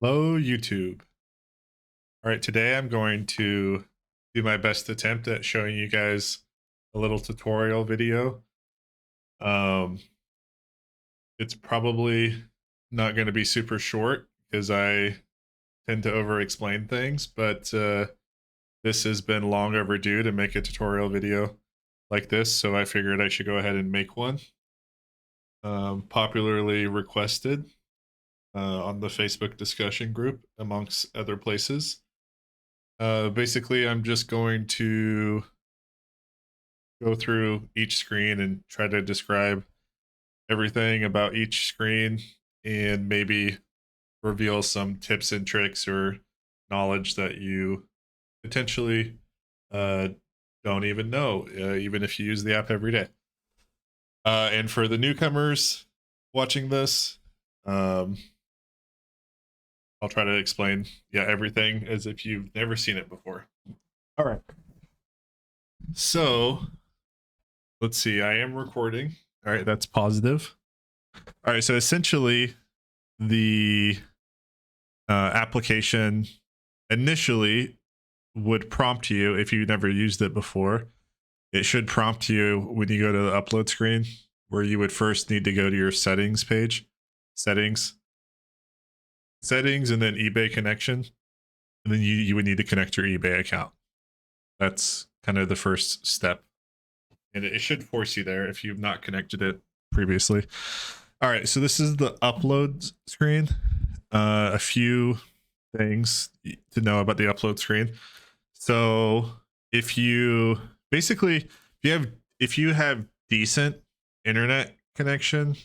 Hello, YouTube. All right, today I'm going to do my best attempt at showing you guys a little tutorial video. Um, it's probably not going to be super short because I tend to over-explain things, but this has been long overdue to make a tutorial video like this, so I figured I should go ahead and make one. Popularly requested on the Facebook discussion group, amongst other places. Basically, I'm just going to go through each screen and try to describe everything about each screen and maybe reveal some tips and tricks or knowledge that you potentially uh, don't even know, even if you use the app every day. And for the newcomers watching this, um, I'll try to explain everything as if you've never seen it before. All right. So let's see. I am recording. All right, that's positive. All right, so essentially, the application initially would prompt you if you never used it before. It should prompt you when you go to the upload screen, where you would first need to go to your settings page, settings, and then eBay connection, and then you would need to connect your eBay account. That's kind of the first step, and it should force you there if you've not connected it previously. All right, so this is the upload screen. A few things to know about the upload screen. So if you have decent internet connection,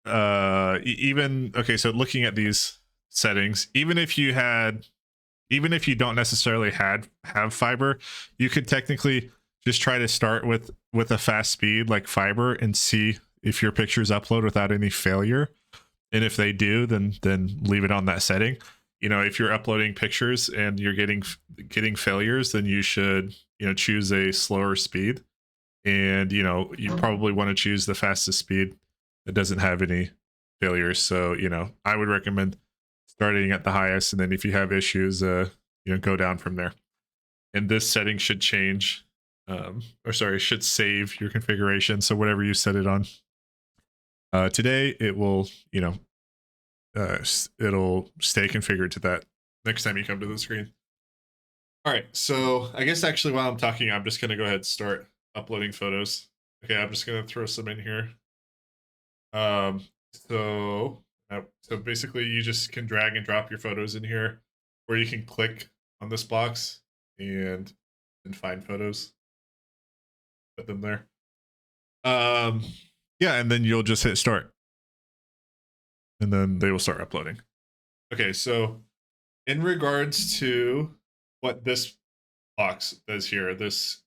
even okay, so looking at these settings, even if you don't necessarily have fiber, you could technically just try to start with a fast speed like fiber and see if your pictures upload without any failure. And if they do, then leave it on that setting. You know, if you're uploading pictures and you're getting failures, then you should, choose a slower speed. And, you probably want to choose the fastest speed that doesn't have any failures. So, I would recommend starting at the highest, and then if you have issues, go down from there. And this setting should change, should save your configuration. So whatever you set it on, today it will, it'll stay configured to that next time you come to the screen. All right, so I guess actually while I'm talking, I'm just gonna go ahead and start uploading photos. Okay, I'm just gonna throw some in here. So basically you just can drag and drop your photos in here, or you can click on this box and find photos, put them there. Yeah, and then you'll just hit start, and then they will start uploading. Okay, so in regards to what this box does here, this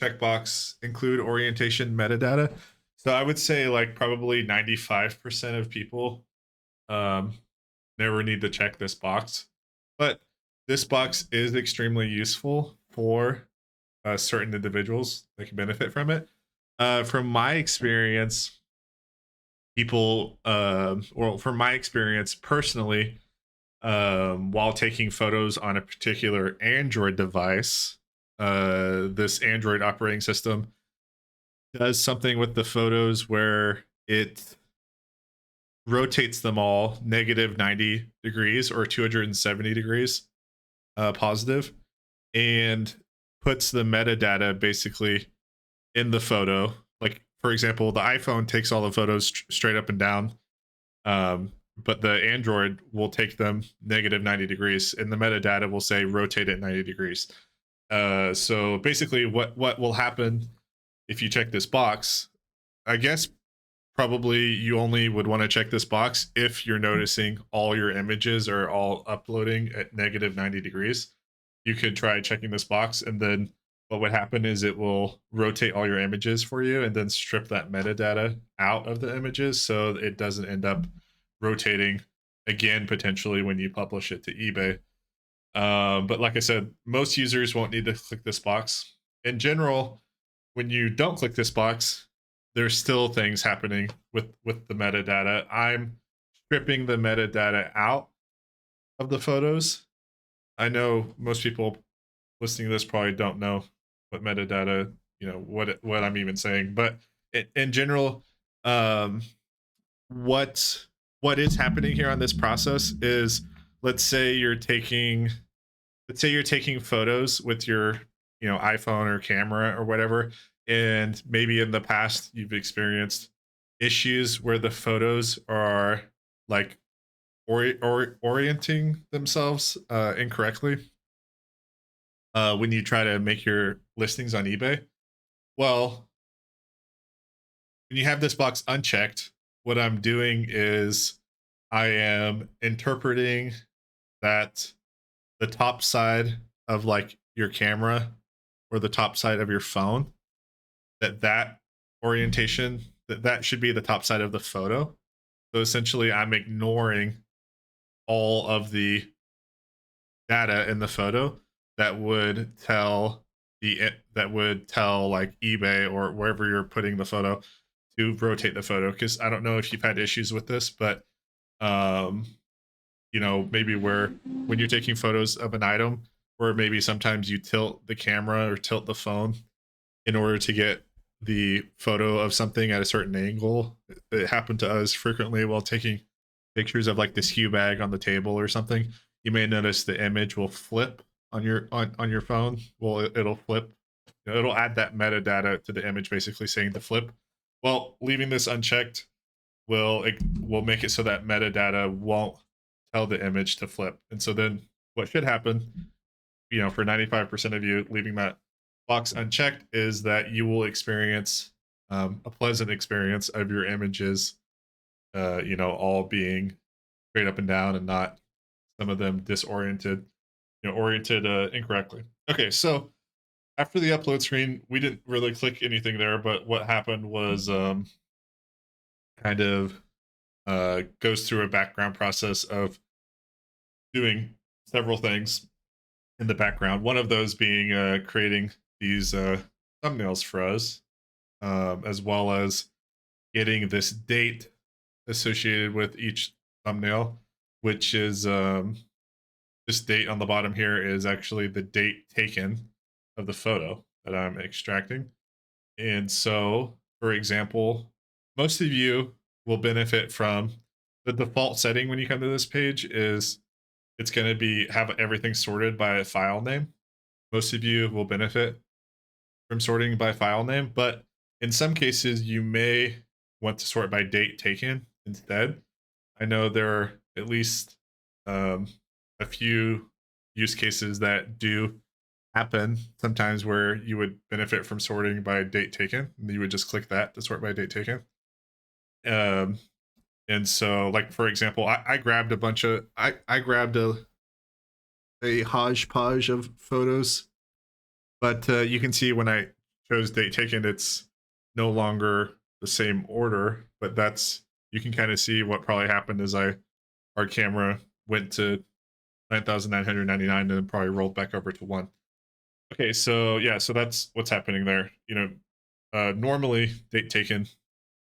checkbox include orientation metadata. So I would say like probably 95% of people never need to check this box, but this box is extremely useful for certain individuals that can benefit from it. From my experience, from my experience personally, while taking photos on a particular Android device, this Android operating system does something with the photos where it rotates them all negative 90 degrees or 270 degrees positive, and puts the metadata basically in the photo. Like, for example, the iPhone takes all the photos straight up and down, but the Android will take them negative 90 degrees, and the metadata will say rotate it 90 degrees. So basically what will happen if you check this box, I guess probably you only would want to check this box if you're noticing all your images are all uploading at negative 90 degrees. You could try checking this box, and then what would happen is it will rotate all your images for you and then strip that metadata out of the images, so it doesn't end up rotating again potentially when you publish it to eBay. But like I said, most users won't need to click this box. In general, when you don't click this box, there's still things happening with the metadata. I'm stripping the metadata out of the photos. I know most people listening to this probably don't know what metadata, what I'm even saying, but in general, um, what is happening here on this process is, let's say you're taking photos with your iPhone or camera or whatever, and maybe in the past you've experienced issues where the photos are like orienting themselves incorrectly when you try to make your listings on eBay. Well, when you have this box unchecked, what I'm doing is I am interpreting that the top side of like your camera or the top side of your phone, that orientation, that should be the top side of the photo. So essentially I'm ignoring all of the data in the photo that would tell like eBay or wherever you're putting the photo to rotate the photo. Because I don't know if you've had issues with this, but um maybe where when you're taking photos of an item, where maybe sometimes you tilt the camera or tilt the phone in order to get the photo of something at a certain angle. It happened to us frequently while taking pictures of like this Hue bag on the table or something. You may notice the image will flip on your phone. Well, it'll flip. It'll add that metadata to the image, basically saying the flip. Well, leaving this unchecked will make it so that metadata won't tell the image to flip. And so then what should happen, for 95% of you leaving that box unchecked, is that you will experience a pleasant experience of your images, all being straight up and down and not some of them disoriented, oriented incorrectly. Okay, so after the upload screen, we didn't really click anything there, but what happened was kind of goes through a background process of doing several things in the background. One of those being creating these thumbnails for us, as well as getting this date associated with each thumbnail, which is this date on the bottom here is actually the date taken of the photo that I'm extracting. And so, for example, most of you will benefit from the default setting when you come to this page is it's going to be have everything sorted by file name. Most of you will benefit from sorting by file name, but in some cases you may want to sort by date taken instead. I know there are at least a few use cases that do happen sometimes where you would benefit from sorting by date taken. And you would just click that to sort by date taken. And so, like, for example, I grabbed a bunch of I grabbed a hodgepodge of photos, but you can see when I chose date taken, it's no longer the same order. But that's, you can kind of see what probably happened is our camera went to 9,999 and then probably rolled back over to 1. Okay, so yeah, so that's what's happening there. Normally date taken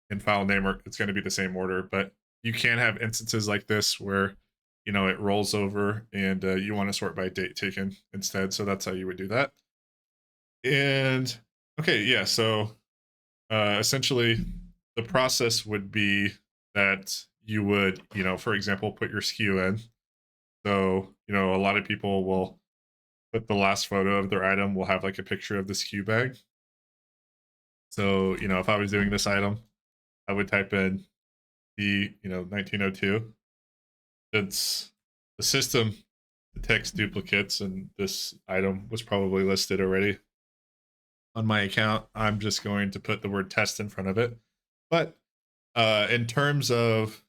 and file name it's going to be the same order, but you can have instances like this where it rolls over and you want to sort by date taken instead. So that's how you would do that. And okay, yeah, so essentially the process would be that you would, for example, put your SKU in. So, a lot of people will put the last photo of their item will have like a picture of the SKU bag. So, if I was doing this item, I would type in the 1902. Since the system detects duplicates and this item was probably listed already on my account, I'm just going to put the word test in front of it. But in terms of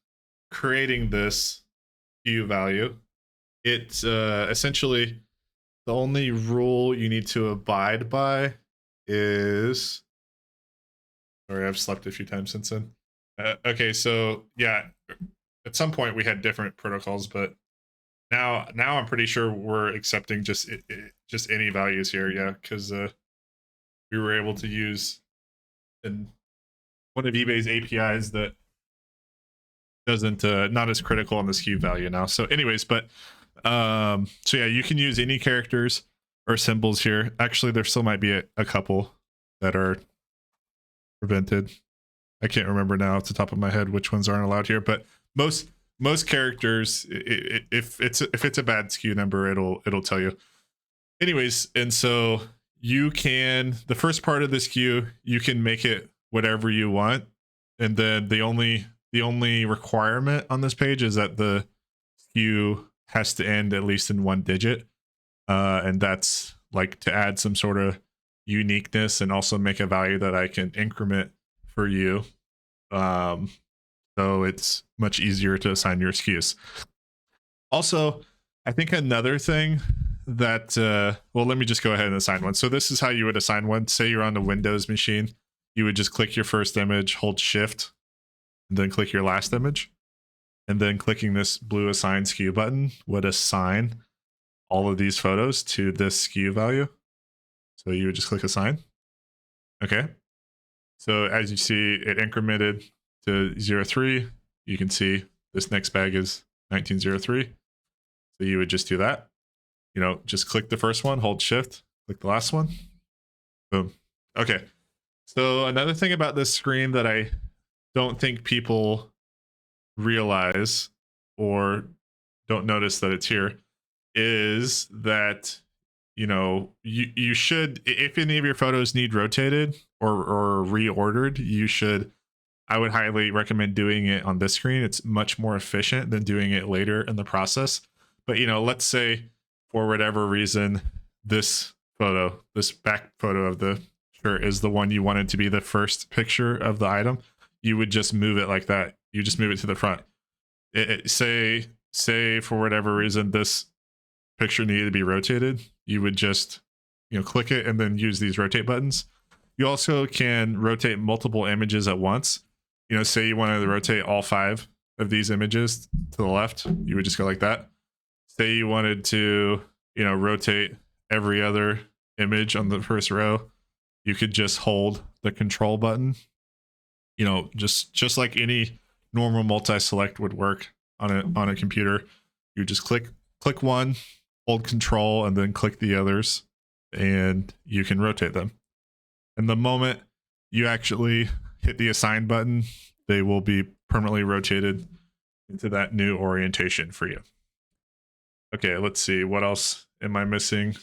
creating this SKU value, it's essentially the only rule you need to abide by is, sorry, I've slept a few times since then. Okay, so yeah, at some point we had different protocols, but now I'm pretty sure we're accepting just any values here. Yeah, because we were able to use one of eBay's APIs that doesn't not as critical on the SKU value now. So anyways, but so yeah, you can use any characters or symbols here. Actually, there still might be a couple that are prevented. I can't remember now off the top of my head which ones aren't allowed here, but most characters, if it's a bad SKU number, it'll tell you. Anyways, and so you can, the first part of the SKU, you can make it whatever you want, and then the only requirement on this page is that the SKU has to end at least in 1 digit, and that's like to add some sort of uniqueness and also make a value that I can increment for you, so it's much easier to assign your SKUs. Also, I think another thing that well, let me just go ahead and assign one. So this is how you would assign one. Say you're on the Windows machine, you would just click your first image, hold shift, and then click your last image, and then clicking this blue assign SKU button would assign all of these photos to this SKU value. So you would just click assign. Okay, so as you see, it incremented to 03. You can see this next bag is 1903. So you would just do that. You know, just click the first one, hold shift, click the last one. Boom. Okay. So another thing about this screen that I don't think people realize or don't notice that it's here is that, you know, you should, if any of your photos need rotated or reordered, you should, I would highly recommend doing it on this screen. It's much more efficient than doing it later in the process. But, you know, let's say for whatever reason, this photo, this back photo of the shirt is the one you wanted to be the first picture of the item. You would just move it like that. You just move it to the front. Say for whatever reason, this picture needed to be rotated. You would just, you know, click it and then use these rotate buttons. You also can rotate multiple images at once. You know, say you wanted to rotate all 5 of these images to the left, you would just go like that. Say you wanted to, you know, rotate every other image on the first row, you could just hold the control button. You know, just like any normal multi-select would work on a computer. You just click one, hold control, and then click the others, and you can rotate them. And the moment you actually hit the assign button, they will be permanently rotated into that new orientation for you. Okay, let's see. What else am I missing?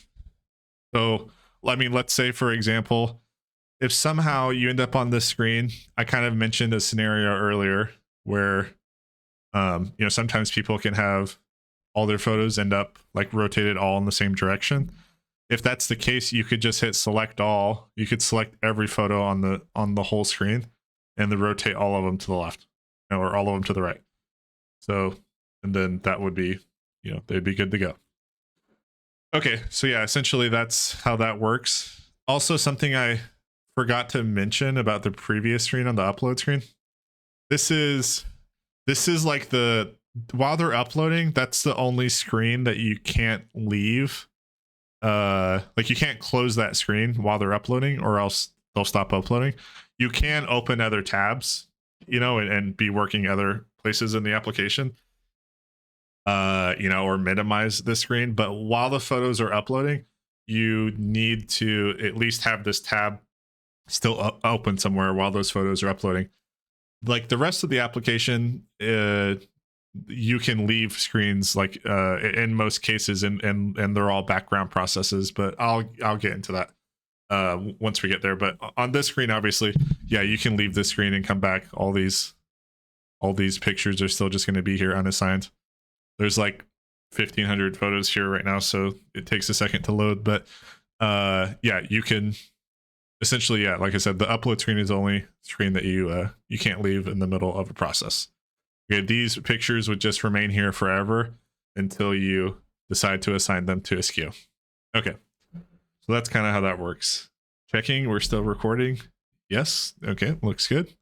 So, I mean, let's say, for example, if somehow you end up on this screen, I kind of mentioned a scenario earlier where, you know, sometimes people can have all their photos end up like rotated all in the same direction. If that's the case, you could just hit select all. You could select every photo on the whole screen and then rotate all of them to the left, you know, or all of them to the right. So, and then that would be, you know, they'd be good to go. Okay, so yeah, essentially that's how that works. Also, something I forgot to mention about the previous screen on the upload screen. This is like while they're uploading, that's the only screen that you can't leave. Like you can't close that screen while they're uploading or else they'll stop uploading. You can open other tabs, you know, and be working other places in the application, you know, or minimize the screen. But while the photos are uploading, you need to at least have this tab still open somewhere while those photos are uploading. Like the rest of the application, you can leave screens like in most cases, and they're all background processes, but I'll get into that once we get there. But on this screen, obviously, yeah, you can leave this screen and come back. All these pictures are still just going to be here unassigned. There's like 1,500 photos here right now, so it takes a second to load. But yeah, you can essentially, yeah, like I said, the upload screen is the only screen that you can't leave in the middle of a process. Okay, these pictures would just remain here forever until you decide to assign them to a SKU. Okay, so that's kind of how that works. Checking, we're still recording. Yes, okay, looks good.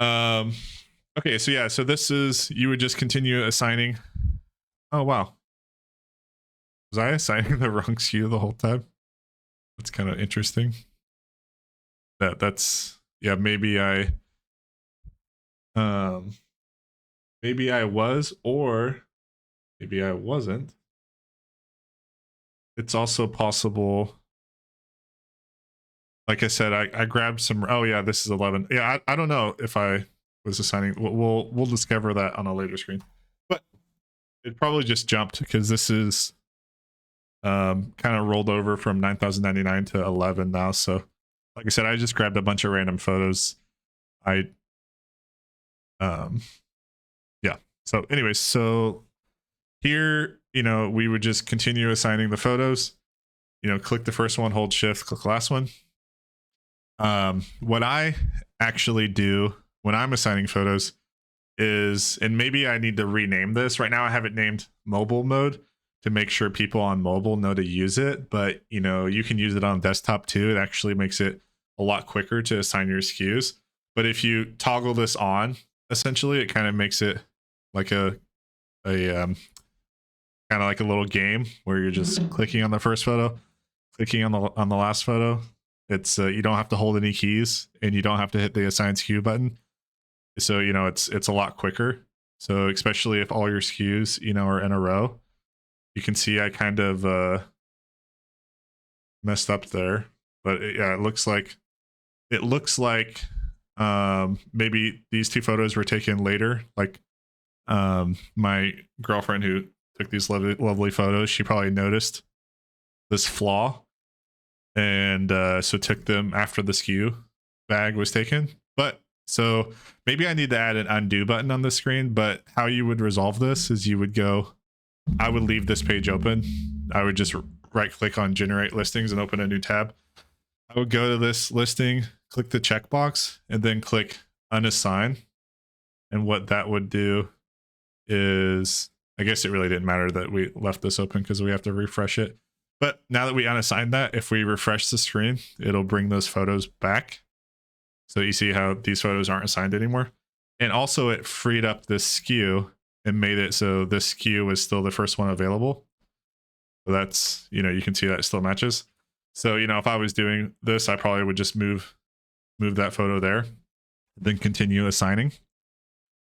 Okay, so yeah, so this is, you would just continue assigning. Oh, wow. Was I assigning the wrong SKU the whole time? That's kind of interesting. That's, yeah, maybe I, maybe I was, or maybe I wasn't. It's also possible. Like I said, I grabbed some. Oh yeah, this is 11. Yeah, I don't know if I was assigning. We'll discover that on a later screen. But it probably just jumped because this is kind of rolled over from 9,099 to 11 now. So like I said, I just grabbed a bunch of random photos. Yeah. So anyways, so here, we would just continue assigning the photos. Click the first one, hold shift, click the last one. What I actually do when I'm assigning photos is, and maybe I need to rename this. Right now I have it named mobile mode to make sure people on mobile know to use it, but you can use it on desktop too. It actually makes it a lot quicker to assign your SKUs. But if you toggle this on, essentially it kind of makes it like a kind of like a little game where you're just clicking on the first photo, clicking on the last photo. It's you don't have to hold any keys, and you don't have to hit the assign SKU button. So it's a lot quicker. So especially if all your SKUs are in a row. You can see I kind of messed up there, but yeah, it looks like maybe these two photos were taken later. Like my girlfriend who took these lovely photos, she probably noticed this flaw, and so took them after the SKU bag was taken. But so maybe I need to add an undo button on the screen. But how you would resolve this is you would go, I would leave this page open. I would just right click on generate listings and open a new tab. I would go to this listing, click the checkbox, and then click unassign. And what that would do is, I guess it really didn't matter that we left this open because we have to refresh it. But now that we unassigned that, if we refresh the screen, it'll bring those photos back. So you see how these photos aren't assigned anymore. And also it freed up this SKU and made it so this SKU was still the first one available. So that's, you can see that it still matches. So, if I was doing this, I probably would just move that photo there, then continue assigning.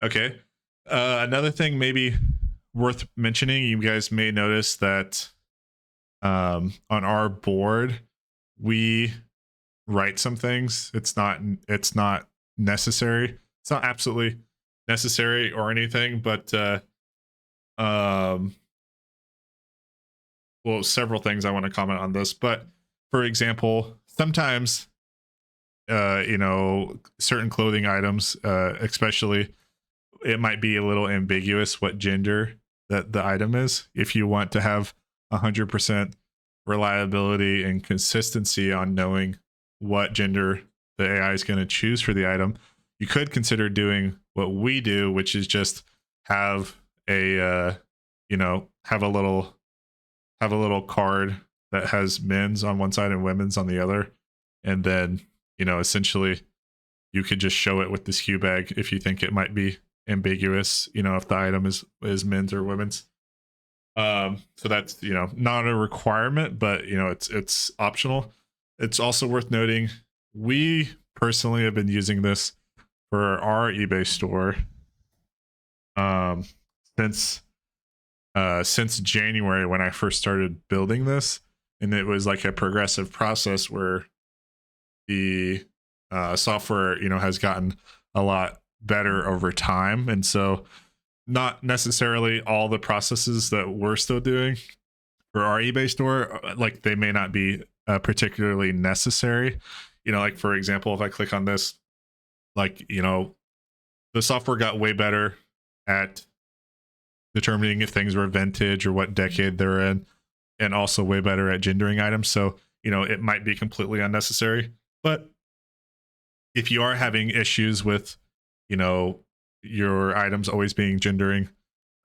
Okay. Another thing maybe worth mentioning, you guys may notice that on our board, we write some things. It's not necessary. It's not absolutely necessary or anything, but well, several things I want to comment on this. But for example, sometimes certain clothing items, especially, it might be a little ambiguous what gender that the item is. If you want to have 100% reliability and consistency on knowing what gender the AI is going to choose for the item, you could consider doing what we do, which is just have a have a little card that has men's on one side and women's on the other, and then essentially you could just show it with this SKU bag if you think it might be ambiguous, if the item is men's or women's. So that's not a requirement, but it's optional. It's also worth noting, we personally have been using this for our eBay store since January, when I first started building this, and it was like a progressive process where the software has gotten a lot better over time. And so not necessarily all the processes that we're still doing for our eBay store, like they may not be particularly necessary. Like for example, if I click on this, like the software got way better at determining if things were vintage or what decade they're in, and also way better at gendering items. So it might be completely unnecessary. But if you are having issues with your items always being gendering,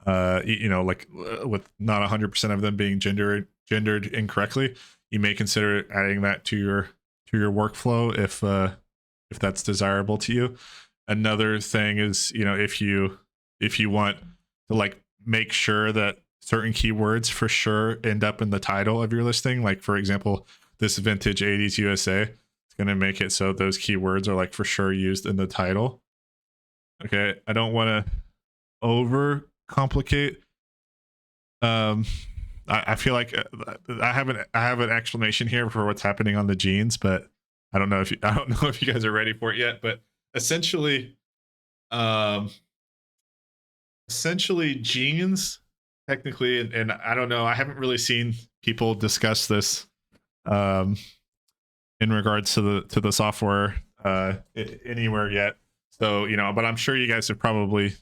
like with not 100% of them being gendered incorrectly, you may consider adding that to your workflow if that's desirable to you. Another thing is, if you want to like make sure that certain keywords for sure end up in the title of your listing, like for example, this vintage 80s USA, it's going to make it so those keywords are like for sure used in the title. Okay, I don't want to over complicate. I feel like I have an explanation here for what's happening on the jeans, but I don't know if you guys are ready for it yet. But essentially, um, jeans technically, and I don't know. I haven't really seen people discuss this um, in regards to the software anywhere yet. So but I'm sure you guys have probably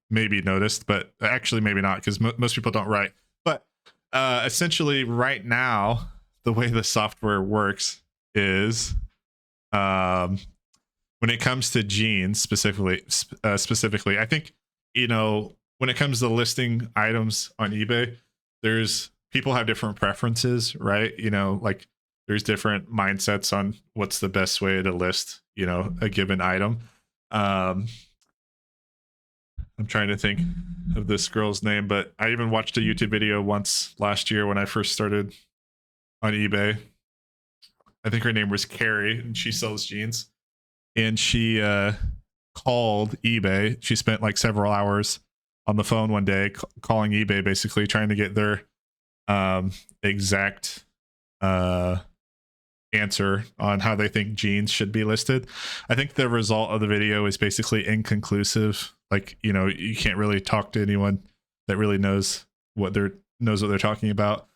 maybe noticed, but actually maybe not, because most people don't write. But essentially, right now, the way the software works is when it comes to jeans specifically, I think when it comes to listing items on eBay, there's people have different preferences, right? Like there's different mindsets on what's the best way to list a given item. I'm trying to think of this girl's name, but I even watched a YouTube video once last year when I first started on eBay. I think her name was Carrie, and she sells jeans. And she called eBay. She spent like several hours on the phone one day calling eBay, basically trying to get their exact answer on how they think jeans should be listed. I think the result of the video is basically inconclusive. Like, you can't really talk to anyone that really knows what they're talking about.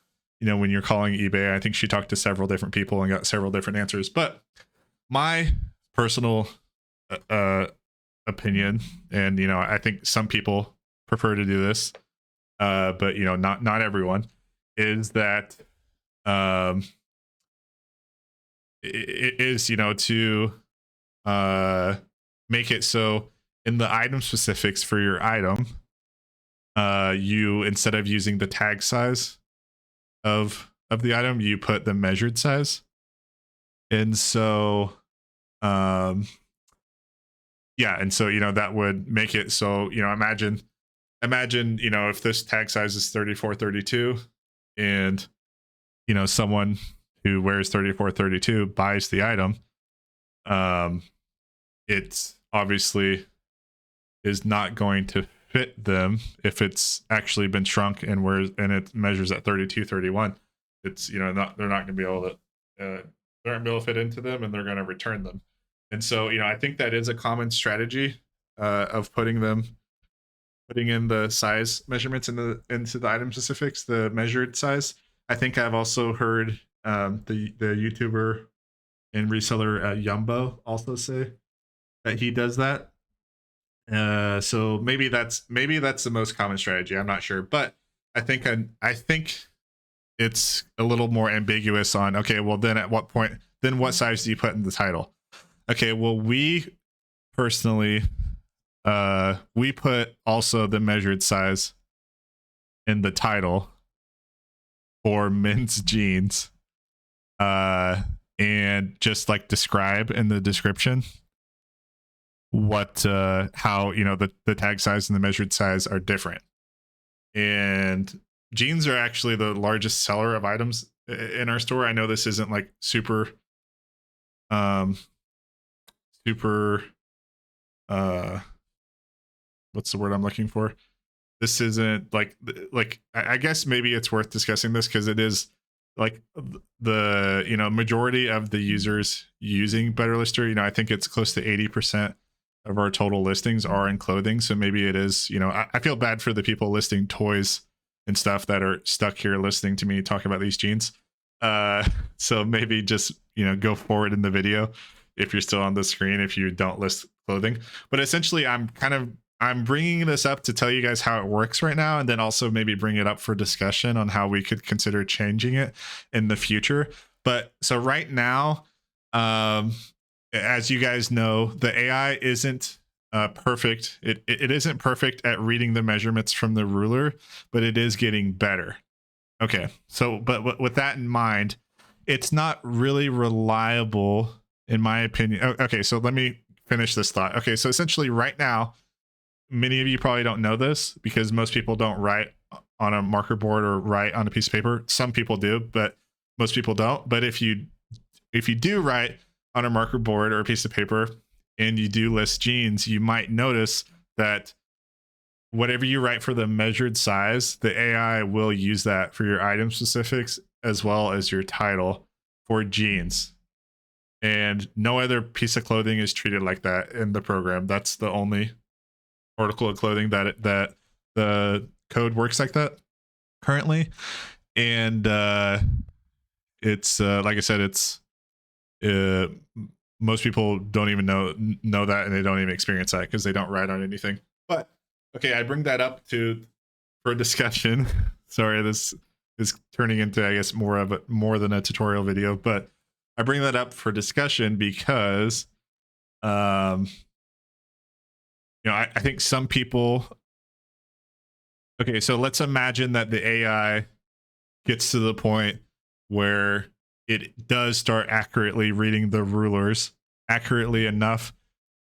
When you're calling eBay, I think she talked to several different people and got several different answers. But my personal opinion, and I think some people prefer to do this, but not everyone, is that it is to make it so in the item specifics for your item, you, instead of using the tag size of the item, you put the measured size. And so that would make it so imagine if this tag size is 3432, and someone who wears 3432 buys the item, it's obviously is not going to fit them if it's actually been shrunk and it measures at 3231. It's they're not going to be able to they're not going to be able to fit into them, and they're going to return them. And so I think that is a common strategy of putting in the size measurements into the item specifics, the measured size. I think I've also heard the YouTuber and reseller Yumbo also say that he does that. So maybe that's the most common strategy. I'm not sure, but I think it's a little more ambiguous on, okay, well then at what point, then what size do you put in the title? Okay, well we personally we put also the measured size in the title for men's jeans, and just like describe in the description what how the tag size and the measured size are different. And jeans are actually the largest seller of items in our store. I know this isn't like super what's the word I'm looking for? This isn't like I guess maybe it's worth discussing this because it is like the majority of the users using BetterLister. I think it's close to 80% of our total listings are in clothing. So maybe it is, I feel bad for the people listing toys and stuff that are stuck here listening to me talk about these jeans. So maybe just go forward in the video if you're still on the screen, if you don't list clothing. But essentially I'm bringing this up to tell you guys how it works right now, and then also maybe bring it up for discussion on how we could consider changing it in the future. But so right now, as you guys know, the AI isn't perfect. It isn't perfect at reading the measurements from the ruler, but it is getting better. Okay, so but with that in mind, it's not really reliable, in my opinion. Okay, so let me finish this thought. Okay, so essentially right now, many of you probably don't know this because most people don't write on a marker board or write on a piece of paper. Some people do, but most people don't. But if you do write on a marker board or a piece of paper and you do list jeans, you might notice that whatever you write for the measured size, the AI will use that for your item specifics as well as your title for jeans. And no other piece of clothing is treated like that in the program. That's the only article of clothing that the code works like that currently. And it's like I said, it's most people don't even know that, and they don't even experience that because they don't write on anything. But okay, I bring that up for discussion. Sorry, this is turning into, I guess, more than a tutorial video, but I bring that up for discussion because I think some people, okay, so let's imagine that the AI gets to the point where it does start accurately reading the rulers, accurately enough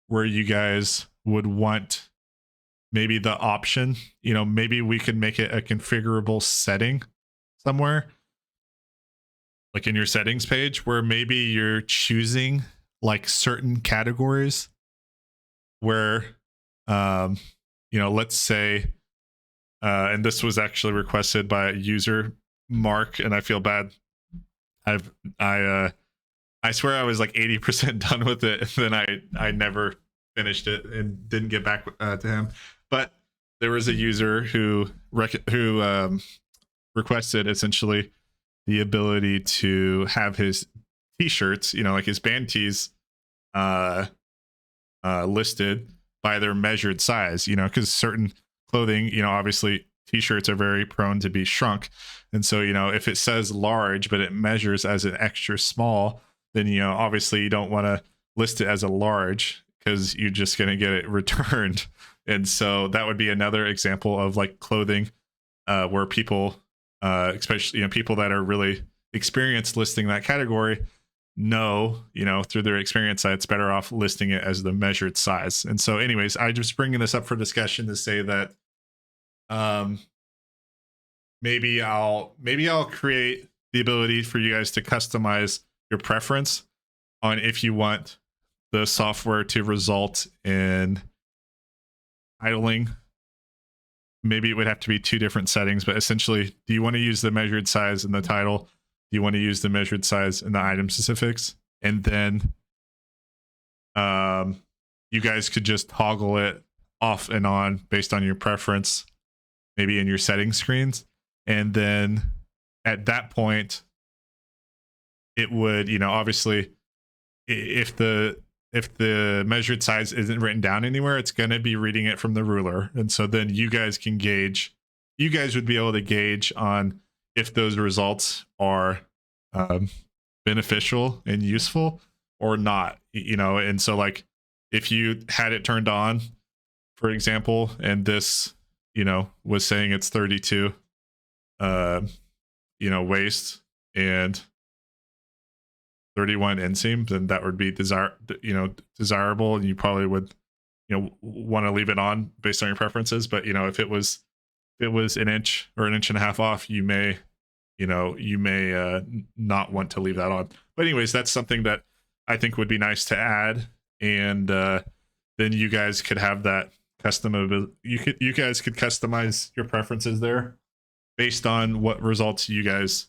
where you guys would want maybe the option, maybe we could make it a configurable setting somewhere, like in your settings page, where maybe you're choosing like certain categories where, let's say, and this was actually requested by a user, Mark, and I feel bad. I swear I was like 80% done with it, and then I never finished it and didn't get back to him. But there was a user who requested essentially the ability to have his t-shirts, like his band tees, listed by their measured size, because certain clothing, obviously t-shirts are very prone to be shrunk. And so, if it says large, but it measures as an extra small, then, obviously you don't want to list it as a large because you're just going to get it returned. And so that would be another example of like clothing where people, especially, people that are really experienced listing that category know, through their experience that it's better off listing it as the measured size. And so anyways, I just bringing this up for discussion to say that maybe I'll create the ability for you guys to customize your preference on if you want the software to result in idling. Maybe it would have to be two different settings, but essentially, do you want to use the measured size in the title? Do you want to use the measured size in the item specifics? And then you guys could just toggle it off and on based on your preference, maybe in your settings screens. And then at that point, it would, obviously, if the measured size isn't written down anywhere, it's going to be reading it from the ruler. And so then you guys would be able to gauge on if those results are beneficial and useful or not, and so like if you had it turned on, for example, and this, was saying it's 32, waist and 31 inseam, then that would be desirable, and you probably would, want to leave it on based on your preferences. But if it was an inch or an inch and a half off, you may not want to leave that on. But anyways, that's something that I think would be nice to add, and then you guys could have that custom. You guys could customize your preferences there based on what results you guys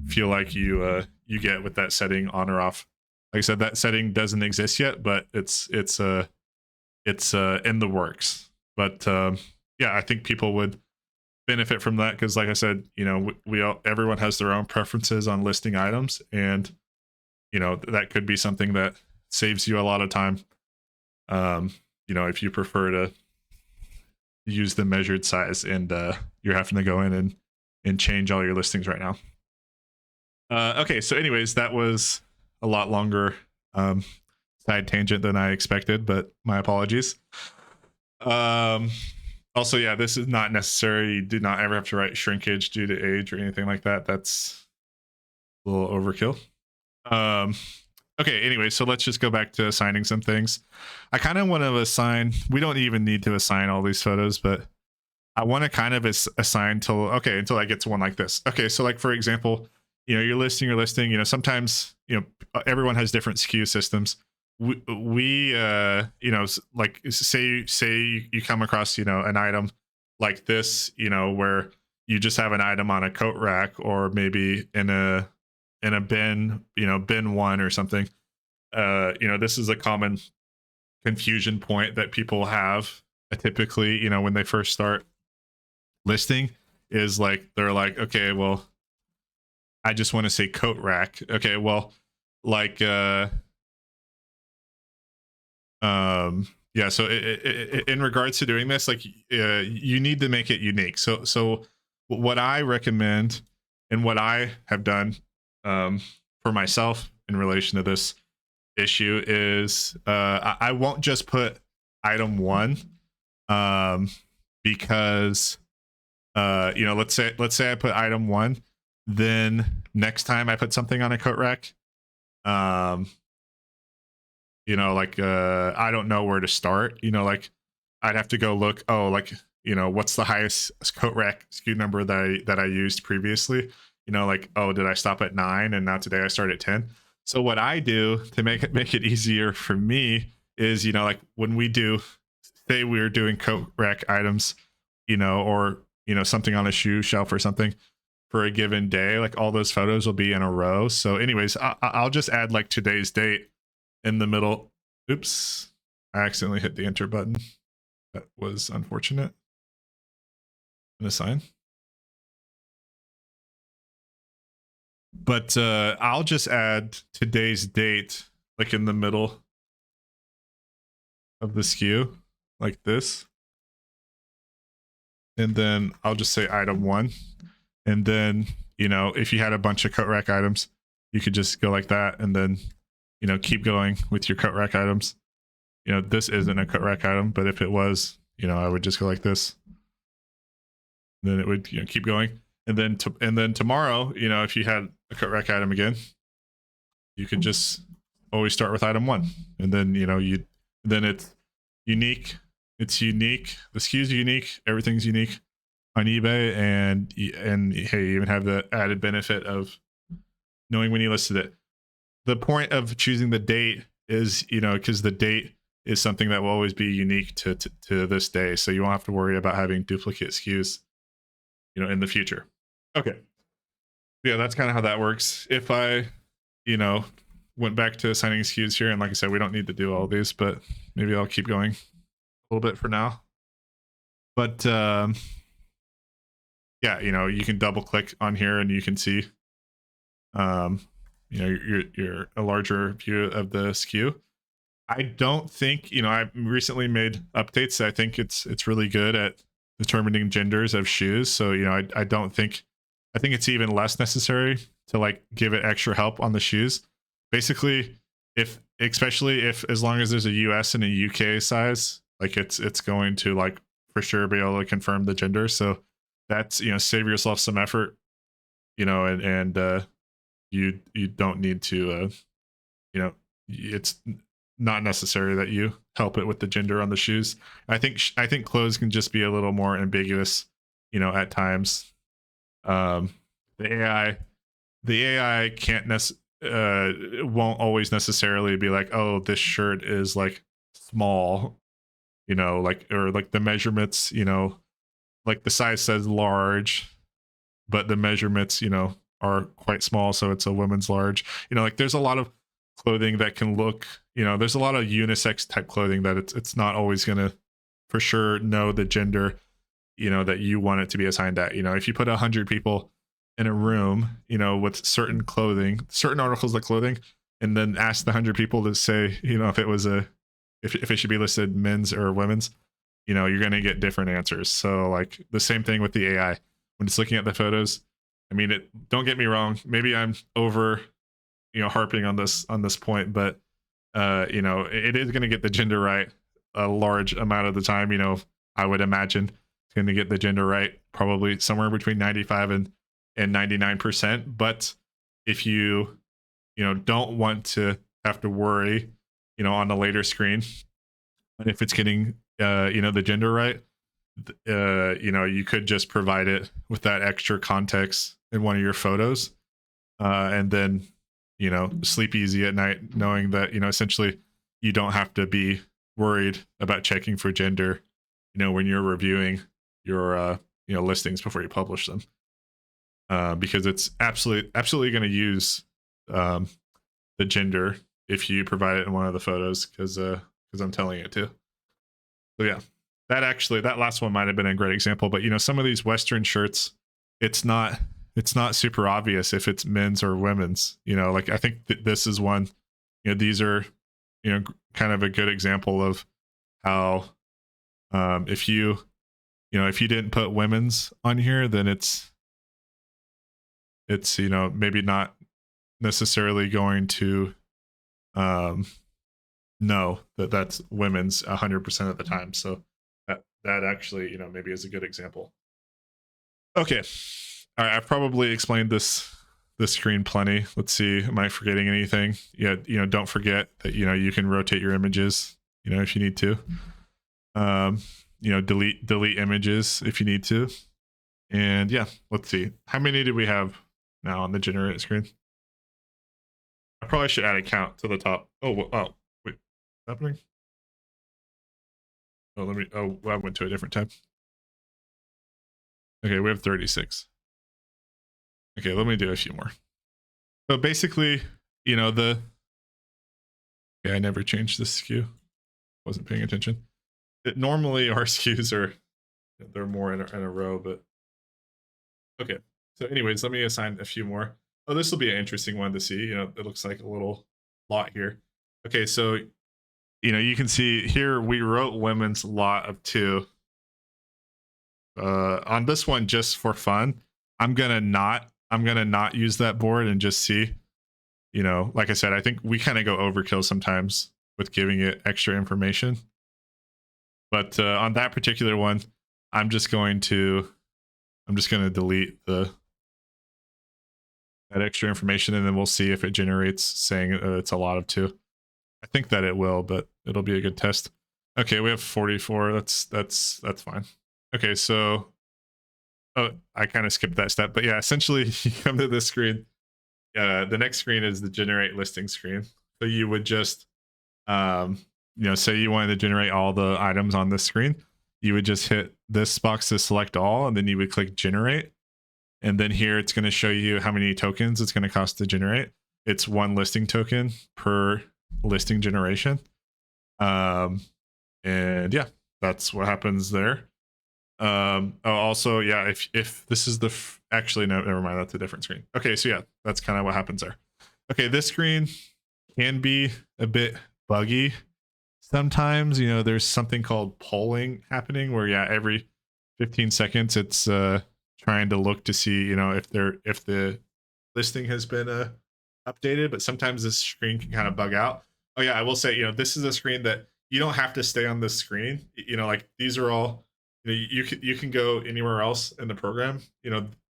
feel like you get with that setting on or off. Like I said, that setting doesn't exist yet, but it's in the works. But yeah, I think people would benefit from that because, like I said, everyone has their own preferences on listing items, and that could be something that saves you a lot of time. If you prefer to use the measured size and you're having to go in and change all your listings right now. Okay, so anyways, that was a lot longer side tangent than I expected, but my apologies. Also, yeah, this is not necessary. You do not ever have to write shrinkage due to age or anything like that. That's a little overkill. Okay, anyway, so let's just go back to assigning some things. I kind of want to assign, we don't even need to assign all these photos, but I want to kind of assign until I get to one like this. Okay, so like, for example, you're listing, sometimes, everyone has different SKU systems. We like say you come across, an item like this, where you just have an item on a coat rack, or maybe in a bin, bin one or something. This is a common confusion point that people have, typically, when they first start listing, is like, they're like, okay, well, I just want to say coat rack. Okay, well, like, yeah, so in regards to doing this, like, you need to make it unique. So what I recommend, and what I have done for myself in relation to this issue, is I won't just put item 1, because let's say I put item 1, then next time I put something on a coat rack, like, I don't know where to start. Like, I'd have to go look, like, what's the highest coat rack SKU number that I used previously. Like, did I stop at 9 and now today I start at 10? So what I do to make it easier for me is, like, when we do, say we're doing coat rack items, or something on a shoe shelf or something for a given day, like, all those photos will be in a row. So anyways, I'll just add like today's date in the middle. Oops, I accidentally hit the enter button. That was unfortunate. An assign. But I'll just add today's date like in the middle of the SKU, like this. And then I'll just say item 1. And then, if you had a bunch of coat rack items, you could just go like that, and then, keep going with your coat rack items. This isn't a coat rack item, but if it was, I would just go like this. And then it would, keep going. And then tomorrow, if you had a coat rack item again, you could just always start with item 1. And then, then it's unique. It's unique. The SKU is unique. Everything's unique on eBay. And hey, you even have the added benefit of knowing when you listed it. The point of choosing the date is, because the date is something that will always be unique to this day. So you won't have to worry about having duplicate SKUs, in the future. Okay. Yeah, that's kind of how that works. If I, went back to assigning SKUs here, and like I said, we don't need to do all these, but maybe I'll keep going a little bit for now. But yeah, you can double click on here and you can see, you're a larger view of the SKU. I don't think, I've recently made updates. I think it's really good at determining genders of shoes. So, I don't think, I think it's even less necessary to like give it extra help on the shoes. Basically, especially if, as long as there's a US and a UK size, like it's going to like for sure be able to confirm the gender. So that's, save yourself some effort, and you don't need to, it's not necessary that you help it with the gender on the shoes. I think clothes can just be a little more ambiguous, at times. The AI can't won't always necessarily be like, oh, this shirt is like small, like, or like the measurements, like the size says large, but the measurements, are quite small, so it's a women's large. Like, there's a lot of clothing that can look, there's a lot of unisex type clothing that it's not always gonna for sure know the gender, that you want it to be assigned at. If you put 100 people in a room, with certain clothing, certain articles of clothing, and then ask the 100 people to say, if it was if it should be listed men's or women's, you're going to get different answers. So like the same thing with the AI when it's looking at the photos. I mean, don't get me wrong, maybe I'm over, harping on this point, but it is going to get the gender right a large amount of the time. I would imagine it's going to get the gender right probably somewhere between 95 and 99%. But if you don't want to have to worry, on the later screen, and if it's getting the gender right, you could just provide it with that extra context in one of your photos, and then sleep easy at night knowing that essentially you don't have to be worried about checking for gender when you're reviewing listings before you publish them, because it's absolutely going to use the gender if you provide it in one of the photos, because I'm telling it to. So yeah, that last one might have been a great example. But some of these Western shirts, it's not super obvious if it's men's or women's. Like I think this is one. These are kind of a good example of how if you didn't put women's on here, then it's maybe not necessarily going to know that that's women's 100% of the time. So that actually maybe is a good example. Okay, all right, I've probably explained this screen plenty. Let's see, am I forgetting anything? Yeah, don't forget that you can rotate your images if you need to. Delete images if you need to. And yeah, let's see, how many did we have now on the generate screen? I probably should add a count to the top. Oh wait, what's happening? I went to a different tab. Okay, we have 36. Okay, let me do a few more. So basically, I never changed this SKU. Wasn't paying attention. Normally our SKUs are, they're more in a row, but okay. So anyways, let me assign a few more. Oh, this will be an interesting one to see. It looks like a little lot here. Okay, so you can see here we wrote women's lot of 2. On this one, just for fun, I'm gonna not use that board and just see. Like I said, I think we kind of go overkill sometimes with giving it extra information. But on that particular one, I'm just going to delete that extra information, and then we'll see if it generates saying it's a lot of 2. I think that it will, but it'll be a good test. Okay, we have 44. That's fine. Okay, so I kind of skipped that step, but yeah, essentially you come to this screen. The next screen is the generate listing screen. So you would just say you wanted to generate all the items on this screen, you would just hit this box to select all, and then you would click generate. And then here it's going to show you how many tokens it's going to cost to generate. It's 1 listing token per listing generation. And yeah, that's what happens there. Also, yeah, if this is actually, no, never mind, that's a different screen. Okay, so yeah, that's kind of what happens there. Okay, this screen can be a bit buggy sometimes. There's something called polling happening where, yeah, every 15 seconds it's trying to look to see if the listing has been updated, but sometimes this screen can kind of bug out. Oh yeah, I will say, this is a screen that you don't have to stay on this screen. Like these are all, you can go anywhere else in the program.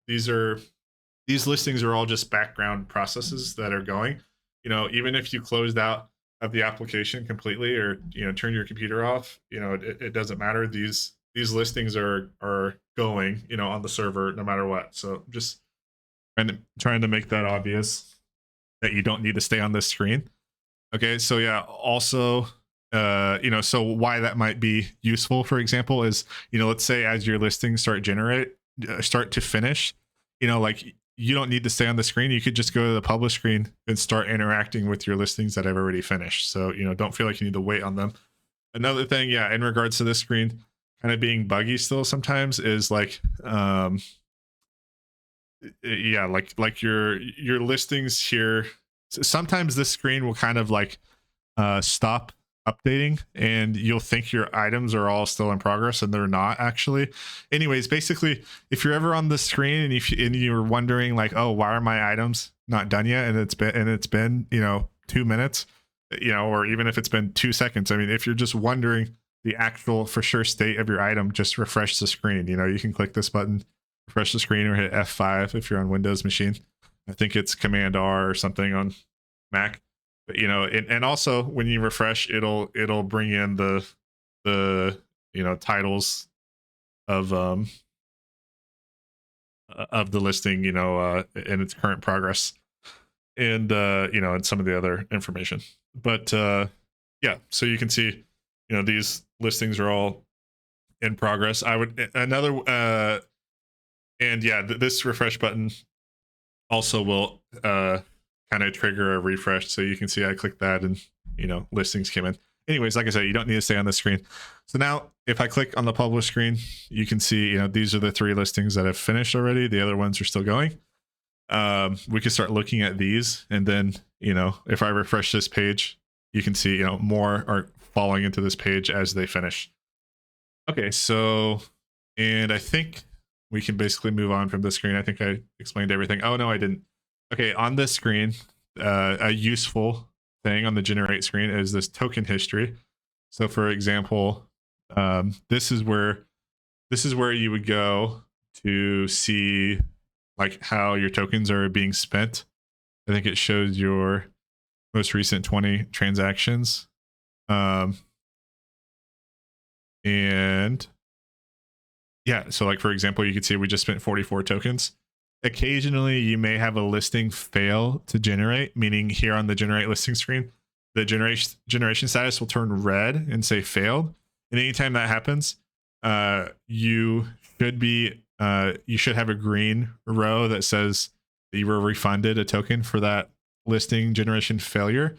These listings are all just background processes that are going. Even if you closed out of the application completely, or turn your computer off, it doesn't matter. These listings are going on the server no matter what. So just trying to make that obvious that you don't need to stay on this screen. Okay, so yeah, also so why that might be useful, for example, is let's say as your listings start to finish, like you don't need to stay on the screen. You could just go to the publish screen and start interacting with your listings that have already finished. So don't feel like you need to wait on them. Another thing, yeah, in regards to this screen kind of being buggy still sometimes, is like yeah, like your listings here, sometimes this screen will kind of like stop updating, and you'll think your items are all still in progress, and they're not actually. Anyways, basically, if you're ever on the screen and you're wondering like, oh, why are my items not done yet, and it's been 2 minutes, or even if it's been 2 seconds, I mean, if you're just wondering the actual for sure state of your item, just refresh the screen. You can click this button, refresh the screen, or hit F5 if you're on Windows machine. I think it's Command R or something on Mac. But and also when you refresh, it'll bring in the titles of the listing, in its current progress, and and some of the other information. But yeah, so you can see these listings are all in progress. I would and yeah, this refresh button also will kind of trigger a refresh, so you can see I clicked that and listings came in. Anyways, like I said, you don't need to stay on the screen. So now if I click on the publish screen, you can see these are the 3 listings that have finished already. The other ones are still going. We can start looking at these, and then if I refresh this page, you can see more are falling into this page as they finish. Okay, so, and I think we can basically move on from the screen. I think I explained everything. Oh no, I didn't. Okay, on this screen, a useful thing on the generate screen is this token history. So for example, this is where you would go to see like how your tokens are being spent. I think it shows your most recent 20 transactions. And yeah, so like for example, you can see we just spent 44 tokens. Occasionally you may have a listing fail to generate, meaning here on the generate listing screen, the generation status will turn red and say failed. And anytime that happens, you should have a green row that says that you were refunded a token for that listing generation failure.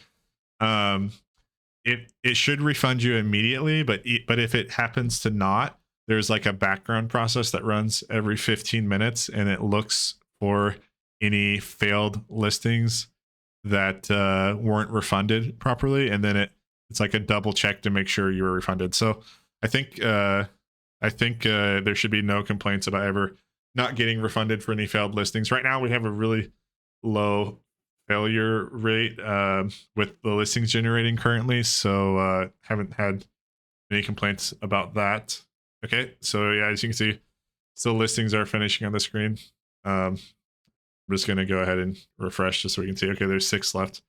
It should refund you immediately, but if it happens to not, there's like a background process that runs every 15 minutes, and it looks for any failed listings that weren't refunded properly, and then it's like a double check to make sure you were refunded. So I think there should be no complaints about ever not getting refunded for any failed listings. Right now we have a really low failure rate with the listings generating currently, so haven't had any complaints about that. Okay, so yeah, as you can see, still listings are finishing on the screen. I'm just gonna go ahead and refresh just so we can see. Okay, there's 6 left.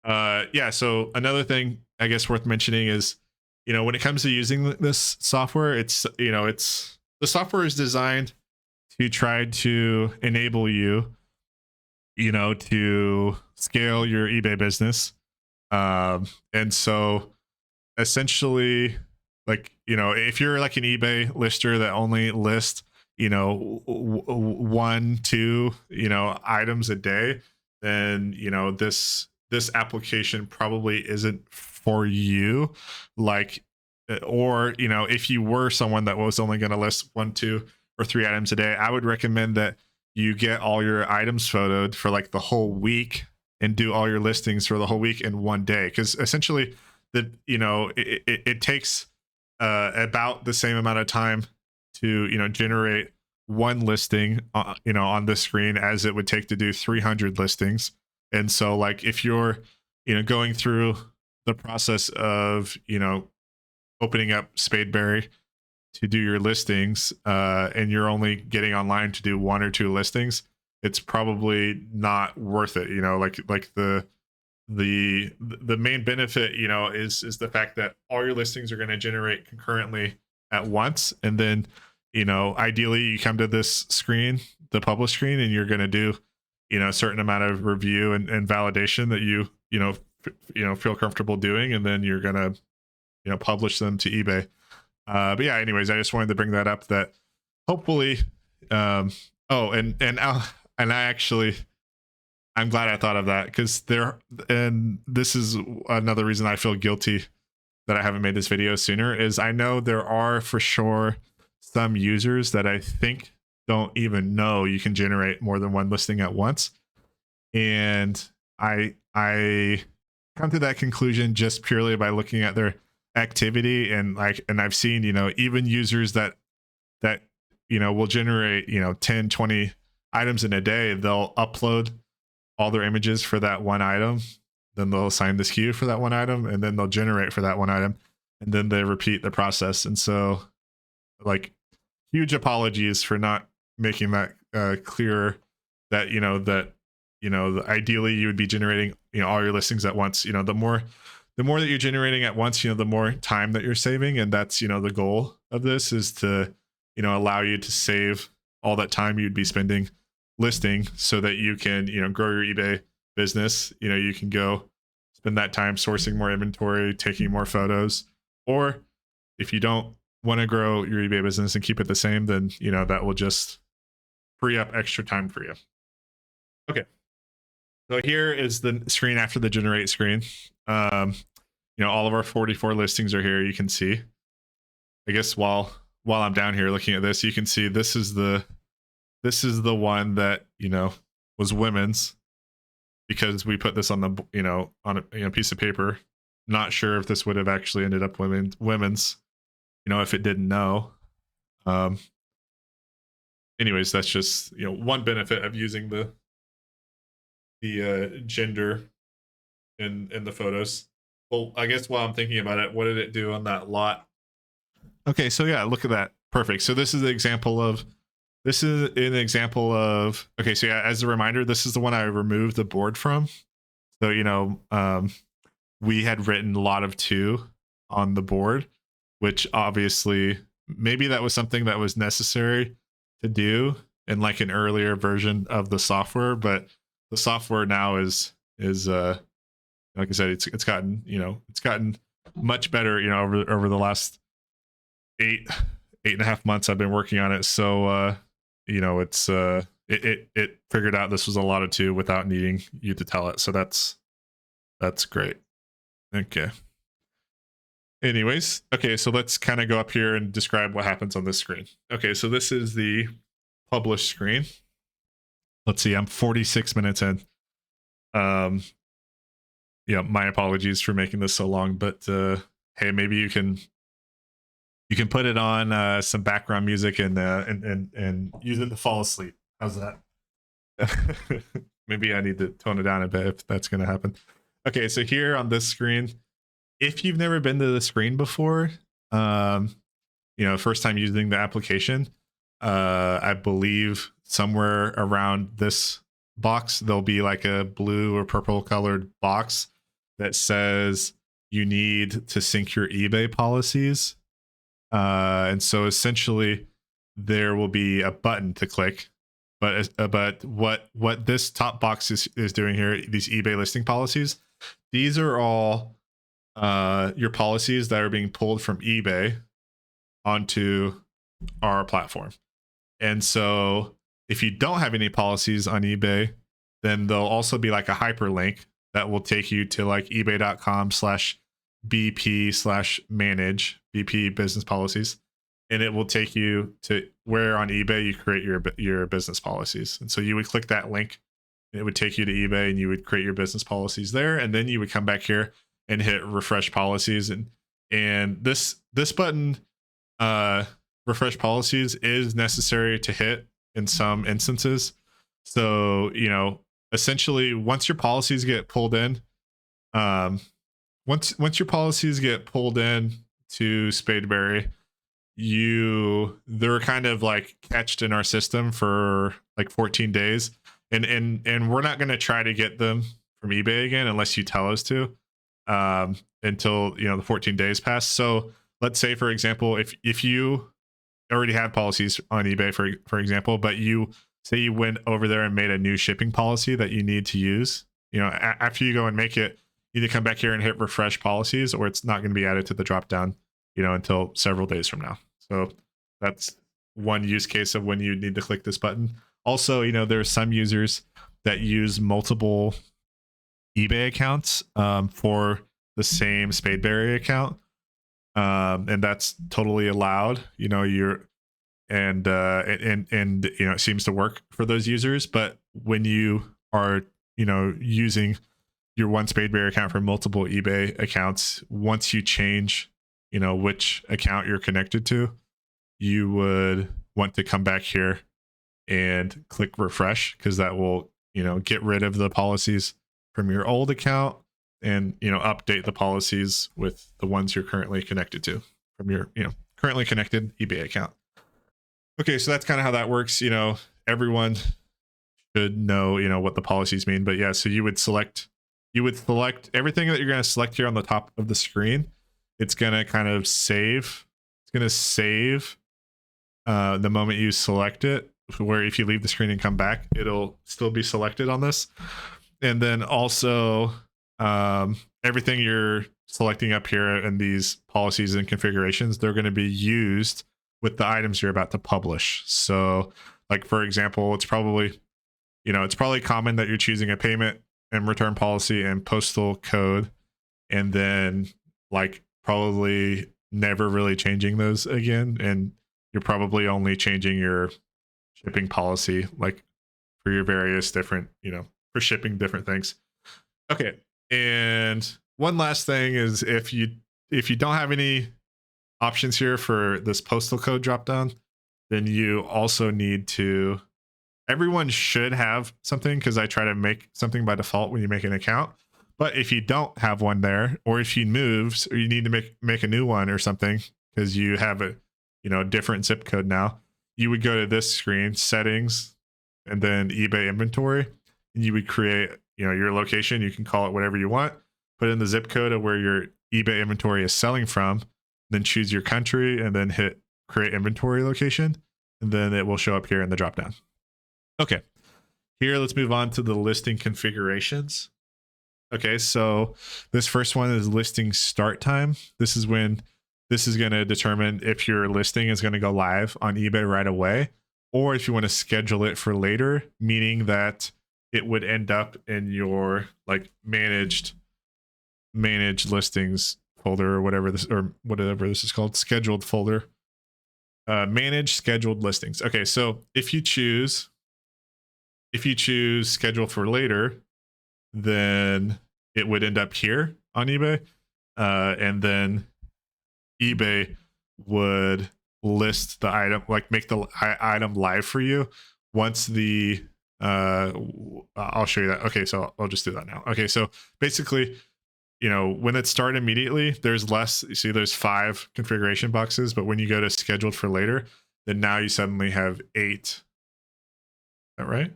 Yeah, so another thing I guess worth mentioning is when it comes to using this software, it's the software is designed to try to enable you to scale your eBay business. And so essentially, like, if you're like an eBay lister that only lists, 1, 2, items a day, then, this application probably isn't for you. Like, or, if you were someone that was only going to list 1, 2, or 3 items a day, I would recommend that you get all your items photoed for like the whole week and do all your listings for the whole week in one day. Because essentially it takes about the same amount of time to generate one listing on the screen as it would take to do 300 listings. And so like if you're going through the process of opening up Spadeberry to do your listings, and you're only getting online to do 1 or 2 listings, it's probably not worth it. Like the main benefit is the fact that all your listings are going to generate concurrently at once, and then ideally you come to this screen, the publish screen, and you're going to do a certain amount of review and validation that you feel comfortable doing, and then you're going to publish them to eBay. But yeah, anyways, I just wanted to bring that up, that hopefully I'm glad I thought of that, because this is another reason I feel guilty that I haven't made this video sooner, is I know there are for sure some users that I think don't even know you can generate more than 1 listing at once. And I come to that conclusion just purely by looking at their activity, and I've seen even users that will generate 10, 20 items in a day. They'll upload all their images for that one item, then they'll assign this queue for that one item, and then they'll generate for that one item, and then they repeat the process. And so like, huge apologies for not making that clearer, that ideally you would be generating all your listings at once. The more that you're generating at once, the more time that you're saving. And that's the goal of this, is to allow you to save all that time you'd be spending listing, so that you can grow your eBay business. You can go spend that time sourcing more inventory, taking more photos, or if you don't want to grow your eBay business and keep it the same, then that will just free up extra time for you. Okay, so here is the screen after the generate screen. All of our 44 listings are here. You can see, I guess while I'm down here looking at this, you can see this is the one that was women's, because we put this on the on a piece of paper. Not sure if this would have actually ended up women's, if it didn't know. Anyways, that's just one benefit of using the gender in the photos. Well, I guess while I'm thinking about it, what did it do on that lot? Okay, so yeah, look at that. Perfect. So this is an example of okay, so yeah, as a reminder, this is the one I removed the board from. So we had written a lot of 2 on the board, which obviously maybe that was something that was necessary to do in like an earlier version of the software, but the software now is like I said, it's gotten much better over the last 8.5 months I've been working on it. So it's it figured out this was a lot of 2 without needing you to tell it. So that's great. Okay. Anyways, okay, so let's kind of go up here and describe what happens on this screen. Okay, so this is the publish screen. Let's see, I'm 46 minutes in. My apologies for making this so long, but hey, maybe you can put it on some background music and use it to fall asleep. How's that? Maybe I need to tone it down a bit if that's going to happen. Okay, so here on this screen, if you've never been to the screen before, first time using the application, I believe somewhere around this box, there'll be like a blue or purple colored box that says you need to sync your eBay policies. And so essentially there will be a button to click, but what this top box is doing here, these eBay listing policies, these are all your policies that are being pulled from eBay onto our platform. And so if you don't have any policies on eBay, then there'll also be like a hyperlink that will take you to like ebay.com/BP/manage BP business policies. And it will take you to where on eBay you create your business policies. And so you would click that link, and it would take you to eBay, and you would create your business policies there. And then you would come back here and hit refresh policies. And this button, refresh policies, is necessary to hit in some instances. So essentially once your policies get pulled in, once your policies get pulled in to Spadeberry, they're kind of like catched in our system for like 14 days, and we're not going to try to get them from eBay again unless you tell us to, until the 14 days pass. So let's say, for example, if you already have policies on eBay, for example, but you say you went over there and made a new shipping policy that you need to use, after you go and make it, you need to come back here and hit refresh policies, or it's not going to be added to the drop down until several days from now. So that's one use case of when you need to click this button. Also, there's some users that use multiple eBay accounts for the same Spadeberry account, and that's totally allowed. It seems to work for those users. But when you are using your one Spadeberry account for multiple eBay accounts, once you change which account you're connected to, you would want to come back here and click refresh, because that will get rid of the policies from your old account and update the policies with the ones you're currently connected to from your currently connected eBay account. Okay, so that's kind of how that works. Everyone should know what the policies mean. But yeah, so you would select everything that you're going to select here on the top of the screen. It's going to kind of save. It's going to save the moment you select it, where if you leave the screen and come back, it'll still be selected on this. And then also everything you're selecting up here in these policies and configurations, they're going to be used with the items you're about to publish. So like, for example, it's probably common that you're choosing a payment and return policy and postal code, and then like probably never really changing those again. And you're probably only changing your shipping policy, like for your various different, for shipping different things. Okay. And one last thing is if you don't have any options here for this postal code dropdown, then you also need to, everyone should have something, because I try to make something by default when you make an account. But if you don't have one there, or if you moved, or you need to make a new one or something because you have a different zip code now, you would go to this screen, settings, and then eBay inventory, and you would create your location. You can call it whatever you want, put in the zip code of where your eBay inventory is selling from, then choose your country, and then hit create inventory location, and then it will show up here in the dropdown. Okay, here let's move on to the listing configurations. Okay, so this first one is listing start time. This is when this is going to determine if your listing is going to go live on eBay right away, or if you want to schedule it for later, meaning that it would end up in your like managed listings folder, or whatever this is called, scheduled folder, manage scheduled listings. Okay, so if you choose schedule for later, then it would end up here on eBay, and then eBay would list the item, like make the item live for you once the I'll show you that. Okay, so I'll just do that now. Okay, so basically, when it started immediately, there's less. You see, there's 5 configuration boxes, but when you go to scheduled for later, then now you suddenly have 8. Is that right?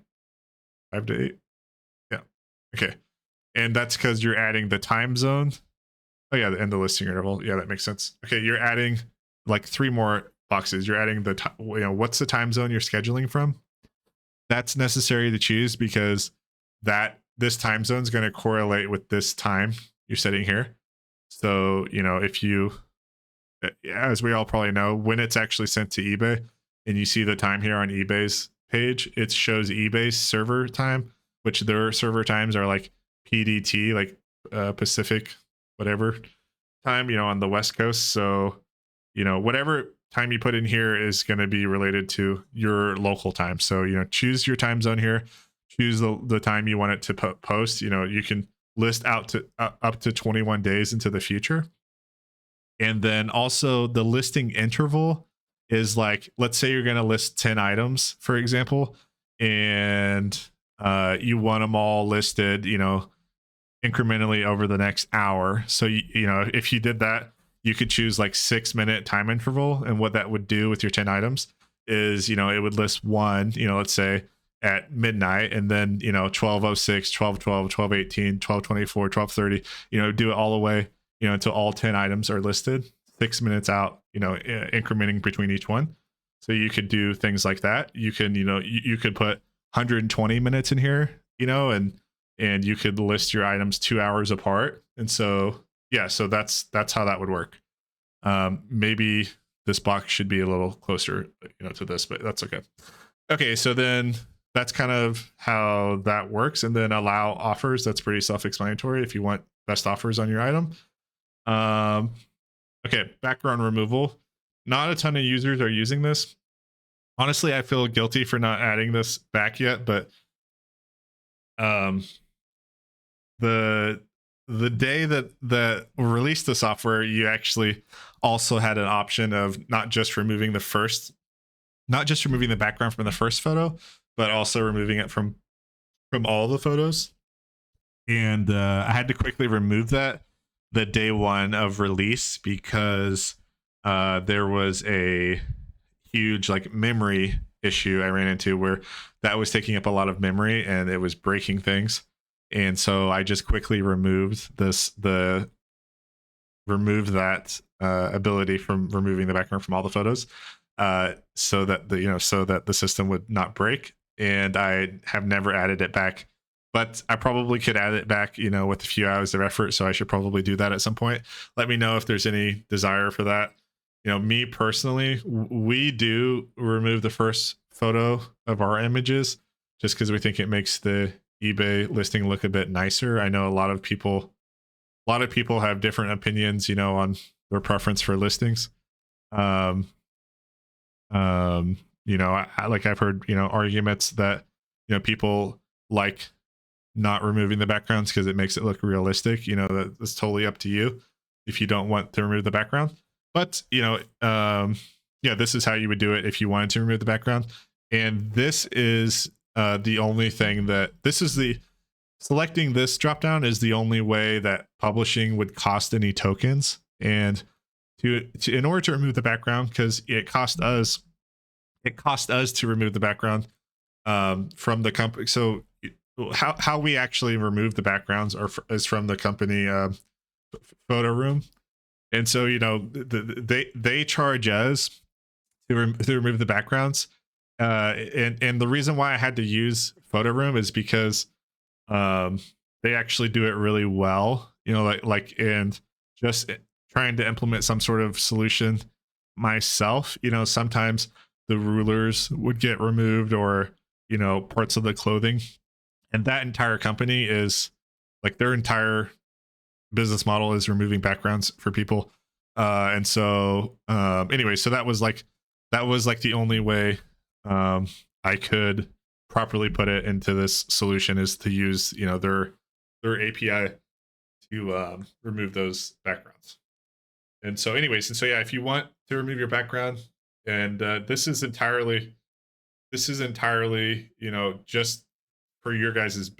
5 to 8. Yeah. Okay. And that's because you're adding the time zone. Oh yeah, and the listing interval. Yeah, that makes sense. Okay, you're adding like 3 more boxes. You're adding the what's the time zone you're scheduling from? That's necessary to choose because this time zone is going to correlate with this time you're setting here. So, if you, as we all probably know, when it's actually sent to eBay and you see the time here on eBay's page, it shows eBay's server time, which their server times are like PDT, like Pacific, whatever time, on the West Coast. So, whatever time you put in here is going to be related to your local time. So, choose your time zone here, choose the time you want it to post. You can list out to up to 21 days into the future. And then also the listing interval is like, let's say you're going to list 10 items, for example, and you want them all listed, incrementally over the next hour. So, if you did that, you could choose like 6-minute time interval. And what that would do with your 10 items is, it would list one, let's say at midnight, and then, 12:06, 12:12, 12:18, 12:24, 12:30, do it all the way, until all 10 items are listed, 6 minutes out, incrementing between each one. So you could do things like that. You can, you could put 120 minutes in here, and you could list your items 2 hours apart. And so, yeah, so that's how that would work. Maybe this box should be a little closer, to this, but that's okay. Okay, so then that's kind of how that works. And then allow offers. That's pretty self-explanatory if you want best offers on your item. Okay, background removal. Not a ton of users are using this. Honestly, I feel guilty for not adding this back yet, but the day that we released the software, you actually also had an option of not just removing the background from the first photo, but also removing it from all the photos. And I had to quickly remove that the day one of release because there was a huge like memory issue I ran into where that was taking up a lot of memory and it was breaking things. And so I just quickly removed that ability from removing the background from all the photos, so that the system would not break. And I have never added it back, but I probably could add it back, with a few hours of effort. So I should probably do that at some point. Let me know if there's any desire for that. Me personally, we do remove the first photo of our images just because we think it makes the eBay listing look a bit nicer. I know a lot of people have different opinions, on their preference for listings. Um, I've heard, arguments that, people like not removing the backgrounds because it makes it look realistic. That's totally up to you if you don't want to remove the background. But, this is how you would do it if you wanted to remove the background. And this is the only thing selecting this dropdown is the only way that publishing would cost any tokens. And in order to remove the background, because it cost us to remove the background from the company. So how we actually remove the backgrounds is from the company photo room. And so, they charge us to remove the backgrounds. And the reason why I had to use photo room is because they actually do it really well, and just trying to implement some sort of solution myself, sometimes the rulers would get removed, or parts of the clothing, and that entire company is their entire business model is removing backgrounds for people. And so anyway, so that was the only way I could properly put it into this solution, is to use their API to remove those backgrounds. And so anyways, yeah, if you want to remove your background, and this is entirely just for your guys's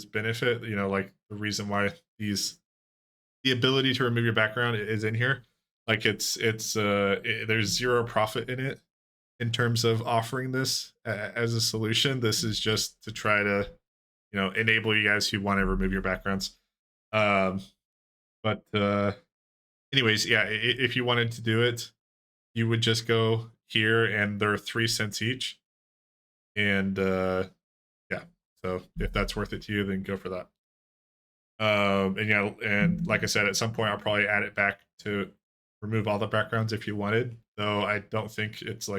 benefit, the reason why the ability to remove your background is in here. There's zero profit in it in terms of offering this as a solution. This is just to try to enable you guys who want to remove your backgrounds. But anyways, yeah, if you wanted to do it, you would just go here, and they're 3 cents each. And yeah, so if that's worth it to you, then go for that. And like I said, at some point I'll probably add it back to remove all the backgrounds if you wanted, though I don't think it's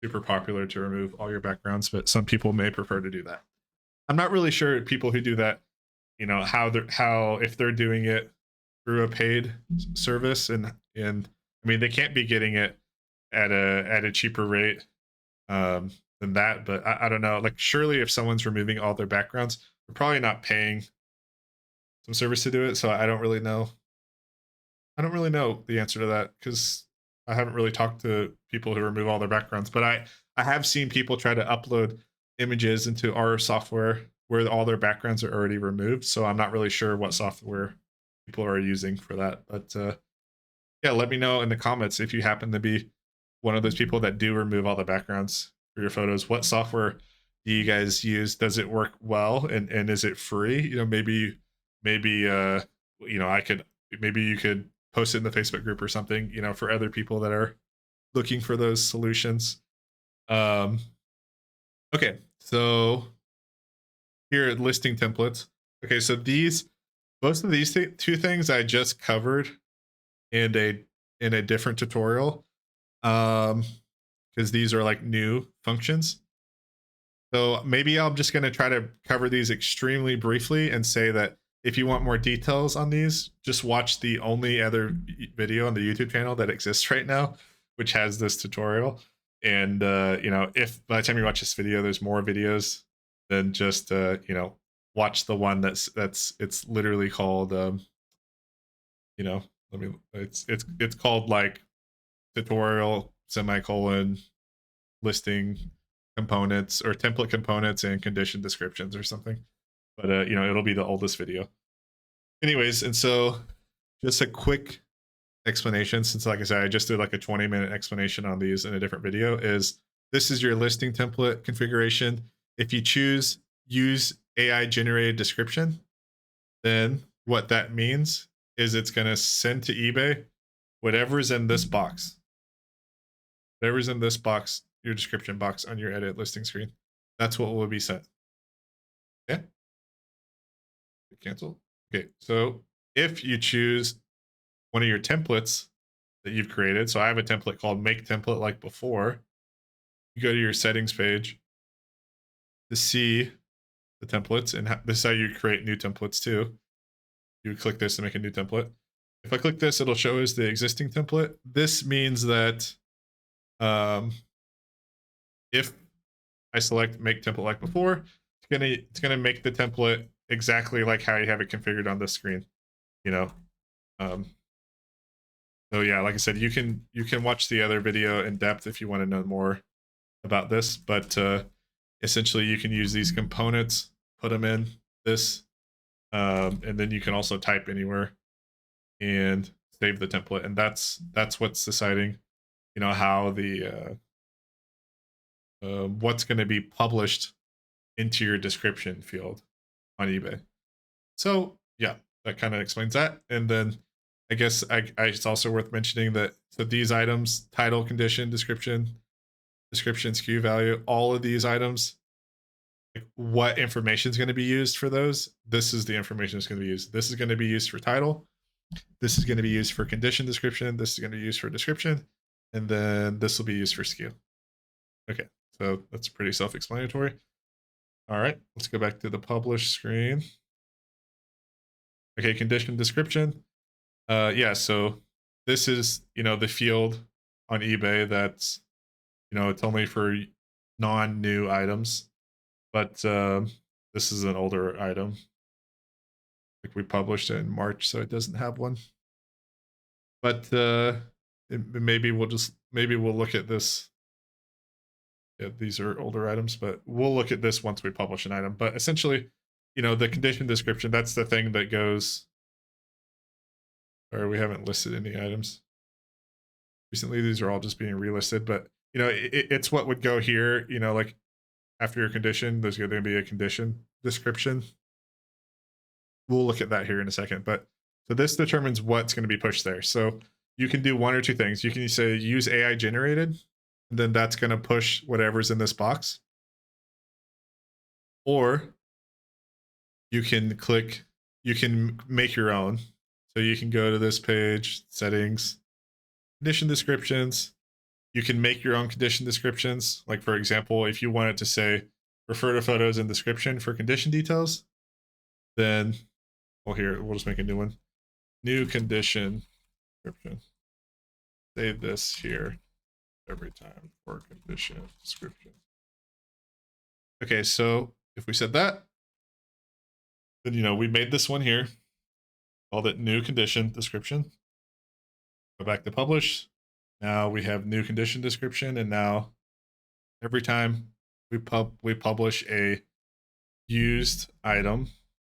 super popular to remove all your backgrounds, but some people may prefer to do that. I'm not really sure people who do that, how if they're doing it through a paid service, and I mean, they can't be getting it at a cheaper rate than that, but I don't know. Surely if someone's removing all their backgrounds, they're probably not paying some service to do it. So I don't really know the answer to that, because I haven't really talked to people who remove all their backgrounds. But I have seen people try to upload images into our software where all their backgrounds are already removed. So I'm not really sure what software people are using for that. But yeah, let me know in the comments if you happen to be one of those people that do remove all the backgrounds for your photos. What software do you guys use? Does it work well? And is it free? Maybe you could post it in the Facebook group or something, for other people that are looking for those solutions. Okay, so here at listing templates. Okay, so most of these two things I just covered in a different tutorial, because these are new functions. So maybe I'm just going to try to cover these extremely briefly and say that if you want more details on these, just watch the only other video on the YouTube channel that exists right now, which has this tutorial. And if by the time you watch this video there's more videos, then just watch the one it's literally called it's called tutorial semicolon listing components, or template components and condition descriptions or something. But it'll be the oldest video anyways. And so just a quick explanation, since like I said, I just did a 20-minute explanation on these in a different video, is this is your listing template configuration. If you choose use AI generated description, then what that means is it's going to send to eBay whatever's in this box, your description box on your edit listing screen. That's what will be sent. Okay. Cancel. Okay. So if you choose one of your templates that you've created, so I have a template called make template like before, you go to your settings page to see the templates, and this is how you create new templates too. You click this to make a new template. If I click this, it'll show us the existing template. This means that if I select make template like before, it's gonna make the template exactly like how you have it configured on this screen. You know. So yeah, like I said, you can watch the other video in depth if you want to know more about this, but essentially you can use these components, put them in this, and then you can also type anywhere and save the template, and that's what's deciding, how the what's going to be published into your description field on eBay. So yeah, that kind of explains that. And then I guess it's also worth mentioning that so these items, title, condition, description, SKU value, all of these items, like what information is going to be used for those? This is the information that's going to be used. This is going to be used for title. This is going to be used for condition description. This is going to be used for description. And then this will be used for SKU. Okay, so that's pretty self-explanatory. All right, let's go back to the publish screen. Okay, condition description. Yeah, so this is, the field on eBay that's, it's only for non-new items, but this is an older item. Like we published it in March, so it doesn't have one. But maybe we'll look at this. Yeah, these are older items, but we'll look at this once we publish an item. But essentially, the condition description, that's the thing that goes. Or we haven't listed any items recently. These are all just being relisted, but it's what would go here. Like after your condition, there's going to be a condition description. We'll look at that here in a second. But so this determines what's going to be pushed there. So you can do one or two things. You can say use AI generated, and then that's going to push whatever's in this box. Or you can make your own. So you can go to this page, settings, condition descriptions. You can make your own condition descriptions. Like for example, if you wanted to say refer to photos in description for condition details, then here we'll just make a new one. New condition description. Save this here every time for condition description. Okay, so if we said that, then we made this one here. Called it new condition description. Go back to publish. Now we have new condition description, and now every time we publish a used item,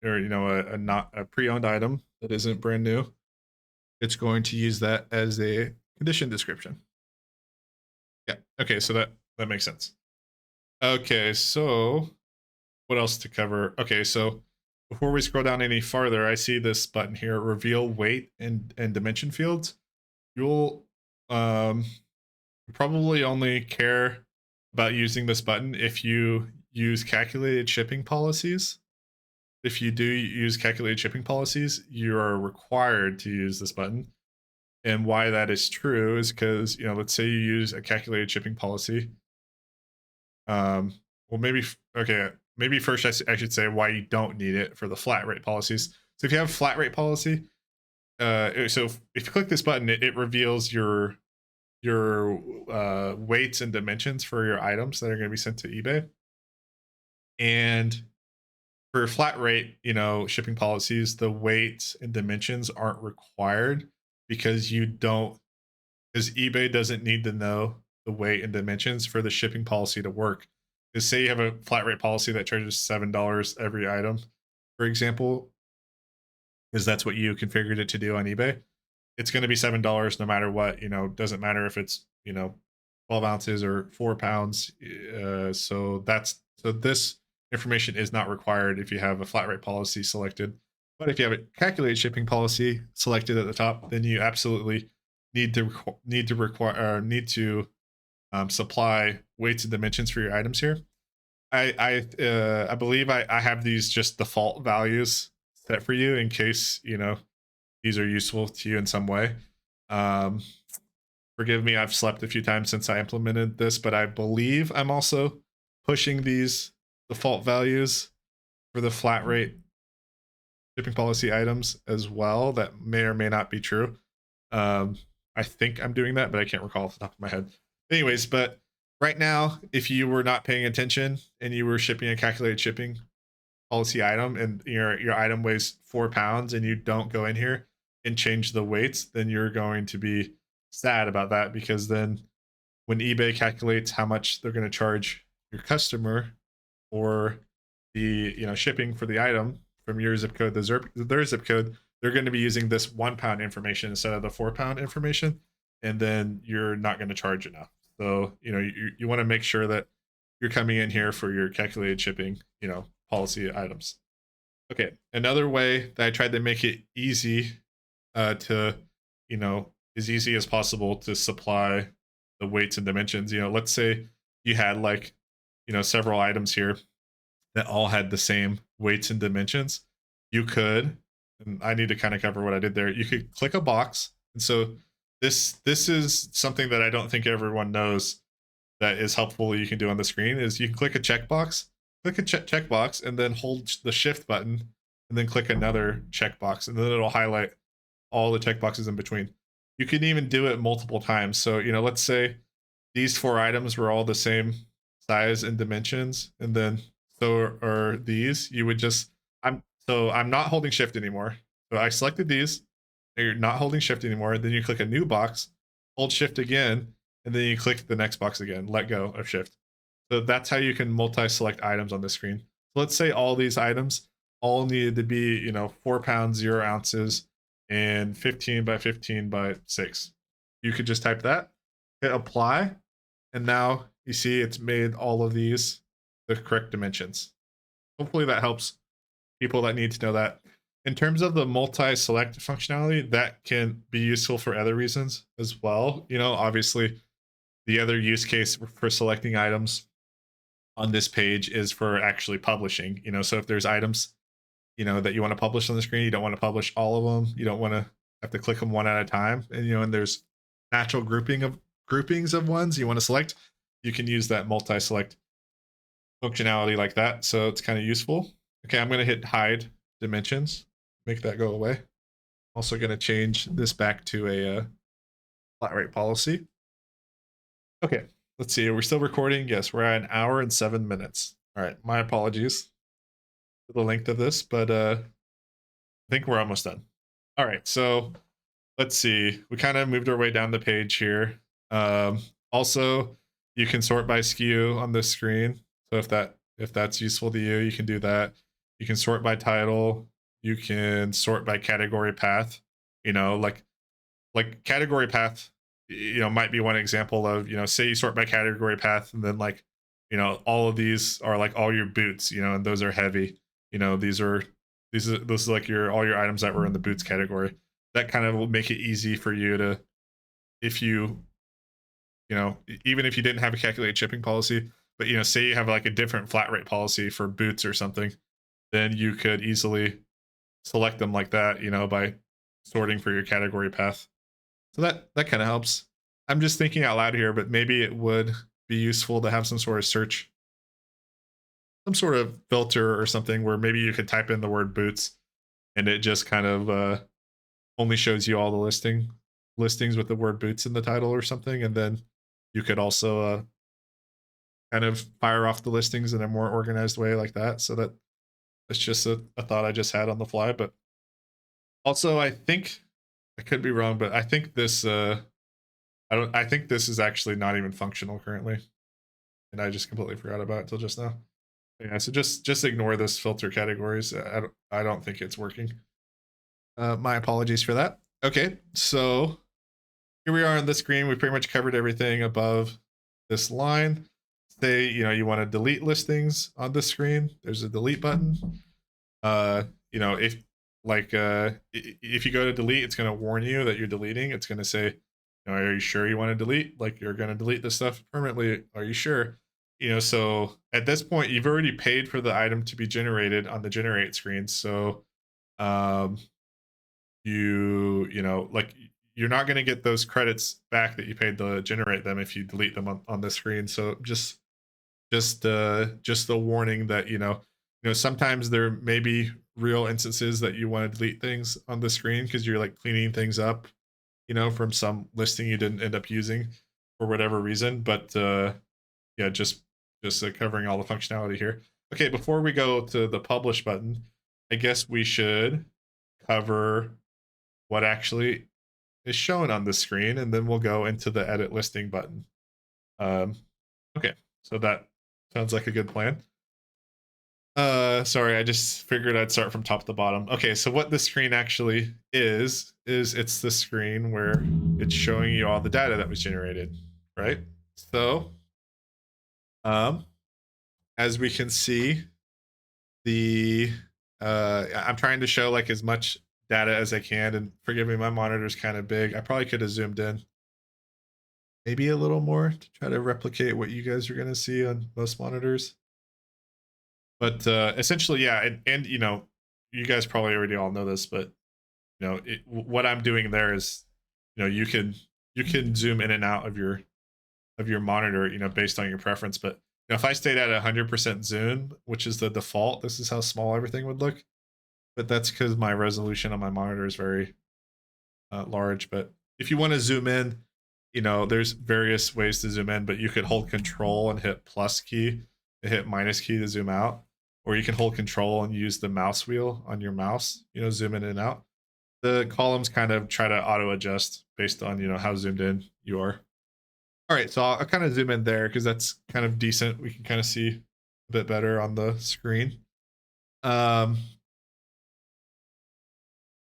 or a pre-owned item that isn't brand new, it's going to use that as a condition description. Yeah. Okay, so that makes sense. Okay, so what else to cover? Okay, so before we scroll down any farther, I see this button here, reveal weight and dimension fields. You'll probably only care about using this button if you use calculated shipping policies. If you do use calculated shipping policies, you are required to use this button. And why that is true is because, let's say you use a calculated shipping policy. Well, maybe first I should say why you don't need it for the flat rate policies. So if you have a flat rate policy, so if you click this button, it reveals your weights and dimensions for your items that are going to be sent to eBay. And for flat rate, shipping policies, the weights and dimensions aren't required because eBay doesn't need to know the weight and dimensions for the shipping policy to work. Because say you have a flat rate policy that charges $7 every item, for example, because that's what you configured it to do on eBay. It's going to be $7 no matter what. Doesn't matter if it's 12 ounces or 4 pounds. So this information is not required if you have a flat rate policy selected. But if you have a calculated shipping policy selected at the top, then you absolutely need to supply weights and dimensions for your items here. I believe I have these just default values set for you in case, you know, these are useful to you in some way. Um, Forgive me, I've slept a few times since I implemented this, but I believe I'm also pushing these default values for the flat rate shipping policy items as well. That may or may not be true. Um, I think I'm doing that, but I can't recall off the top of my head. Anyways, but right now, if you were not paying attention and you were shipping a calculated shipping policy item and your item weighs 4 pounds and you don't go in here and change the weights, then you're going to be sad about that, because then when eBay calculates how much they're going to charge your customer or the shipping for the item from your zip code to their zip code, they're going to be using this 1 pound information instead of the 4 pound information, and then you're not going to charge enough. So you want to make sure that you're coming in here for your calculated shipping policy items. Okay, another way that I tried to make it easy to as easy as possible to supply the weights and dimensions. Let's say you had like several items here that all had the same weights and dimensions. You could, and I need to kind of cover what I did there. You could click a box, and so this is something that I don't think everyone knows that is helpful. You can do on the screen is you can click a checkbox, checkbox, and then hold the shift button, and then click another checkbox, and then it'll highlight all the checkboxes in between. You can even do it multiple times. So let's say these 4 items were all the same size and dimensions, and then so are these. You would just I'm not holding shift anymore. So I selected these. You're not holding shift anymore. Then you click a new box, hold shift again, and then you click the next box again. Let go of shift. So that's how you can multi-select items on the screen. So let's say all these items all needed to be 4 pounds 0 ounces and 15 by 15 by 6. You could just type that, hit apply, and now you see it's made all of these the correct dimensions. Hopefully that helps people that need to know that. In terms of the multi-select functionality, that can be useful for other reasons as well. Obviously the other use case for selecting items on this page is for actually publishing. So if there's items that you want to publish on the screen, you don't want to publish all of them, you don't want to have to click them one at a time, and there's natural groupings of ones you want to select, you can use that multi-select functionality like that. So it's kind of useful. Okay, I'm going to hit hide dimensions, make that go away. Also going to change this back to a flat rate policy. Okay, let's see, we're still recording. Yes, we're at 1 hour and 7 minutes. All right, my apologies for the length of this, but I think we're almost done. All right, so let's see, we kind of moved our way down the page here. Also, you can sort by SKU on this screen. So if that's useful to you, you can do that. You can sort by title. You can sort by category path. Like category path, might be one example of, say you sort by category path, and then like, all of these are like all your boots, and those are heavy. These is like all your items that were in the boots category. That kind of will make it easy for you to, if you even if you didn't have a calculated shipping policy, but say you have like a different flat rate policy for boots or something, then you could easily select them like that, by sorting for your category path. So that kind of helps. I'm just thinking out loud here, but maybe it would be useful to have some sort of search, some sort of filter or something where maybe you could type in the word boots and it just kind of only shows you all the listings with the word boots in the title or something. And then you could also kind of fire off the listings in a more organized way like that. So that's just a thought I just had on the fly. But also, I think, I could be wrong, but I think this I think this is actually not even functional currently, and I just completely forgot about it till just now. Yeah, so just ignore this filter categories. I don't think it's working. My apologies for that. Okay, so here we are on the screen. We pretty much covered everything above this line. Say you want to delete listings on the screen. There's a delete button. If you go to delete, it's going to warn you that you're deleting. It's going to say, are you sure you want to delete? Like, you're going to delete this stuff permanently. Are you sure? so at this point, you've already paid for the item to be generated on the generate screen. So, um, like you're not going to get those credits back that you paid to generate them if you delete them on the screen. So just the warning that sometimes there may be real instances that you want to delete things on the screen because you're like cleaning things up, from some listing you didn't end up using for whatever reason. But yeah, just covering all the functionality here. Okay, before we go to the publish button, I guess we should cover what actually is shown on the screen, and then we'll go into the edit listing button. Okay, so that sounds like a good plan. Sorry, I just figured I'd start from top to bottom. Okay, so what the screen actually is it's the screen where it's showing you all the data that was generated, right? So, as we can see, I'm trying to show like as much data as I can, and forgive me, my monitor's kind of big. I probably could have zoomed in maybe a little more to try to replicate what you guys are going to see on most monitors. But essentially, yeah, and you guys probably already all know this, but what I'm doing there is, you can zoom in and out of your monitor, based on your preference. But if I stayed at 100% zoom, which is the default, this is how small everything would look. But that's because my resolution on my monitor is very large. But if you want to zoom in, there's various ways to zoom in, but you could hold control and hit plus key and hit minus key to zoom out. Or you can hold control and use the mouse wheel on your mouse, zoom in and out. The columns kind of try to auto adjust based on, how zoomed in you are. All right, so I'll kind of zoom in there because that's kind of decent. We can kind of see a bit better on the screen. All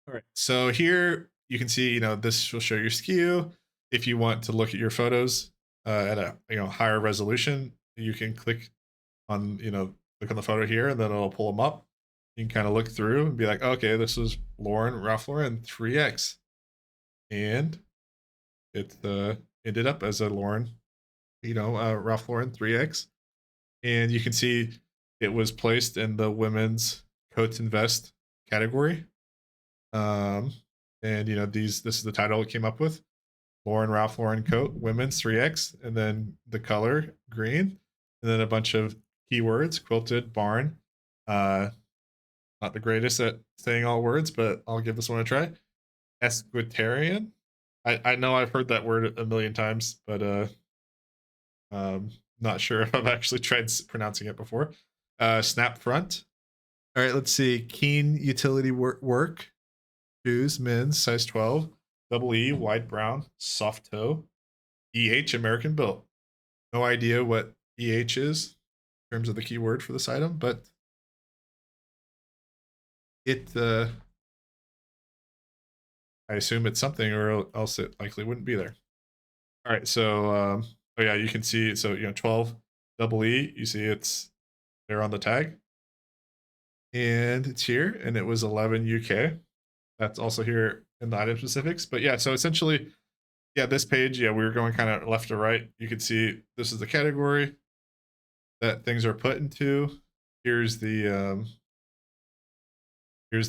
right, so here you can see, this will show your SKU. If you want to look at your photos at a higher resolution, you can click on click on the photo here, and then it'll pull them up. You can kind of look through and be like, okay, this is Ralph Lauren 3X, and it ended up as a Ralph Lauren 3X, and you can see it was placed in the women's coats and vest category. And this is the title it came up with: Ralph Lauren coat, women's 3X, and then the color green, and then a bunch of keywords: quilted, barn. Not the greatest at saying all words, but I'll give this one a try. Esquitarian. I know I've heard that word a million times, but not sure if I've actually tried pronouncing it before. Snap front. All right, let's see. Keen utility work. Shoes, men's, size 12. Double E, wide brown, soft toe. EH, American built. No idea what EH is in terms of the keyword for this item, but I assume it's something, or else it likely wouldn't be there. All right, so oh yeah, you can see, so 12 double E, you see it's there on the tag, and it's here, and it was 11 UK. That's also here in the item specifics. But yeah, so essentially, yeah, this page, yeah, we were going kind of left to right. You can see this is the category that things are put into. Here's the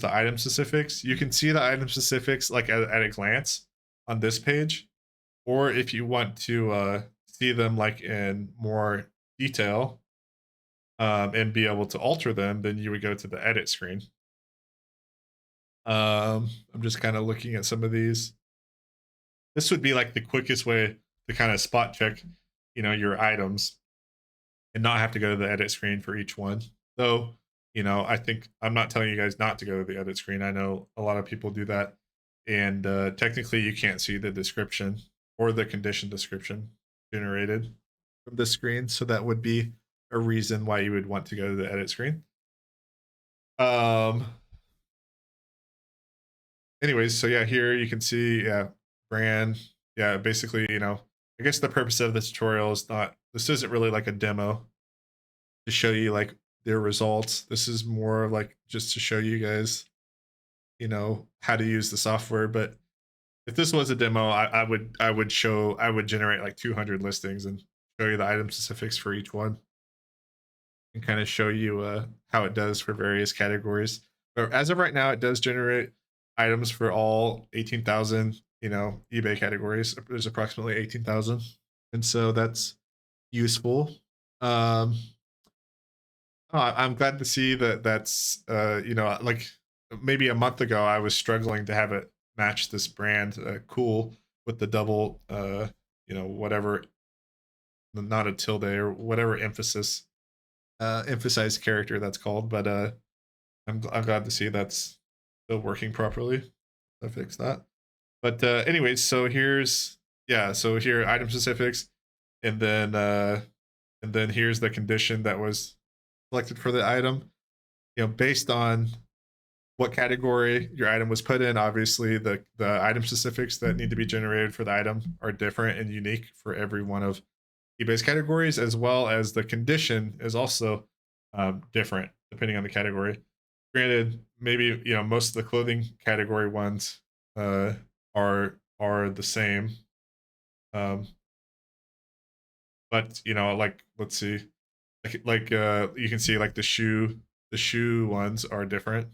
item specifics. You can see the item specifics like at a glance on this page, or if you want to see them like in more detail and be able to alter them, then you would go to the edit screen. I'm just kind of looking at some of these. This would be like the quickest way to kind of spot check, your items and not have to go to the edit screen for each one. Though, I think I'm not telling you guys not to go to the edit screen. I know a lot of people do that. And technically you can't see the description or the condition description generated from the screen. So that would be a reason why you would want to go to the edit screen. Anyways, so yeah, here you can see, yeah, brand. Yeah, basically, I guess the purpose of this tutorial is this isn't really like a demo to show you like their results. This is more like just to show you guys, how to use the software. But if this was a demo, I would generate like 200 listings and show you the item specifics for each one. and kind of show you how it does for various categories. But as of right now, it does generate items for all 18,000, eBay categories. There's approximately 18,000. And so that's useful. Um, I'm glad to see that like maybe a month ago, I was struggling to have it match this brand, cool, with the double, whatever, not a tilde or whatever emphasized character that's called. But I'm glad to see that's still working properly. I fixed that. But anyways, so so here item specifics, and then here's the condition that was selected for the item. Based on what category your item was put in, obviously the item specifics that need to be generated for the item are different and unique for every one of eBay's categories, as well as the condition is also different depending on the category. Granted, maybe most of the clothing category ones are the same, um, but like let's see, you can see like the shoe ones are different,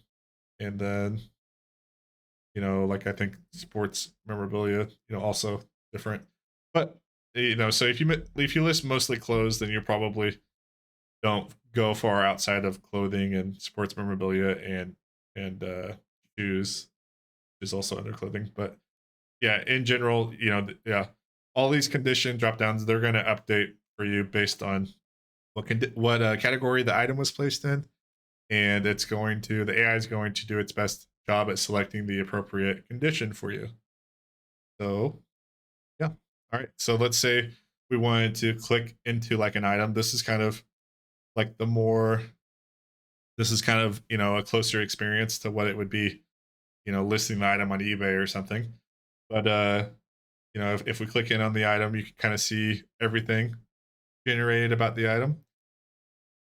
and then like I think sports memorabilia also different. But so if you list mostly clothes, then you probably don't go far outside of clothing and sports memorabilia and shoes is also under clothing. But yeah, in general, yeah, all these condition drop downs, they're going to update for you based on what category the item was placed in, and the AI is going to do its best job at selecting the appropriate condition for you. So yeah, all right. So let's say we wanted to click into like an item. This is kind of like a closer experience to what it would be, listing the item on eBay or something. But if we click in on the item, you can kind of see everything generated about the item.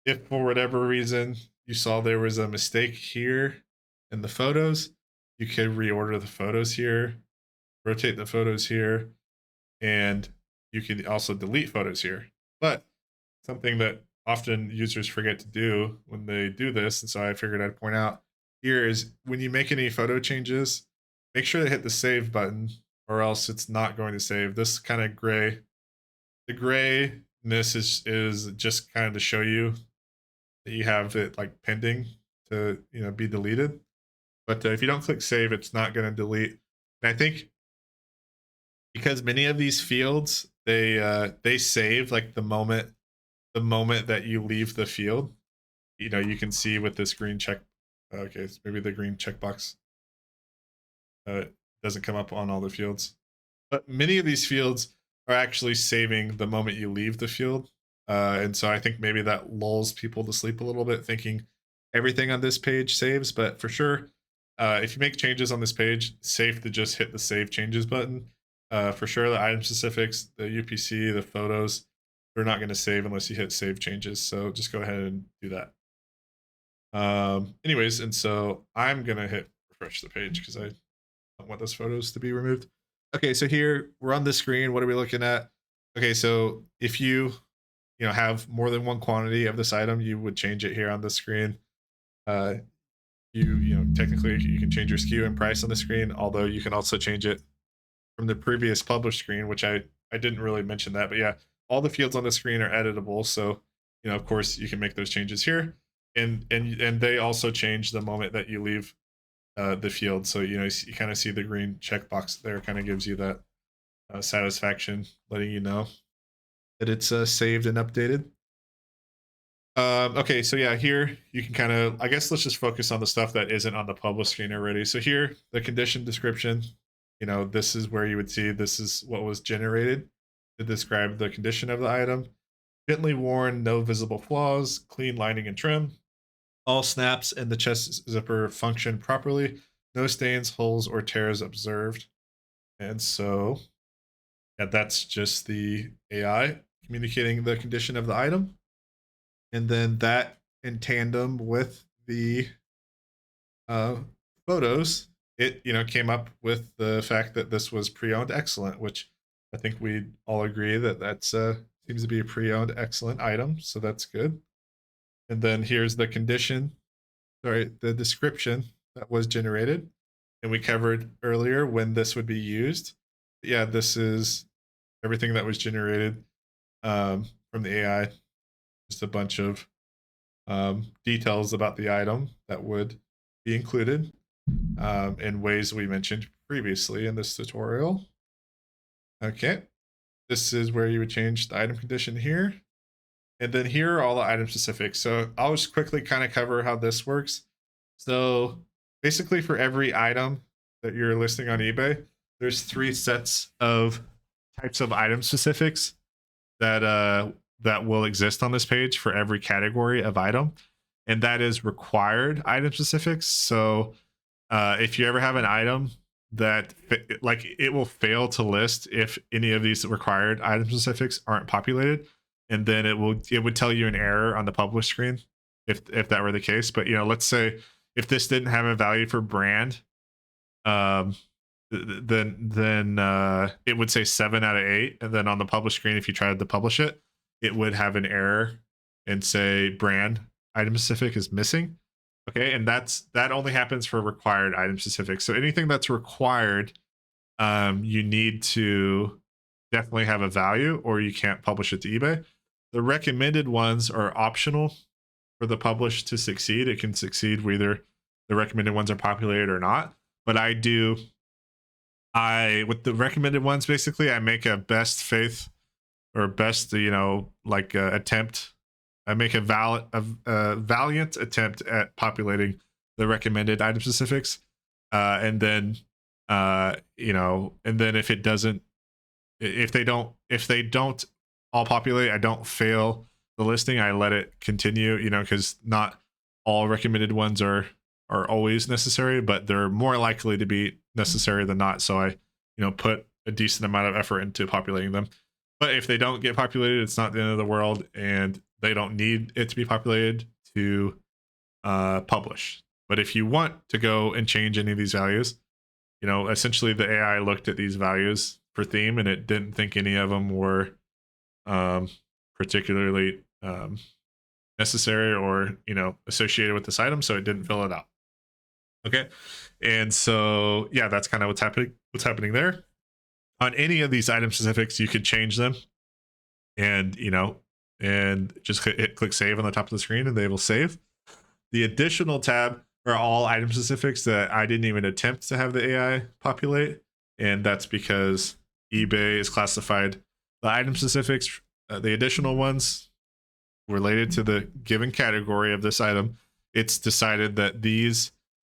If for whatever reason you saw there was a mistake here in the photos, you could reorder the photos here, rotate the photos here, and you can also delete photos here. But something that often users forget to do when they do this, and so I figured I'd point out here, is when you make any photo changes, make sure to hit the save button, or else it's not going to save. This kind of the grayness is just kind of to show you that you have it like pending to be deleted. But if you don't click save, it's not going to delete. And I think because many of these fields, they save like the moment that you leave the field. You can see with this green check. Okay, so maybe the green checkbox doesn't come up on all the fields, but many of these fields are actually saving the moment you leave the field. And so I think maybe that lulls people to sleep a little bit, thinking everything on this page saves. But for sure, if you make changes on this page, it's safe to just hit the save changes button. For sure, the item specifics, the UPC, the photos, they're not going to save unless you hit save changes. So just go ahead and do that. Anyways, and so I'm going to hit refresh the page because I don't want those photos to be removed. Okay, so here we're on the screen. What are we looking at? Okay, so if you have more than one quantity of this item, you would change it here on the screen. Technically you can change your SKU and price on the screen, although you can also change it from the previous published screen, which I didn't really mention that. But yeah, all the fields on the screen are editable, so of course you can make those changes here, and they also change the moment that you leave the field. So you kind of see the green checkbox there, kind of gives you that satisfaction, letting you know that it's saved and updated. Okay, so yeah, here you can kind of, I guess let's just focus on the stuff that isn't on the publish screen already. So here, the condition description, this is where you would see this is what was generated to describe the condition of the item. Gently worn, no visible flaws, clean lining and trim. All snaps and the chest zipper function properly. No stains, holes, or tears observed. And so, yeah, that's just the AI communicating the condition of the item. And then that in tandem with the photos, it came up with the fact that this was pre-owned excellent, which I think we all agree that that's seems to be a pre-owned excellent item, so that's good. And then here's the condition, sorry, the description that was generated. And we covered earlier when this would be used. Yeah, this is everything that was generated from the AI, just a bunch of details about the item that would be included in ways we mentioned previously in this tutorial. Okay, this is where you would change the item condition here. And then here are all the item specifics. So I'll just quickly kind of cover how this works. So basically for every item that you're listing on eBay, there's 3 sets of types of item specifics that will exist on this page for every category of item. And that is required item specifics. So if you ever have an item that like it will fail to list if any of these required item specifics aren't populated, and then it would tell you an error on the publish screen if that were the case. But let's say if this didn't have a value for brand, then it would say 7 out of 8, and then on the publish screen, if you tried to publish it, it would have an error and say brand item specific is missing. Okay, and that only happens for required item specific. So anything that's required, you need to definitely have a value, or you can't publish it to eBay. The recommended ones are optional for the publish to succeed. It can succeed whether the recommended ones are populated or not. But with the recommended ones, basically, I make a best faith or best, attempt. I make a valiant attempt at populating the recommended item specifics, and then if they don't all populate, I don't fail the listing. I let it continue, because not all recommended ones are always necessary, but they're more likely to be necessary than not. So I, put a decent amount of effort into populating them. But if they don't get populated, it's not the end of the world, and they don't need it to be populated to publish. But if you want to go and change any of these values, essentially the AI looked at these values for theme, and it didn't think any of them were particularly necessary or associated with this item, so it didn't fill it out. Okay, and so yeah, that's kind of what's happening there. On any of these item specifics, you could change them, and just click save on the top of the screen, and they will save. The additional tab are all item specifics that I didn't even attempt to have the AI populate, and that's because eBay is classified the item specifics, the additional ones related to the given category of this item. It's decided that these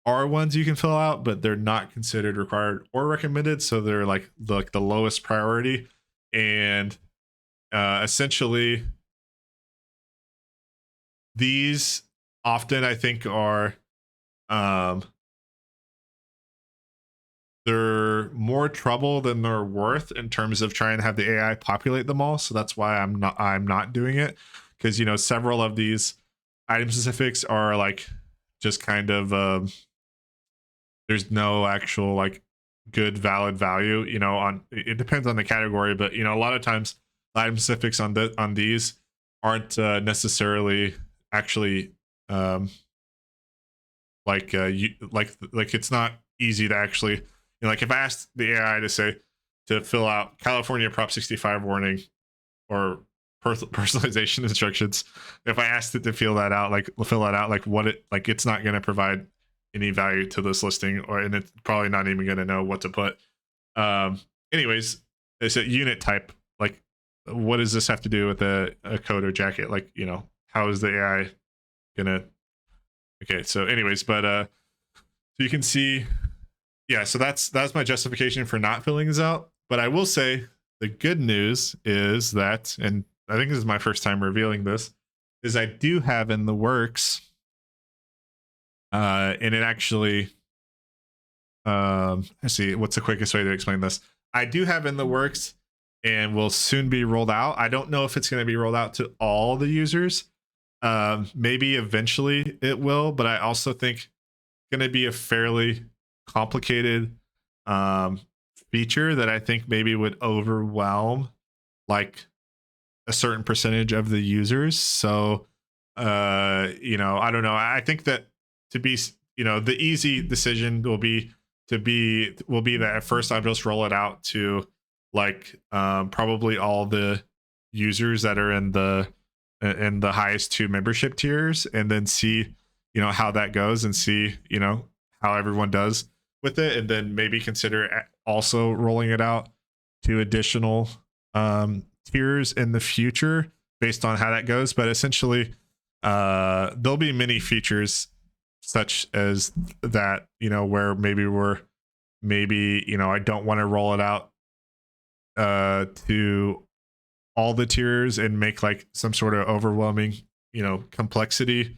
are ones you can fill out, but they're not considered required or recommended, so they're like the lowest priority. And essentially these often, I think, are they're more trouble than they're worth in terms of trying to have the AI populate them all. So that's why I'm not doing it, because several of these item specifics are like just kind of there's no actual like good valid value. On it depends on the category, but a lot of times the item specifics on these aren't necessarily actually like it's not easy to actually, like if I asked the AI to fill out California Prop 65 warning or personalization instructions, if I asked it to fill that out, it's not going to provide any value to this listing, and it's probably not even going to know what to put. Anyways, it's a unit type. Like, what does this have to do with a coat or jacket? Like, how is the AI gonna? Okay, so anyways, but so you can see, yeah. So that's my justification for not filling this out. But I will say the good news is that, and I think this is my first time revealing this, is I do have in the works. And it actually, let's see, what's the quickest way to explain this? I do have in the works and will soon be rolled out. I don't know if it's going to be rolled out to all the users. Maybe eventually it will, but I also think it's going to be a fairly complicated feature that I think maybe would overwhelm like a certain percentage of the users. So You know, I don't know. I think that to be, you know, the easy decision will be that at first I'll just roll it out to like probably all the users that are in the highest two membership tiers, and then see, you know, how that goes, and see, you know, how everyone does with it, and then maybe consider also rolling it out to additional tiers in the future based on how that goes. But essentially there'll be many features such as that, you know, where maybe you know, I don't want to roll it out to all the tiers and make like some sort of overwhelming, you know, complexity.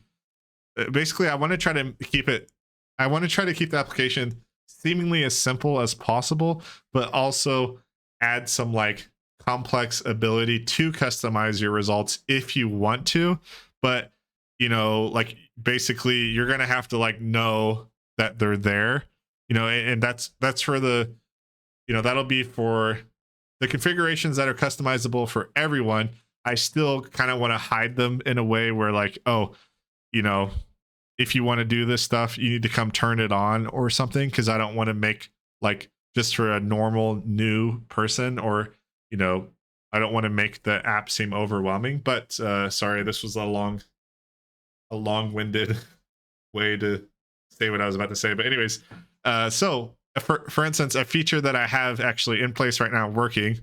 Basically, I want to try to keep the application seemingly as simple as possible, but also add some like complex ability to customize your results if you want to. But, you know, like basically you're going to have to like know that they're there, you know, and that's for the, you know, that'll be for the configurations that are customizable for everyone. I still kind of want to hide them in a way where like, oh, you know, if you want to do this stuff, you need to come turn it on or something, because I don't want to make like just for a normal new person, or, you know, I don't want to make the app seem overwhelming. But sorry, this was a long-winded way to say what I was about to say. But anyways, so for instance, a feature that I have actually in place right now, working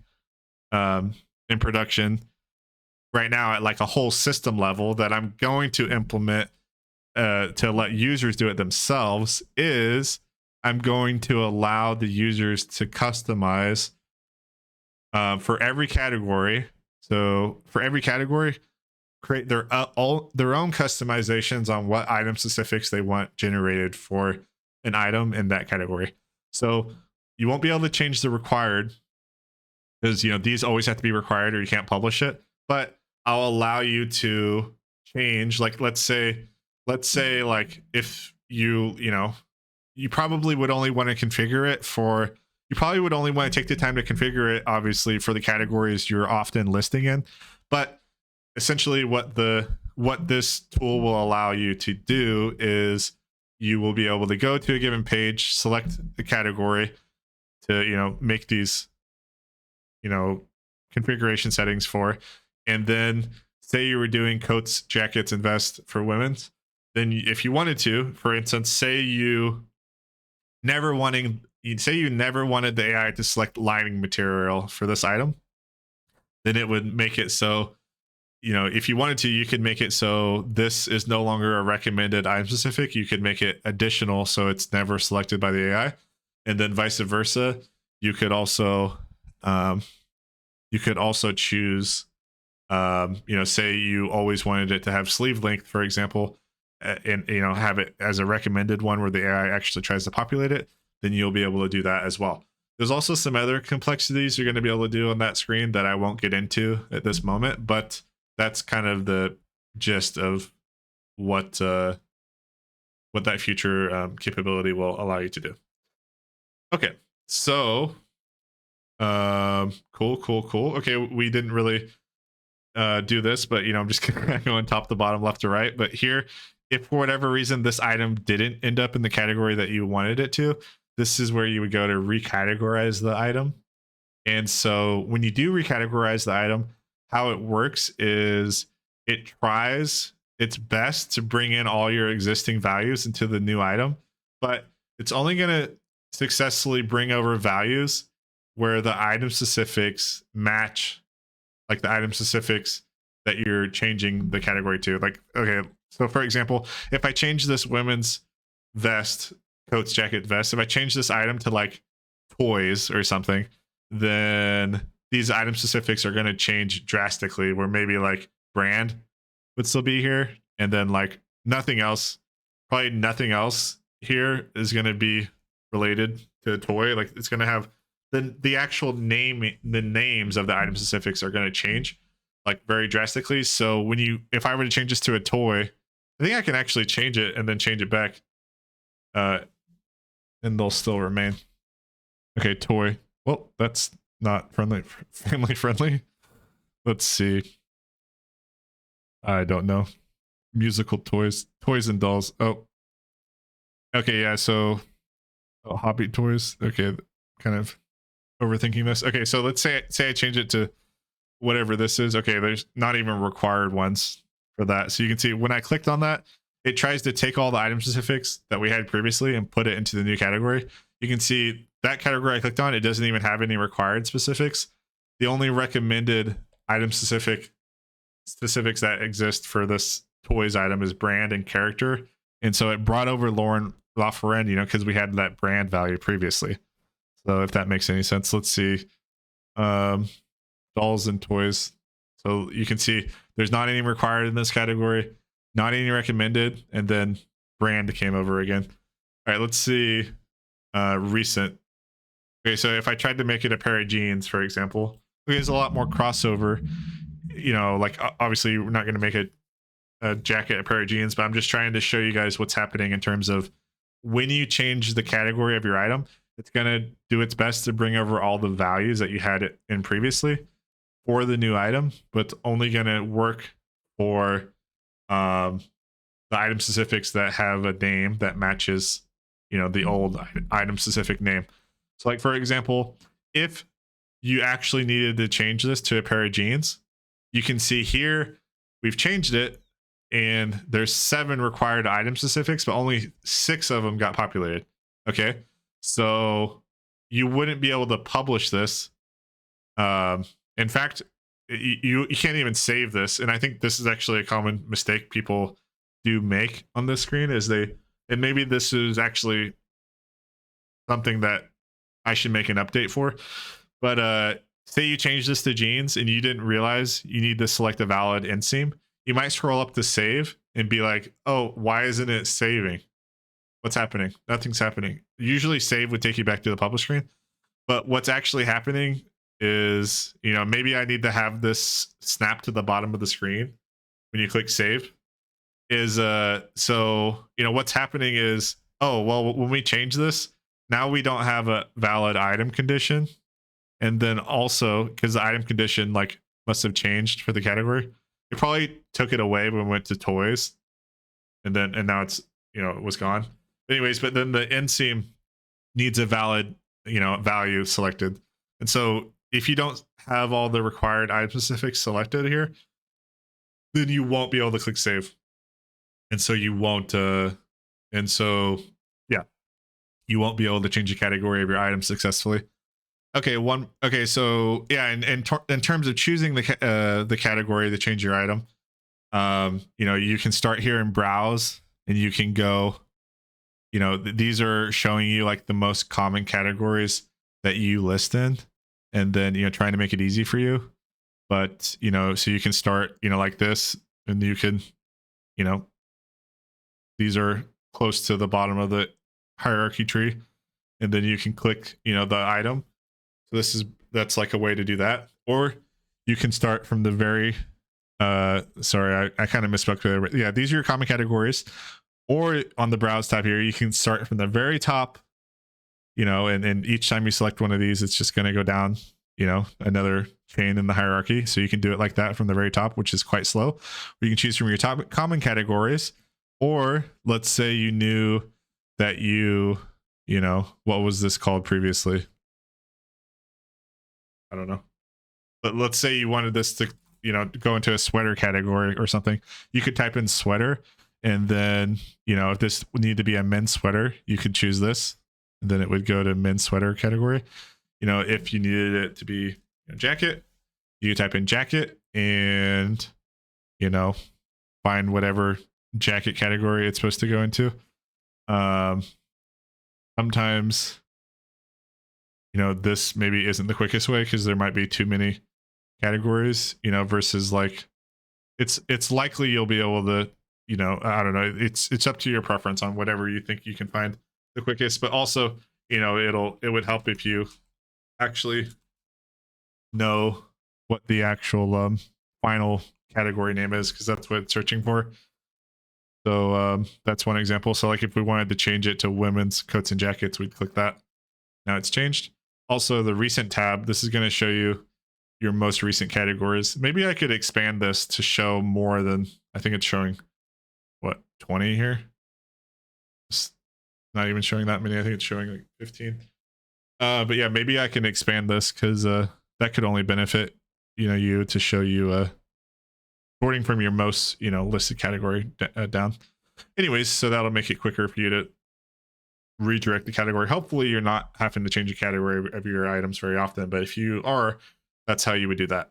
in production right now at like a whole system level, that I'm going to implement to let users do it themselves, is I'm going to allow the users to customize for every category. So for every category, create their own customizations on what item specifics they want generated for an item in that category. So you won't be able to change the required, because, you know, these always have to be required or you can't publish it. But I'll allow you to change, like let's say like if you know, you probably would only want to configure it for, you probably would only want to take the time to configure it, obviously, for the categories you're often listing in. But essentially what this tool will allow you to do is you will be able to go to a given page, select the category to, you know, make these, you know, configuration settings for, and then say you were doing coats, jackets, and vests for women's, then if you wanted to, for instance, say you never wanted the AI to select lining material for this item, then it would make it so, you know, if you wanted to, you could make it so this is no longer a recommended item specific. You could make it additional, so it's never selected by the AI, and then vice versa. You could also choose, you know, say you always wanted it to have sleeve length, for example, and, you know, have it as a recommended one where the AI actually tries to populate it, then you'll be able to do that as well. There's also some other complexities you're going to be able to do on that screen that I won't get into at this moment, but that's kind of the gist of what that future capability will allow you to do. Okay, so cool. Okay, we didn't really do this, but, you know, I'm just going top to bottom, left to right. But here, if for whatever reason this item didn't end up in the category that you wanted it to, this is where you would go to recategorize the item. And so when you do recategorize the item, how it works is it tries its best to bring in all your existing values into the new item, but it's only going to successfully bring over values where the item specifics match, like the item specifics that you're changing the category to. Like, okay, so for example, if I change this women's vest, coats, jacket, vest, if I change this item to like toys or something, then these item specifics are going to change drastically, where maybe like brand would still be here, and then like nothing else here is going to be related to a toy. Like it's going to have the actual name, the names of the item specifics are going to change like very drastically. So if I were to change this to a toy, I think I can actually change it and then change it back, and they'll still remain. Okay, toy. Well, that's not family friendly. Let's see. I don't know. musical toys and dolls. Oh, okay, yeah. So hobby toys. Okay, kind of overthinking this. Okay, so let's say I change it to whatever this is. Okay, there's not even required ones for that. So you can see when I clicked on that, it tries to take all the item specifics that we had previously and put it into the new category. You can see that category I clicked on, it doesn't even have any required specifics. The only recommended item specifics that exist for this toys item is brand and character. And so it brought over Lauren LaFerend, because we had that brand value previously. So if that makes any sense, let's see. Dolls and toys. So you can see there's not any required in this category, not any recommended, and then brand came over again. All right, let's see recent. Okay, so if I tried to make it a pair of jeans, for example, there's a lot more crossover. Like obviously we're not going to make a jacket, a pair of jeans, but I'm just trying to show you guys what's happening in terms of when you change the category of your item, it's going to do its best to bring over all the values that you had in previously for the new item, but it's only going to work for the item specifics that have a name that matches, the old item specific name. So like, for example, if you actually needed to change this to a pair of jeans, you can see here, we've changed it and there's 7 required item specifics, but only 6 of them got populated. Okay. So you wouldn't be able to publish this. In fact, you can't even save this. And I think this is actually a common mistake people do make on this screen is and maybe this is actually something that I should make an update for. But say you change this to jeans and you didn't realize you need to select a valid inseam. You might scroll up to save and be like, oh, why isn't it saving? What's happening? Nothing's happening. Usually save would take you back to the publish screen. But what's actually happening is, maybe I need to have this snap to the bottom of the screen when you click save. So what's happening is, oh, well, when we change this, now we don't have a valid item condition. And then also, because the item condition must have changed for the category, it probably took it away when we went to toys, and now it's it was gone. Anyways, but then the inseam needs a valid value selected, and so if you don't have all the required item specifics selected here, then you won't be able to click save, and so you won't. You won't be able to change the category of your item successfully. Okay, so yeah, and in terms of choosing the category to change your item, you can start here and browse, and you can go, these are showing you like the most common categories that you list in, and then trying to make it easy for you. But so you can start like this, and you can these are close to the bottom of the hierarchy tree, and then you can click the item. So that's like a way to do that. Or you can start from the very sorry, I kind of misspoke there, but yeah, these are your common categories. Or on the browse tab here, you can start from the very top, and each time you select one of these, it's just going to go down, another chain in the hierarchy. So you can do it like that from the very top, which is quite slow. Or you can choose from your top common categories. Or let's say you knew that what was this called previously? I don't know. But let's say you wanted this to, go into a sweater category or something. You could type in sweater, and then, if this needed to be a men's sweater, you could choose this, and then it would go to men's sweater category. If you needed it to be a jacket, you type in jacket and, find whatever jacket category it's supposed to go into. Sometimes this maybe isn't the quickest way because there might be too many categories, versus it's likely you'll be able to, I don't know, it's up to your preference on whatever you think you can find the quickest. But also, it would help if you actually know what the actual final category name is, because that's what it's searching for. So that's one example. So like if we wanted to change it to women's coats and jackets, we'd click that. Now it's changed. Also, the recent tab, this is going to show you your most recent categories. Maybe I could expand this to show more than I think it's showing what, 20 here. It's not even showing that many. I think it's showing like 15. But yeah, maybe I can expand this because that could only benefit you to show you sorting from your most listed category down. Anyways, so that'll make it quicker for you to redirect the category. Hopefully you're not having to change a category of your items very often, but if you are, that's how you would do that.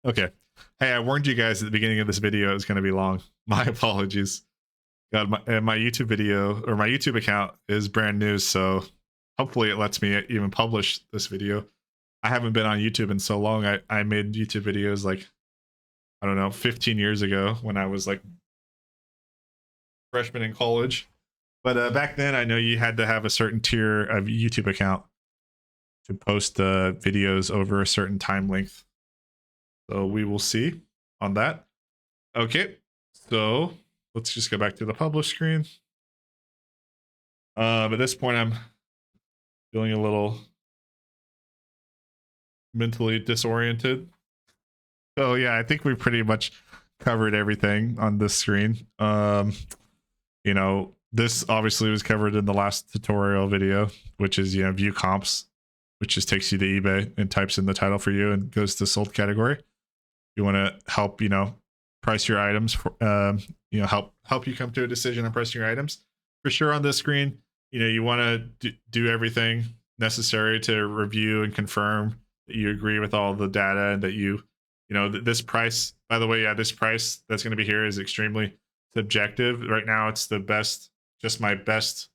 Okay. Hey, I warned you guys at the beginning of this video it was going to be long. My apologies. God, my YouTube video or my YouTube account is brand new, so hopefully it lets me even publish this video. I haven't been on YouTube in so long. I made YouTube videos like, I don't know, 15 years ago when I was like freshman in college. But back then, I know you had to have a certain tier of YouTube account to post videos over a certain time length. So we will see on that. Okay, so let's just go back to the publish screen. At this point, I'm feeling a little mentally disoriented. So yeah, I think we pretty much covered everything on this screen. This obviously was covered in the last tutorial video, which is view comps, which just takes you to eBay and types in the title for you and goes to sold category. You want to help price your items for help you come to a decision on pricing your items. For sure on this screen, you want to do everything necessary to review and confirm that you agree with all the data and that this price, by the way, this price that's going to be here is extremely subjective. Right now it's the best, just my best,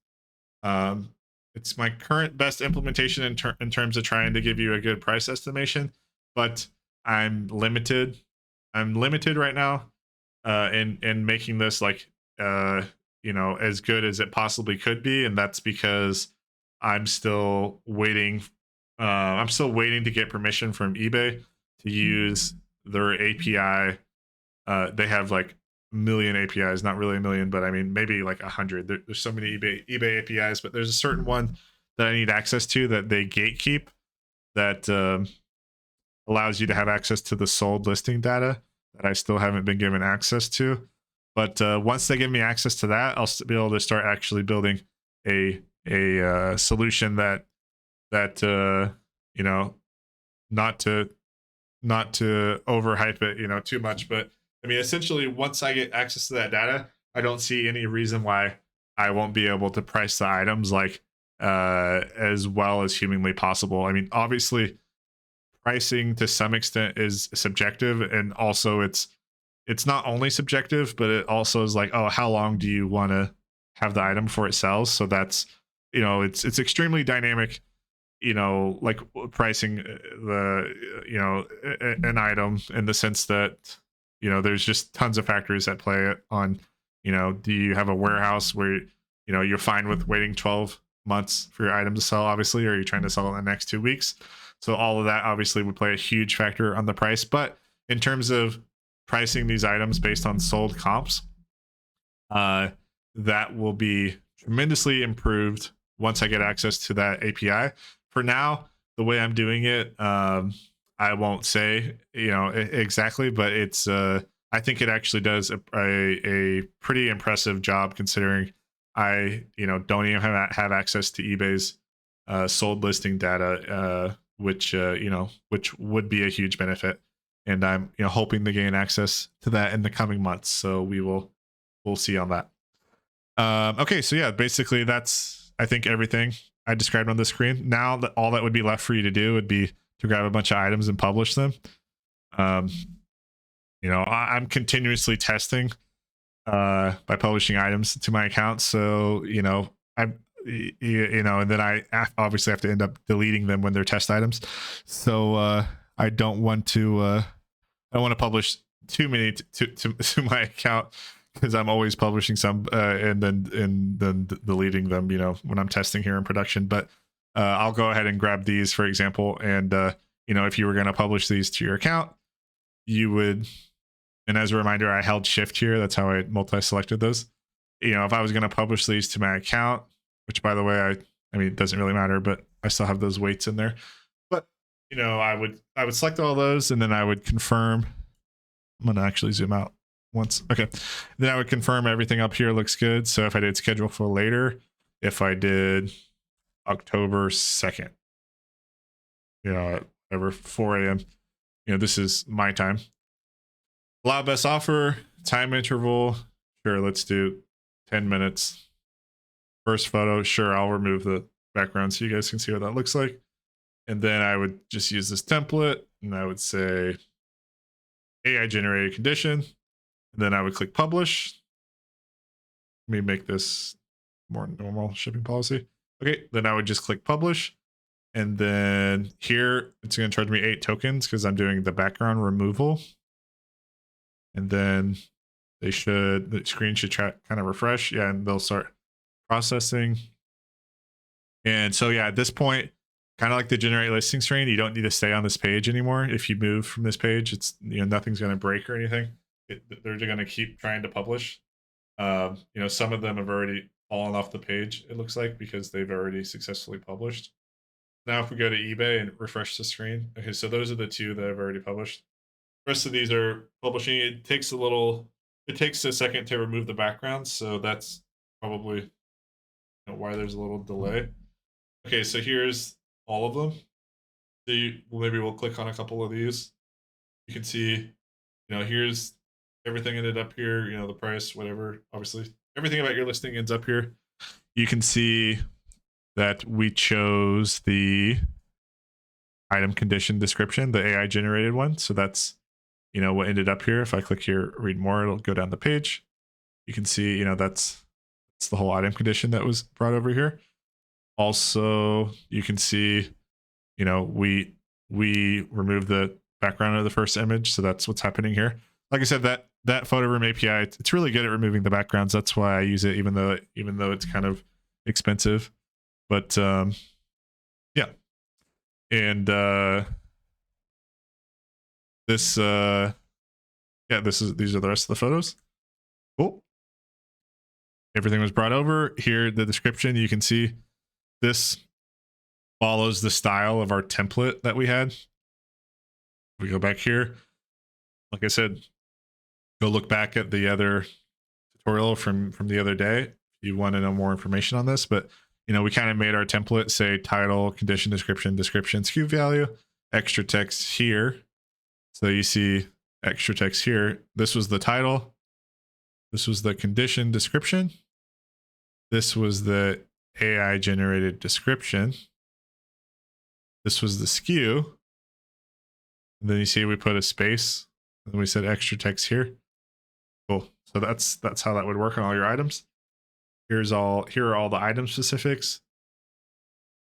it's my current best implementation in terms of trying to give you a good price estimation, but I'm limited right now in making this like as good as it possibly could be, and that's because I'm still waiting to get permission from eBay to use their API. They have like a million APIs, not really a million, but I mean maybe like 100. There's so many eBay APIs, but there's a certain one that I need access to that they gatekeep that allows you to have access to the sold listing data that I still haven't been given access to. But once they give me access to that, I'll be able to start actually building a solution that not to overhype it too much, but I mean essentially once I get access to that data, I don't see any reason why I won't be able to price the items like as well as humanly possible. I mean obviously pricing to some extent is subjective, and also it's not only subjective, but it also is like, oh, how long do you want to have the item before it sells? So that's it's extremely dynamic, like pricing an item in the sense that there's just tons of factors that play on do you have a warehouse where you're fine with waiting 12 months for your item to sell, obviously, or are you trying to sell in the next 2 weeks? So all of that obviously would play a huge factor on the price. But in terms of pricing these items based on sold comps, that will be tremendously improved once I get access to that API. For now, the way I'm doing it, I won't say exactly, but it's I think it actually does a pretty impressive job considering I don't even have access to eBay's sold listing data, which would be a huge benefit, and I'm hoping to gain access to that in the coming months. So we'll see on that. Okay, so yeah, basically that's I think everything I described on the screen. Now that all that would be left for you to do would be to grab a bunch of items and publish them. I'm continuously testing by publishing items to my account, so and then I obviously have to end up deleting them when they're test items. So I don't want to publish too many to my account, because I'm always publishing some and then deleting them when I'm testing here in production. But I'll go ahead and grab these, for example, and if you were going to publish these to your account, you would, and as a reminder, I held shift here, that's how I multi-selected those. If I was going to publish these to my account, which by the way, I mean it doesn't really matter, but I still have those weights in there. But I would select all those, and then I would confirm. I'm going to actually zoom out once. Okay. Then I would confirm everything up here looks good. So if I did schedule for later, if I did October 2nd, whatever, 4 a.m., this is my time. Allow best offer, time interval. Sure, let's do 10 minutes. First photo, sure, I'll remove the background so you guys can see what that looks like. And then I would just use this template and I would say AI generated condition. And then I would click publish. Let me make this more normal shipping policy. Okay, then I would just click publish. And then here it's going to charge me 8 tokens because I'm doing the background removal. And then the screen should kind of refresh. Yeah, and they'll start processing. And so, yeah, at this point, kind of like the generate listing screen, you don't need to stay on this page anymore. If you move from this page, it's, nothing's going to break or anything. They're going to keep trying to publish. Some of them have already fallen off the page, it looks like, because they've already successfully published. Now, if we go to eBay and refresh the screen, okay, so those are the 2 that I've already published. The rest of these are publishing. It takes a second to remove the background, so that's probably why there's a little delay. Okay, so here's all of them. Maybe we'll click on a couple of these. You can see, here's everything ended up here, the price, whatever. Obviously, everything about your listing ends up here. You can see that we chose the item condition description, the AI generated one. So that's, what ended up here. If I click here, read more, it'll go down the page. You can see, that's the whole item condition that was brought over here. Also, you can see, we removed the background of the first image. So that's what's happening here. Like I said, that photo room API, it's really good at removing the backgrounds. That's why I use it, even though it's kind of expensive. But yeah. And these are the rest of the photos. Cool. Everything was brought over here. The description, you can see this follows the style of our template that we had. We go back here. Like I said, go look back at the other tutorial from the other day if you want to know more information on this. But we kind of made our template say title, condition, description, SKU value, extra text here. So you see extra text here. This was the title. This was the condition description. This was the AI generated description. This was the SKU. And then you see we put a space and we said extra text here. Cool. So that's how that would work on all your items. Here are all the item specifics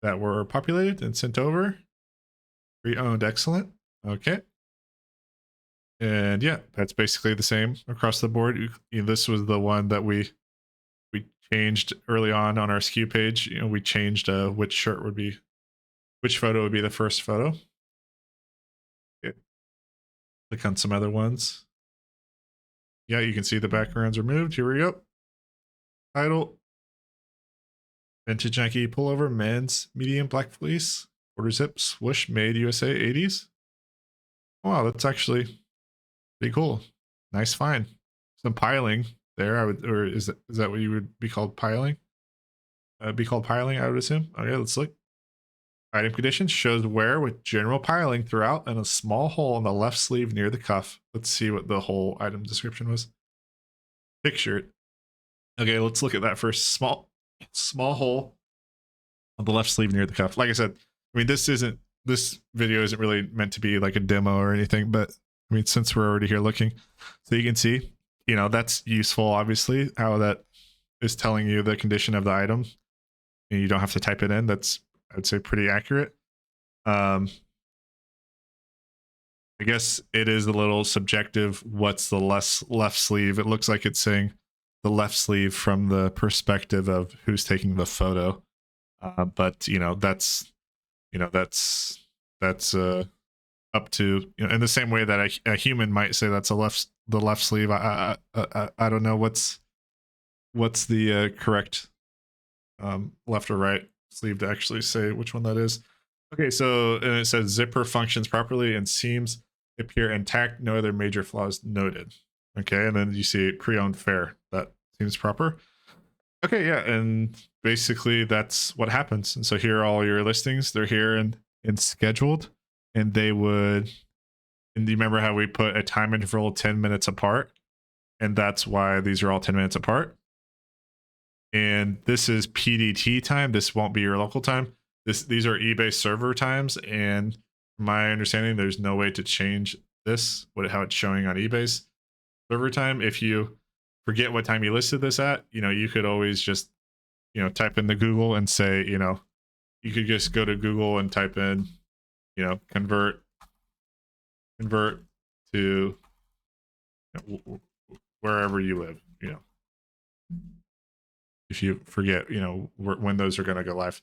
that were populated and sent over. Pre-owned, excellent. Okay. And yeah, that's basically the same across the board. This was the one that we changed early on our SKU page. We changed which photo would be the first photo. Okay. Click on some other ones. Yeah, you can see the backgrounds removed. Here we go. Title. Vintage Nike pullover, men's, medium, black fleece, quarter zip, swoosh, made USA 80s. Wow, that's actually pretty cool. Nice find. Some piling there. Or is that what you would be called piling? I would assume. Okay, let's look. Item conditions shows wear with general piling throughout and a small hole on the left sleeve near the cuff. Let's see what the whole item description was. Picture it. Okay, let's look at that first. Small hole on the left sleeve near the cuff. Like I said, this video isn't really meant to be like a demo or anything, but since we're already here looking, so you can see, that's useful, obviously, how that is telling you the condition of the item and you don't have to type it in. That's, I'd say, pretty accurate. I guess it is a little subjective. What's the left sleeve? It looks like it's saying the left sleeve from the perspective of who's taking the photo. But that's up to, in the same way that a human might say that's the left sleeve. I don't know what's the correct left or right sleeve to actually say which one that is. Okay, so and it says zipper functions properly and seams appear intact. No other major flaws noted. Okay, and then you see pre-owned fair. That seems proper. Okay, yeah, and basically that's what happens. And so here are all your listings. They're here and scheduled, and they would. And do you remember how we put a time interval 10 minutes apart? And that's why these are all 10 minutes apart. And this is PDT time. This won't be your local time. These are eBay server times, and from my understanding, there's no way to change this, how it's showing on eBay's server time. If you forget what time you listed this at, you could always just, type in the Google and say, you could just go to Google and type in, convert to wherever you live, if you forget, when those are going to go live.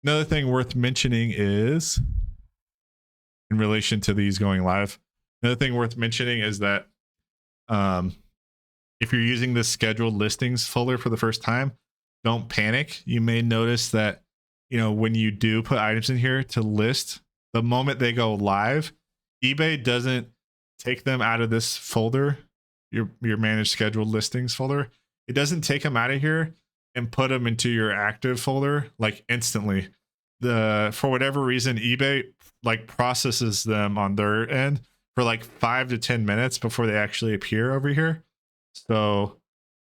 Another thing worth mentioning is, in relation to these going live, another thing worth mentioning is that if you're using this scheduled listings folder for the first time, don't panic. You may notice that, when you do put items in here to list, the moment they go live, eBay doesn't take them out of this folder, your managed scheduled listings folder. It doesn't take them out of here and put them into your active folder like instantly. For whatever reason, eBay like processes them on their end for like 5 to 10 minutes before they actually appear over here. So,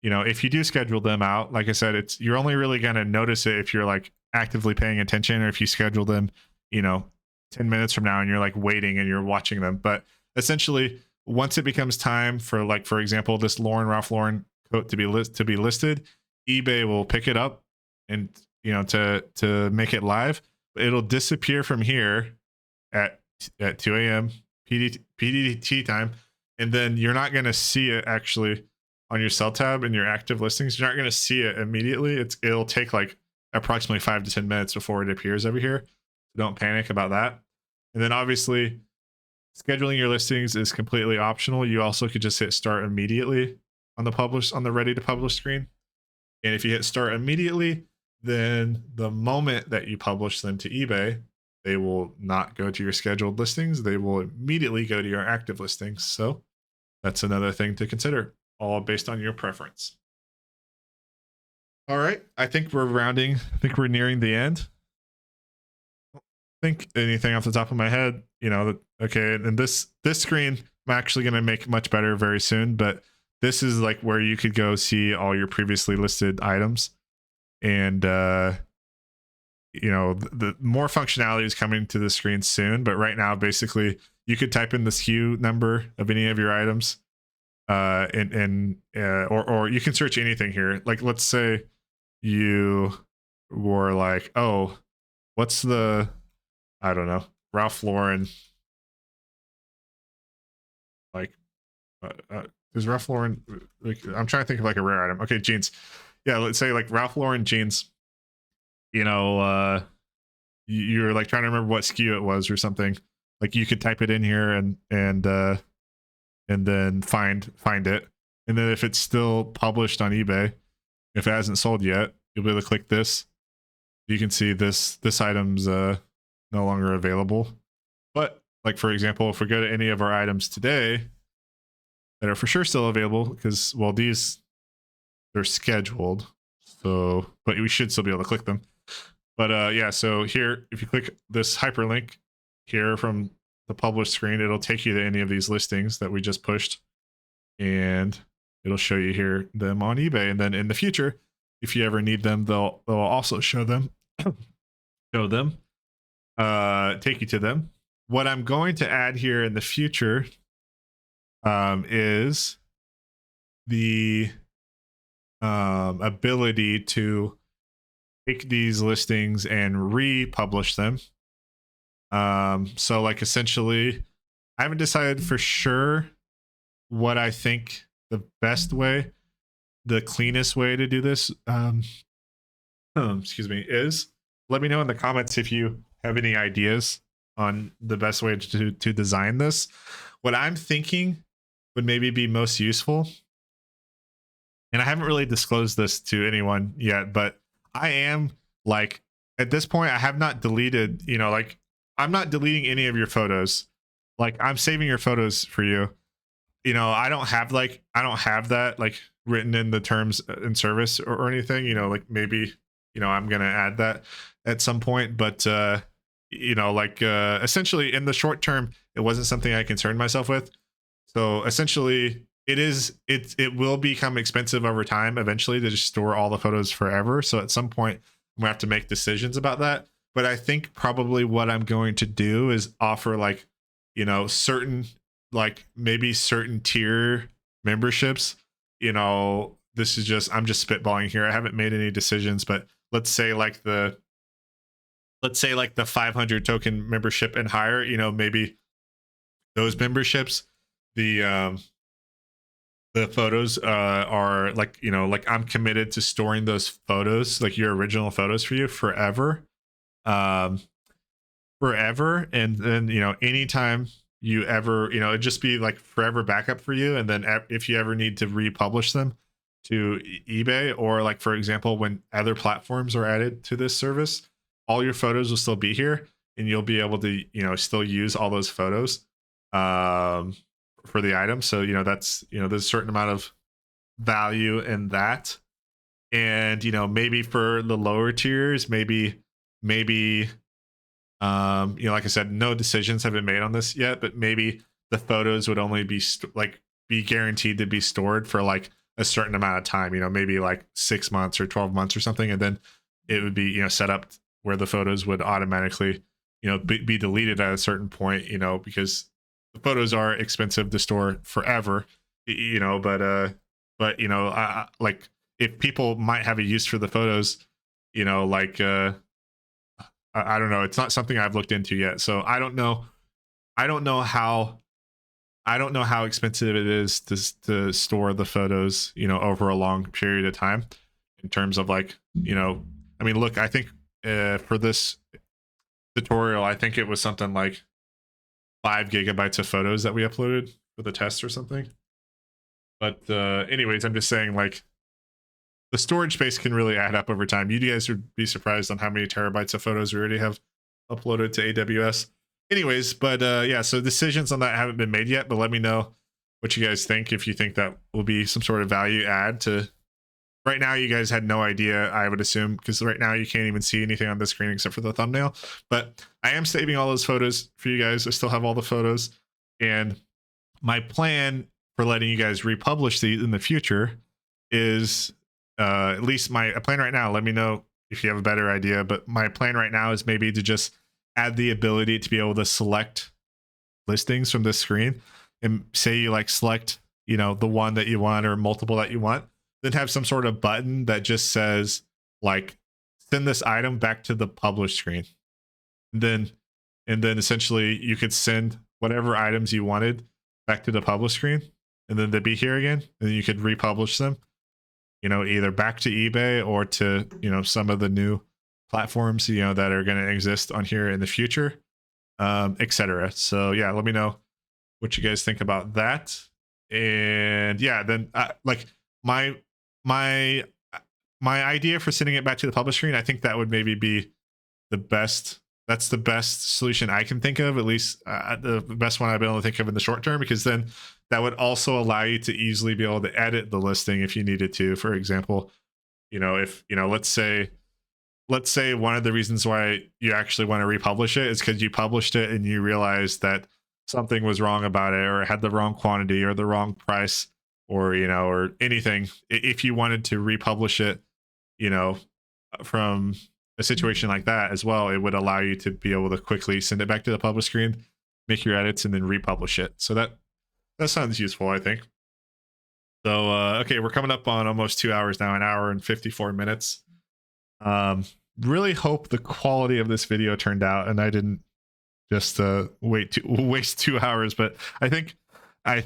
if you do schedule them out, like I said, you're only really going to notice it if you're like actively paying attention, or if you schedule them, 10 minutes from now and you're like waiting and you're watching them. But essentially, once it becomes time for, like, for example, this Ralph Lauren coat to be listed, eBay will pick it up and, to make it live. It'll disappear from here at 2 a.m. PDT time. And then you're not going to see it actually on your sell tab in your active listings. You're not going to see it immediately. It'll take like approximately 5 to 10 minutes before it appears over here. So don't panic about that. And then obviously, scheduling your listings is completely optional. You also could just hit start immediately on the ready to publish screen. And if you hit start immediately, then the moment that you publish them to eBay, they will not go to your scheduled listings. They will immediately go to your active listings. So that's another thing to consider, all based on your preference. All right. I think we're nearing the end. I don't think anything off the top of my head, okay. And this screen I'm actually going to make much better very soon, but this is like where you could go see all your previously listed items. And, the more functionality is coming to the screen soon, but right now, basically, you could type in the SKU number of any of your items, or you can search anything here. Like, let's say you were like, oh, what's the, I don't know, Ralph Lauren, like, is Ralph Lauren, like, I'm trying to think of like a rare item. Okay, jeans. Yeah, let's say like Ralph Lauren jeans. You're like trying to remember what SKU it was or something. Like, you could type it in here and then find it. And then if it's still published on eBay, if it hasn't sold yet, you'll be able to click this. You can see this item's no longer available. But like, for example, if we go to any of our items today that are for sure still available, because, well, they're scheduled, so, but we should still be able to click them. But yeah, so here, if you click this hyperlink here from the publish screen, it'll take you to any of these listings that we just pushed, and it'll show you here them on eBay. And then in the future, if you ever need them, they'll also show them, take you to them. What I'm going to add here in the future is the ability to take these listings and republish them. So like, essentially, I haven't decided for sure what I think the best way, the cleanest way to do this, excuse me, is. Let me know in the comments if you have any ideas on the best way to design this. What I'm thinking would maybe be most useful, and I haven't really disclosed this to anyone yet, but I am, like, at this point, I have not deleted, like, I'm not deleting any of your photos. Like, I'm saving your photos for you. I don't have that like written in the terms and service or anything. Like maybe I'm gonna add that at some point, but essentially in the short term, it wasn't something I concerned myself with. So essentially, it will become expensive over time eventually to just store all the photos forever. So at some point, I'm gonna have to make decisions about that. But I think probably what I'm going to do is offer like, certain like maybe certain tier memberships. This is just I'm just spitballing here. I haven't made any decisions, but let's say like the 500 token membership and higher, maybe those memberships, the photos are like, like I'm committed to storing those photos, like your original photos for you forever. Um Forever. And then, anytime you ever, it'd just be like forever backup for you. And then if you ever need to republish them to eBay, or like, for example, when other platforms are added to this service, all your photos will still be here and you'll be able to, still use all those photos um, for the item. So, that's, there's a certain amount of value in that. And, maybe for the lower tiers, maybe like I said, no decisions have been made on this yet, but maybe the photos would only be guaranteed to be stored for like a certain amount of time, maybe like 6 months or 12 months or something. And then it would be, set up where the photos would automatically, be deleted at a certain point, because the photos are expensive to store forever, but like if people might have a use for the photos, like, I don't know. It's not something I've looked into yet. So I don't know. I don't know how. I don't know how expensive it is to store the photos, over a long period of time. In terms of like, I mean, look, I think for this tutorial, I think it was something like 5 gigabytes of photos that we uploaded for the test or something. But anyways, I'm just saying like the storage space can really add up over time. You guys would be surprised on how many terabytes of photos we already have uploaded to AWS. Anyways, but yeah, so decisions on that haven't been made yet, but let me know what you guys think, if you think that will be some sort of value add to. Right now, you guys had no idea, I would assume, because right now you can't even see anything on the screen except for the thumbnail. But I am saving all those photos for you guys. I still have all the photos. And my plan for letting you guys republish these in the future is at least my plan right now. Let me know if you have a better idea. But my plan right now is maybe to just add the ability to be able to select listings from this screen, and say you like select, the one that you want or multiple that you want, then have some sort of button that just says like send this item back to the publish screen. And then essentially you could send whatever items you wanted back to the publish screen, and then they'd be here again, and then you could republish them, either back to eBay or to, some of the new platforms, that are going to exist on here in the future, etc. So yeah, let me know what you guys think about that. And yeah, then like my my idea for sending it back to the publish screen, I think that would maybe be the best. That's the best solution I can think of, at least the best one I've been able to think of in the short term, because then that would also allow you to easily be able to edit the listing if you needed to. For example, if let's say one of the reasons why you actually want to republish it is because you published it and you realized that something was wrong about it, or it had the wrong quantity or the wrong price, or or anything. If you wanted to republish it, from a situation like that as well, it would allow you to be able to quickly send it back to the publish screen, make your edits, and then republish it. So that sounds useful, I think. So okay, we're coming up on almost 2 hours now, an hour and 54 minutes. Really hope the quality of this video turned out and I didn't just waste 2 hours. But I think I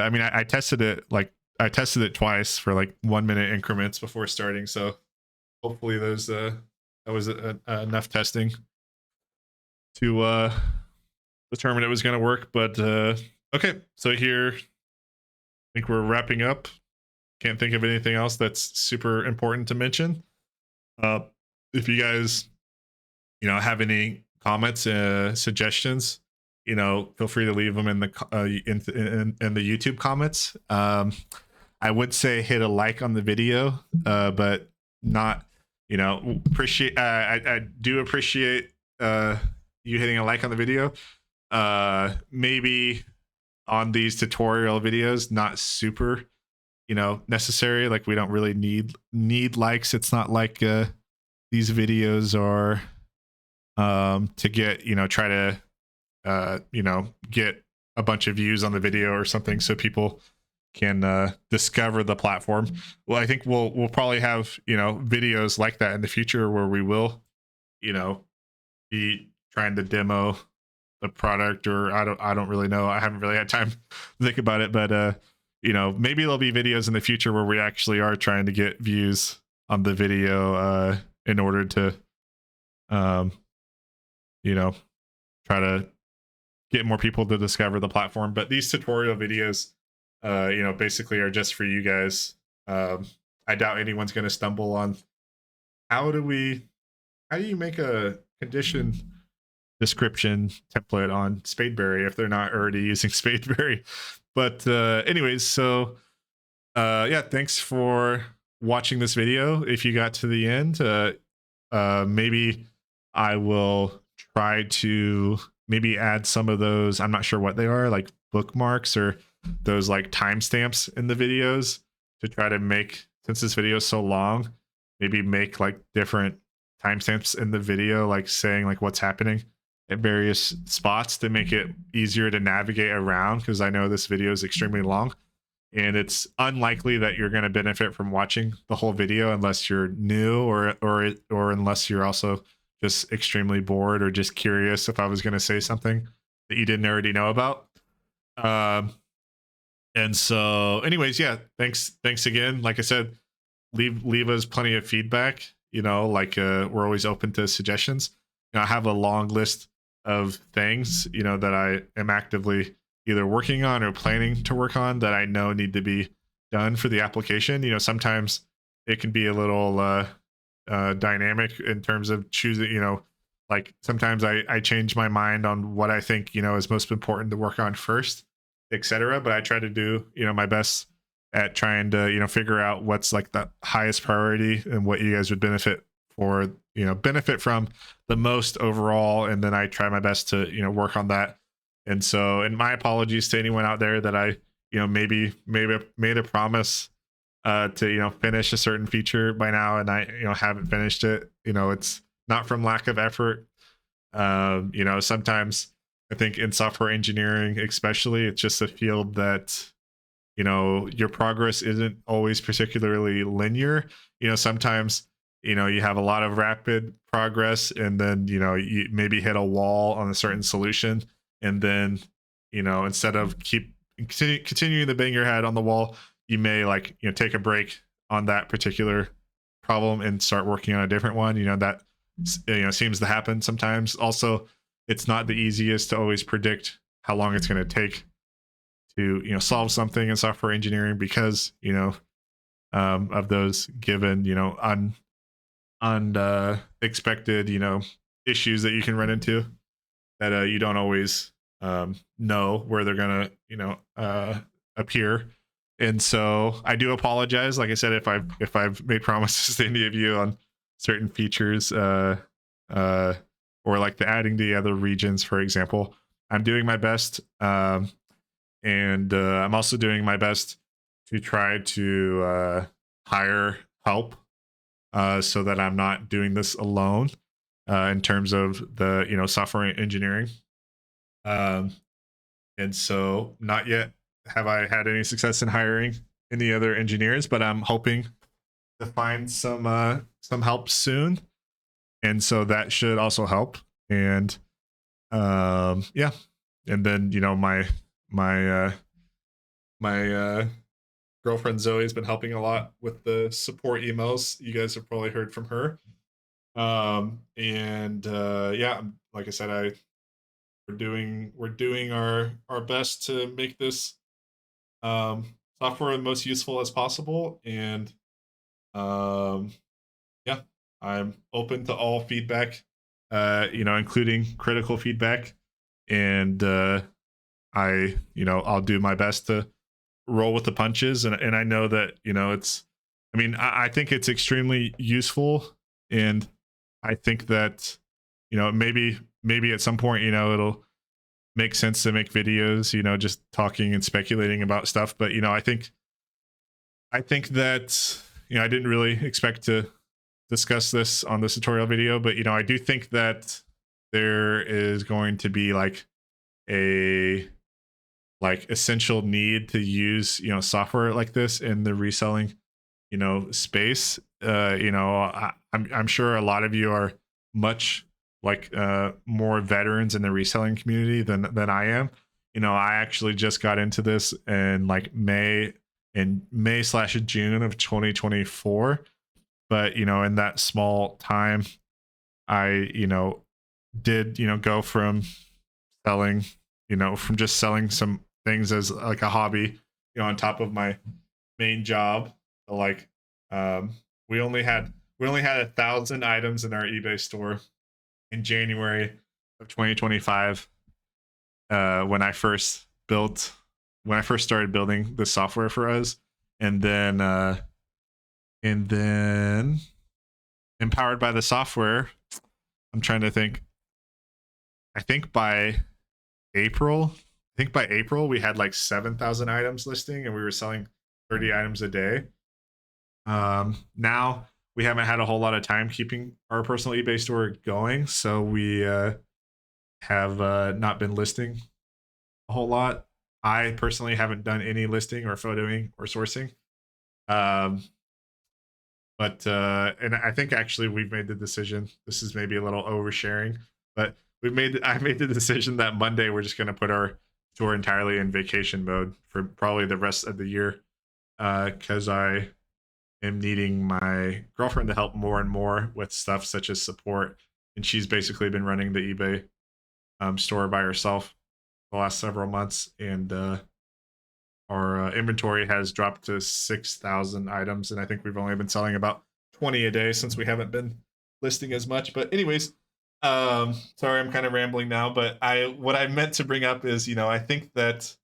mean, I tested it twice for like 1 minute increments before starting, so hopefully that was enough testing to determine it was going to work. But okay, so here I think we're wrapping up. Can't think of anything else that's super important to mention. If you guys have any comments, suggestions, feel free to leave them in the in the YouTube comments. I would say hit a like on the video, but not, appreciate. I do appreciate you hitting a like on the video. Maybe on these tutorial videos, not super, necessary. Like we don't really need likes. It's not like these videos are to get, try to get a bunch of views on the video or something so people can discover the platform. Well, I think we'll probably have, videos like that in the future where we will, be trying to demo the product, or I don't really know. I haven't really had time to think about it, but maybe there'll be videos in the future where we actually are trying to get views on the video in order to try to get more people to discover the platform. But these tutorial videos basically are just for you guys. I doubt anyone's going to stumble on how do you make a condition description template on Spadeberry if they're not already using Spadeberry. But anyways, so thanks for watching this video. If you got to the end, maybe I will try to maybe add some of those, I'm not sure what they are, like bookmarks or those like timestamps in the videos to try to make, since this video is so long, maybe make like different timestamps in the video, like saying like what's happening at various spots to make it easier to navigate around, because I know this video is extremely long and it's unlikely that you're going to benefit from watching the whole video unless you're new or unless you're also just extremely bored or just curious if I was going to say something that you didn't already know about. And so anyways, thanks again. Like I said, leave us plenty of feedback, we're always open to suggestions. I have a long list of things, that I am actively either working on or planning to work on that I know need to be done for the application. Sometimes it can be a little dynamic in terms of choosing, like sometimes I change my mind on what I think, is most important to work on first, etc. But I try to do, my best at trying to, figure out what's like the highest priority and what you guys would benefit from the most overall. And then I try my best to, work on that. And so, and my apologies to anyone out there that I, maybe made a promise to, finish a certain feature by now and I, haven't finished it. It's not from lack of effort. Sometimes I think in software engineering, especially, it's just a field that, your progress isn't always particularly linear. Sometimes, you have a lot of rapid progress and then, you maybe hit a wall on a certain solution. And then, instead of continuing to bang your head on the wall, you may take a break on that particular problem and start working on a different one. That, seems to happen sometimes. Also, it's not the easiest to always predict how long it's going to take to, solve something in software engineering because, of those given, unexpected, issues that you can run into that you don't always know where they're gonna, appear. And so I do apologize, like I said, if I've made promises to any of you on certain features, or like the adding the other regions, for example. I'm doing my best, and I'm also doing my best to try to hire help so that I'm not doing this alone in terms of the software engineering. And so not yet have I had any success in hiring any other engineers, but I'm hoping to find some help soon. And so that should also help. And and then my girlfriend Zoe has been helping a lot with the support emails. You guys have probably heard from her. Like I said, we're doing our best to make this software the most useful as possible. And I'm open to all feedback, including critical feedback. and I'll do my best to roll with the punches, and I know that I think it's extremely useful, and I think that maybe at some point it'll make sense to make videos, just talking and speculating about stuff. But I think that I didn't really expect to discuss this on this tutorial video, but I do think that there is going to be a essential need to use software like this in the reselling space. I'm sure a lot of you are much more veterans in the reselling community than I am. I actually just got into this in May/June of 2024, but in that small time I did go from selling from just selling some things as like a hobby on top of my main job. We only had 1,000 items in our eBay store in January of 2025 when I first started building the software for us, and then empowered by the software, I'm trying to think. I think by April we had 7,000 items listing, and we were selling 30 items a day. Now we haven't had a whole lot of time keeping our personal eBay store going, so we have not been listing a whole lot. I personally haven't done any listing or photoing or sourcing. But and I think actually we've made the decision. This is maybe a little oversharing, but I made the decision that Monday we're just going to put our store entirely in vacation mode for probably the rest of the year, because I am needing my girlfriend to help more and more with stuff such as support, and she's basically been running the eBay store by herself the last several months, and our inventory has dropped to 6,000 items, and I think we've only been selling about 20 a day since we haven't been listing as much. But anyways, sorry, I'm kind of rambling now, but what I meant to bring up is, I think that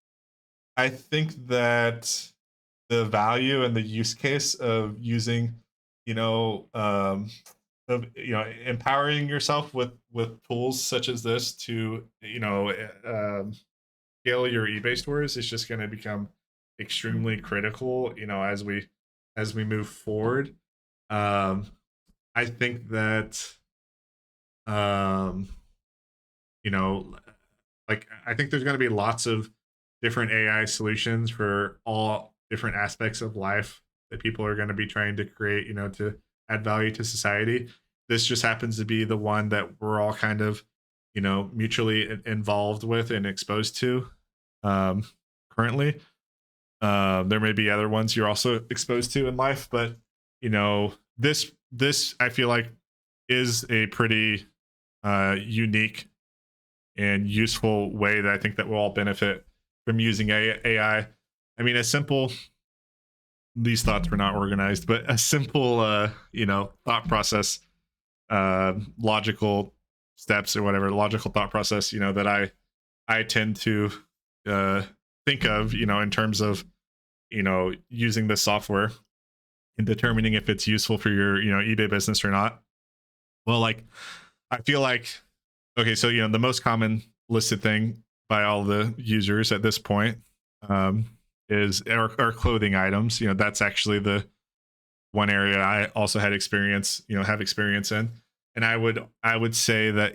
the value and the use case of using, empowering yourself with tools such as this to, scale your eBay stores is just going to become extremely critical, as we move forward. I think that I think there's going to be lots of different AI solutions for all different aspects of life that people are going to be trying to create, to add value to society. This just happens to be the one that we're all kind of, mutually involved with and exposed to currently. There may be other ones you're also exposed to in life, but this I feel like is a pretty unique and useful way that I think that we'll all benefit from using AI. I mean, these thoughts were not organized, but a simple thought process, logical steps or whatever, logical thought process, that I tend to think of, in terms of, using this software and determining if it's useful for your, eBay business or not. Well, I feel like, okay, so, the most common listed thing by all the users at this point is our clothing items. That's actually the one area I also have experience in. And I would say that,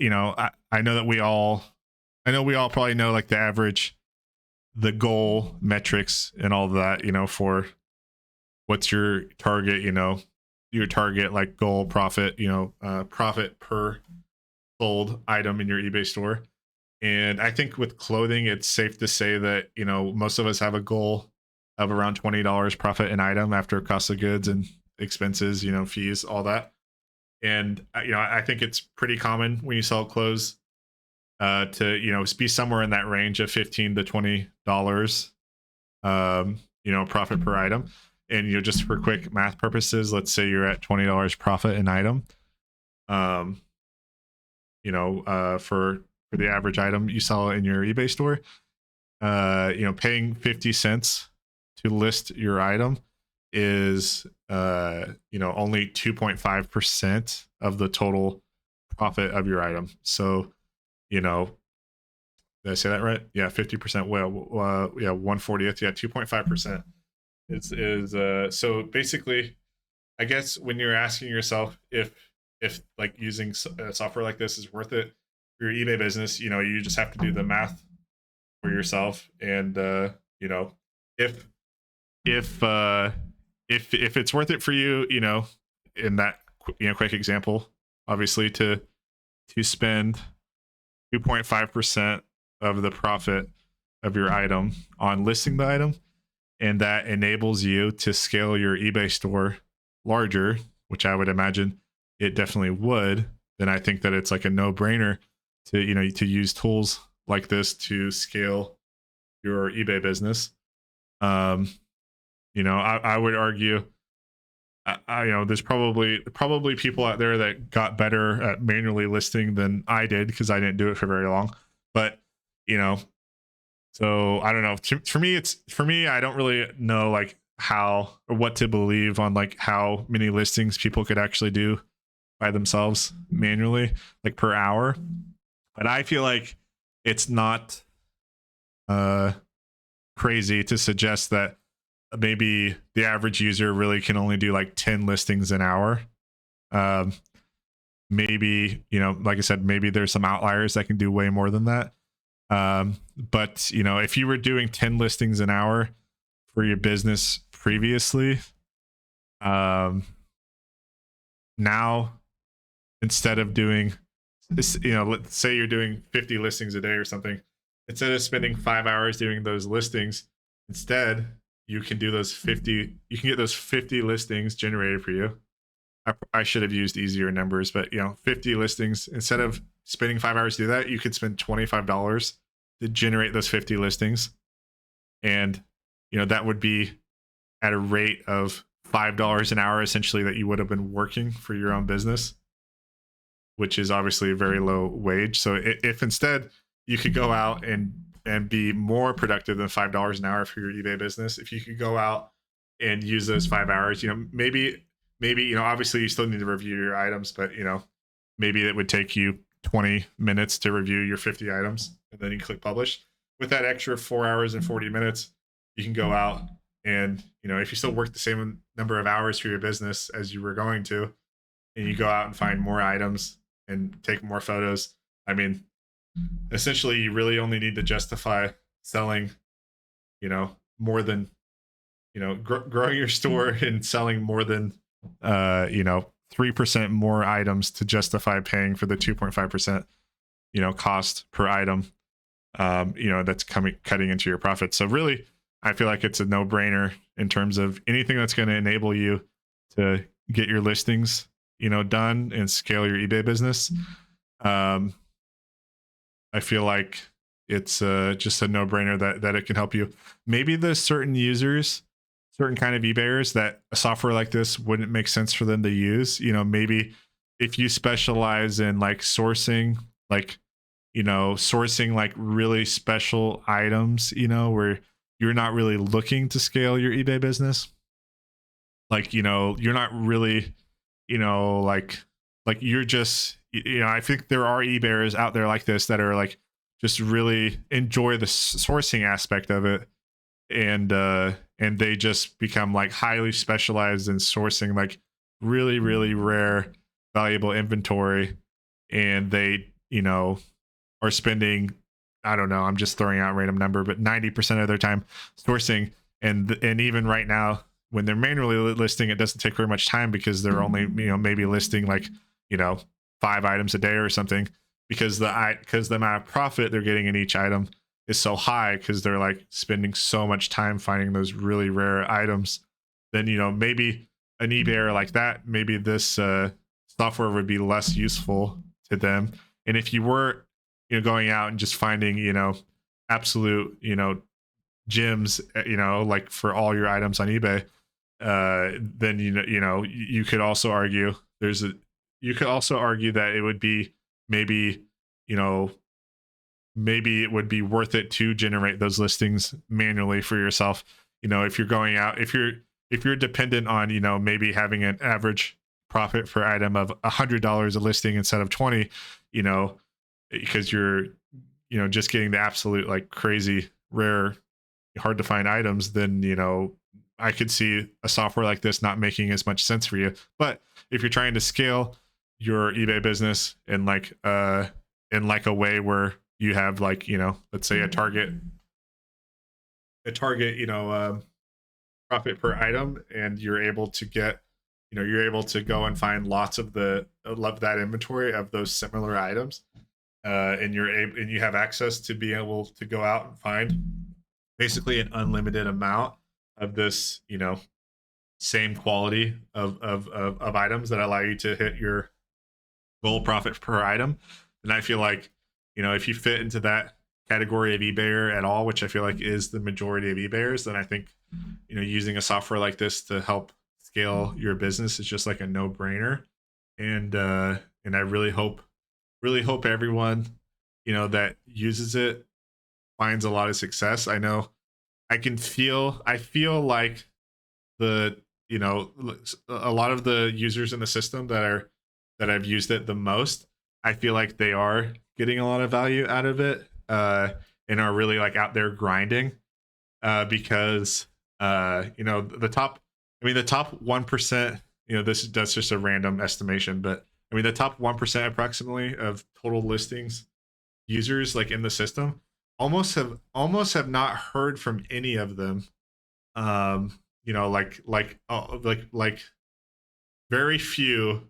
I know we all probably know the average, the goal metrics and all of that, for what's your target, your target goal profit, profit per sold item in your eBay store. And I think with clothing, it's safe to say that, most of us have a goal of around $20 profit an item after cost of goods and expenses, fees, all that. And, I think it's pretty common when you sell clothes to, be somewhere in that range of $15 to $20, profit per item. And, just for quick math purposes, let's say you're at $20 profit an item. For for the average item you sell in your eBay store. Paying 50 cents to list your item is only 2.5% of the total profit of your item. So, did I say that right? Yeah, 50%. Well, 1/40th. Yeah, 2.5% is so basically, I guess when you're asking yourself if like using software like this is worth it for your eBay business, you just have to do the math for yourself, and if if it's worth it for you, in that quick example, obviously to spend 2.5% of the profit of your item on listing the item, and that enables you to scale your eBay store larger, which I would imagine it definitely would, then I think that it's like a no-brainer to use tools like this to scale your eBay business. I would argue, there's probably people out there that got better at manually listing than I did, because I didn't do it for very long. But so I don't know. For me, I don't really know like how or what to believe on like how many listings people could actually do by themselves manually, like per hour. But I feel like it's not crazy to suggest that maybe the average user really can only do like 10 listings an hour. Maybe, like I said, maybe there's some outliers that can do way more than that. But if you were doing 10 listings an hour for your business previously, now instead of doing this, let's say you're doing 50 listings a day or something, instead of spending 5 hours doing those listings, instead you can get those 50 listings generated for you. I should have used easier numbers, but 50 listings, instead of spending 5 hours to do that, you could spend $25 to generate those 50 listings. And that would be at a rate of $5 an hour, essentially, that you would have been working for your own business, which is obviously a very low wage. So if instead you could go out and be more productive than $5 an hour for your eBay business, if you could go out and use those 5 hours, maybe obviously you still need to review your items, but maybe it would take you 20 minutes to review your 50 items, and then you click publish. With that extra 4 hours and 40 minutes, you can go out and if you still work the same number of hours for your business as you were going to, and you go out and find more items and take more photos, I mean, essentially you really only need to justify selling more than growing your store and selling more than 3% more items to justify paying for the 2.5% cost per item that's cutting into your profit. So really, I feel like it's a no-brainer in terms of anything that's going to enable you to get your listings done and scale your eBay business. I feel like it's just a no-brainer that it can help you. Maybe there's certain kind of eBayers that a software like this wouldn't make sense for them to use. Maybe if you specialize in like sourcing like really special items, where you're not really looking to scale your eBay business. Like, you're not really, like you're just, I think there are eBayers out there like this that are like just really enjoy the sourcing aspect of it, and they just become like highly specialized in sourcing like really, really rare, valuable inventory, and they are spending, I don't know, I'm just throwing out a random number, but 90% of their time sourcing, and even right now when they're manually listing, it doesn't take very much time, because they're only maybe listing like 5 items a day or something, because the amount of profit they're getting in each item is so high, because they're like spending so much time finding those really rare items. Then maybe an eBayer like that, maybe this software would be less useful to them. And if you were going out and just finding absolute gems like for all your items on eBay, then you could also argue that it would be maybe maybe it would be worth it to generate those listings manually for yourself. If you're going out, if you're dependent on, maybe having an average profit per item of $100 a listing instead of 20, because you're, just getting the absolute like crazy rare, hard to find items, then, I could see a software like this not making as much sense for you. But if you're trying to scale your eBay business in like a way where you have like, let's say a target, profit per item, and you're able to get, you're able to go and find lots of that inventory of those similar items, and you have access to be able to go out and find basically an unlimited amount of this, same quality of items that allow you to hit your goal profit per item. And I feel like, if you fit into that category of eBayer at all, which I feel like is the majority of eBayers, then I think, using a software like this to help scale your business is just like a no-brainer. And I really hope everyone, that uses it finds a lot of success. I know I feel like the, a lot of the users in the system that I've used it the most, I feel like they are getting a lot of value out of it, and are really like out there grinding, because the top 1%, that's just a random estimation, but I mean the top 1% approximately of total listings users like in the system almost have not heard from any of them. Like very few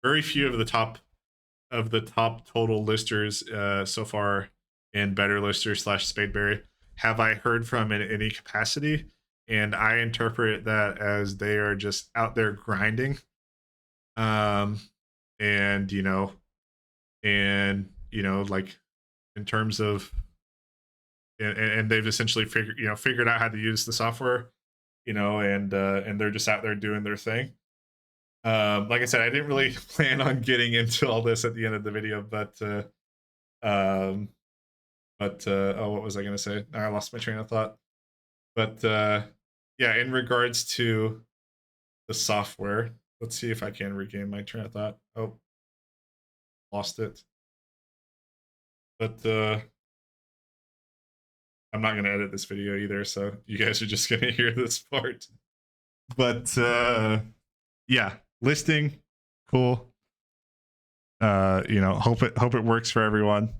of the top total listers so far in BetterLister / Spadeberry have I heard from in any capacity, and I interpret that as they are just out there grinding, and like in terms of, and they've essentially figured out how to use the software, and they're just out there doing their thing. Like I said, I didn't really plan on getting into all this at the end of the video, but oh, what was I going to say? I lost my train of thought. But yeah, in regards to the software, let's see if I can regain my train of thought. Oh, lost it. But I'm not going to edit this video either, so you guys are just going to hear this part. But yeah, listing, cool. Hope it works for everyone,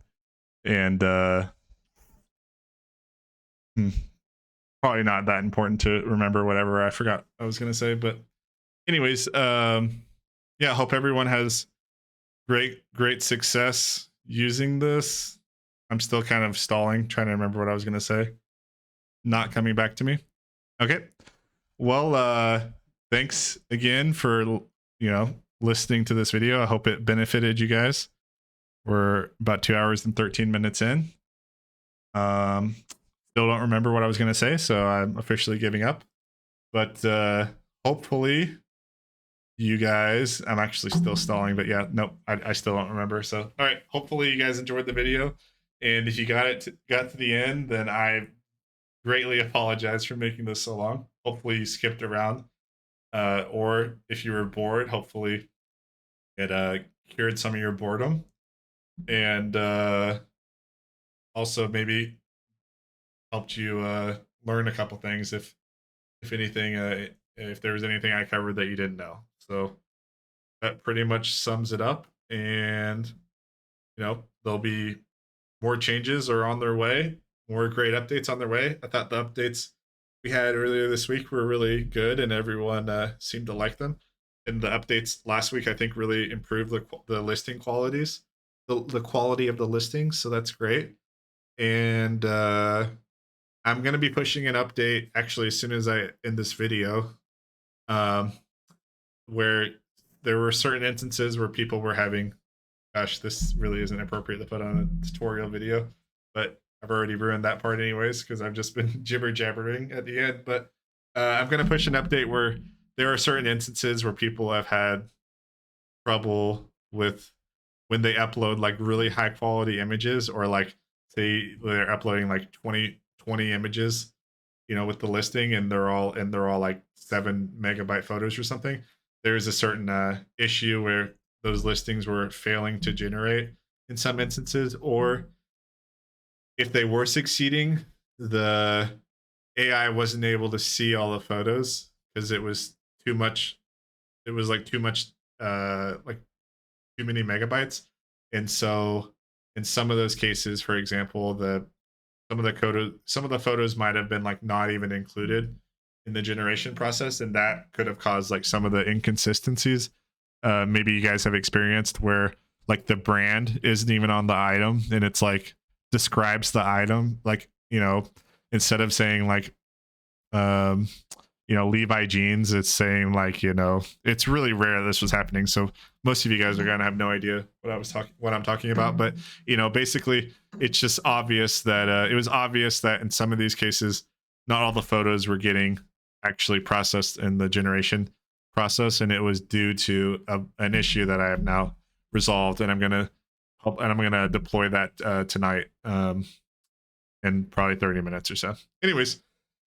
and probably not that important to remember whatever I forgot I was gonna say. But anyways, yeah, hope everyone has great success using this. I'm still kind of stalling, trying to remember what I was gonna say. Not coming back to me. Okay. Well, thanks again for listening to this video. I hope it benefited you guys. We're about 2 hours and 13 minutes in. Still don't remember what I was going to say, so I'm officially giving up. But hopefully you guys, I'm actually still stalling, but yeah, nope, I still don't remember. So, all right, hopefully you guys enjoyed the video. And if you got to the end, then I greatly apologize for making this so long. Hopefully you skipped around. Or if you were bored, hopefully it cured some of your boredom. And also maybe helped you learn a couple things, if anything, if there was anything I covered that you didn't know. So that pretty much sums it up. And there'll be more changes are on their way, more great updates on their way. I thought the updates we had earlier this week were really good, and everyone seemed to like them. And the updates last week, I think, really improved the listing qualities, the quality of the listings. So that's great. And I'm going to be pushing an update actually as soon as I end this video, where there were certain instances where people were having, gosh, this really isn't appropriate to put on a tutorial video, but I've already ruined that part anyways because I've just been jibber jabbering at the end. But I'm going to push an update where there are certain instances where people have had trouble with when they upload like really high quality images, or like say they're uploading like 20 images, with the listing, and they're all like 7 megabyte photos or something. There's a certain issue where those listings were failing to generate in some instances, or if they were succeeding, the AI wasn't able to see all the photos because it was too much. It was like too much, like too many megabytes. And so in some of those cases, for example, some of the photos might have been like not even included in the generation process, and that could have caused like some of the inconsistencies. Maybe you guys have experienced where like the brand isn't even on the item, and it's like describes the item like, instead of saying like, um Levi jeans, it's saying like, it's really rare this was happening, so most of you guys are gonna have no idea what I'm talking about. But basically it's just obvious that it was obvious that in some of these cases not all the photos were getting actually processed in the generation process, and it was due to an issue that I have now resolved, and I'm gonna deploy that tonight, in probably 30 minutes or so. Anyways,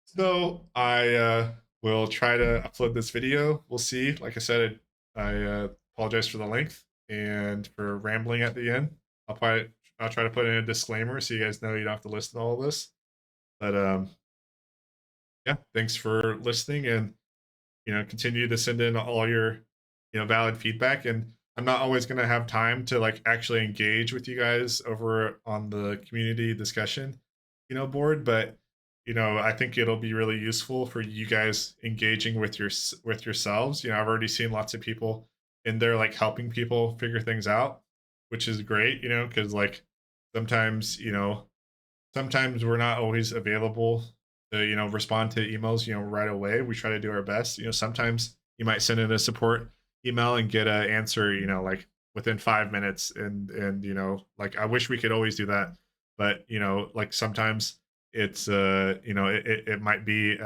so I will try to upload this video. We'll see. Like I said, I apologize for the length and for rambling at the end. I'll try to put in a disclaimer so you guys know you don't have to listen to all this. But yeah, thanks for listening, and continue to send in all your valid feedback. And I'm not always going to have time to like actually engage with you guys over on the community discussion board, but I think it'll be really useful for you guys engaging with yourselves. I've already seen lots of people in there like helping people figure things out, which is great, because like sometimes sometimes we're not always available to respond to emails right away. We try to do our best. Sometimes you might send in a support email and get an answer like within 5 minutes, and like I wish we could always do that, but like sometimes it's it might be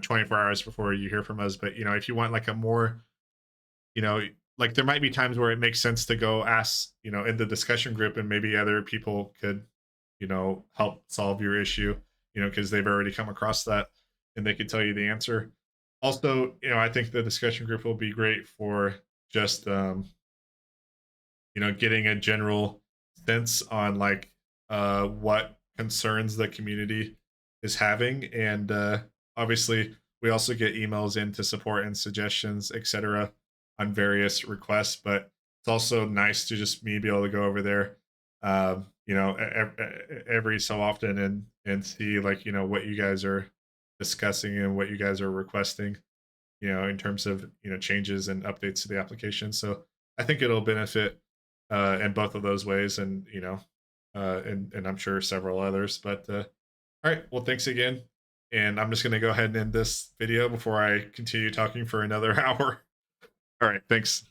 24 hours before you hear from us. But if you want like a more you know like there might be times where it makes sense to go ask in the discussion group, and maybe other people could help solve your issue, because they've already come across that and they could tell you the answer. Also, I think the discussion group will be great for just getting a general sense on like what concerns the community is having. And obviously we also get emails into support and suggestions, etc., on various requests. But it's also nice to just me be able to go over there every so often and see like what you guys are discussing and what you guys are requesting in terms of changes and updates to the application. So I think it'll benefit in both of those ways, and and I'm sure several others. But all right, well, thanks again, and I'm just going to go ahead and end this video before I continue talking for another hour. All right, thanks.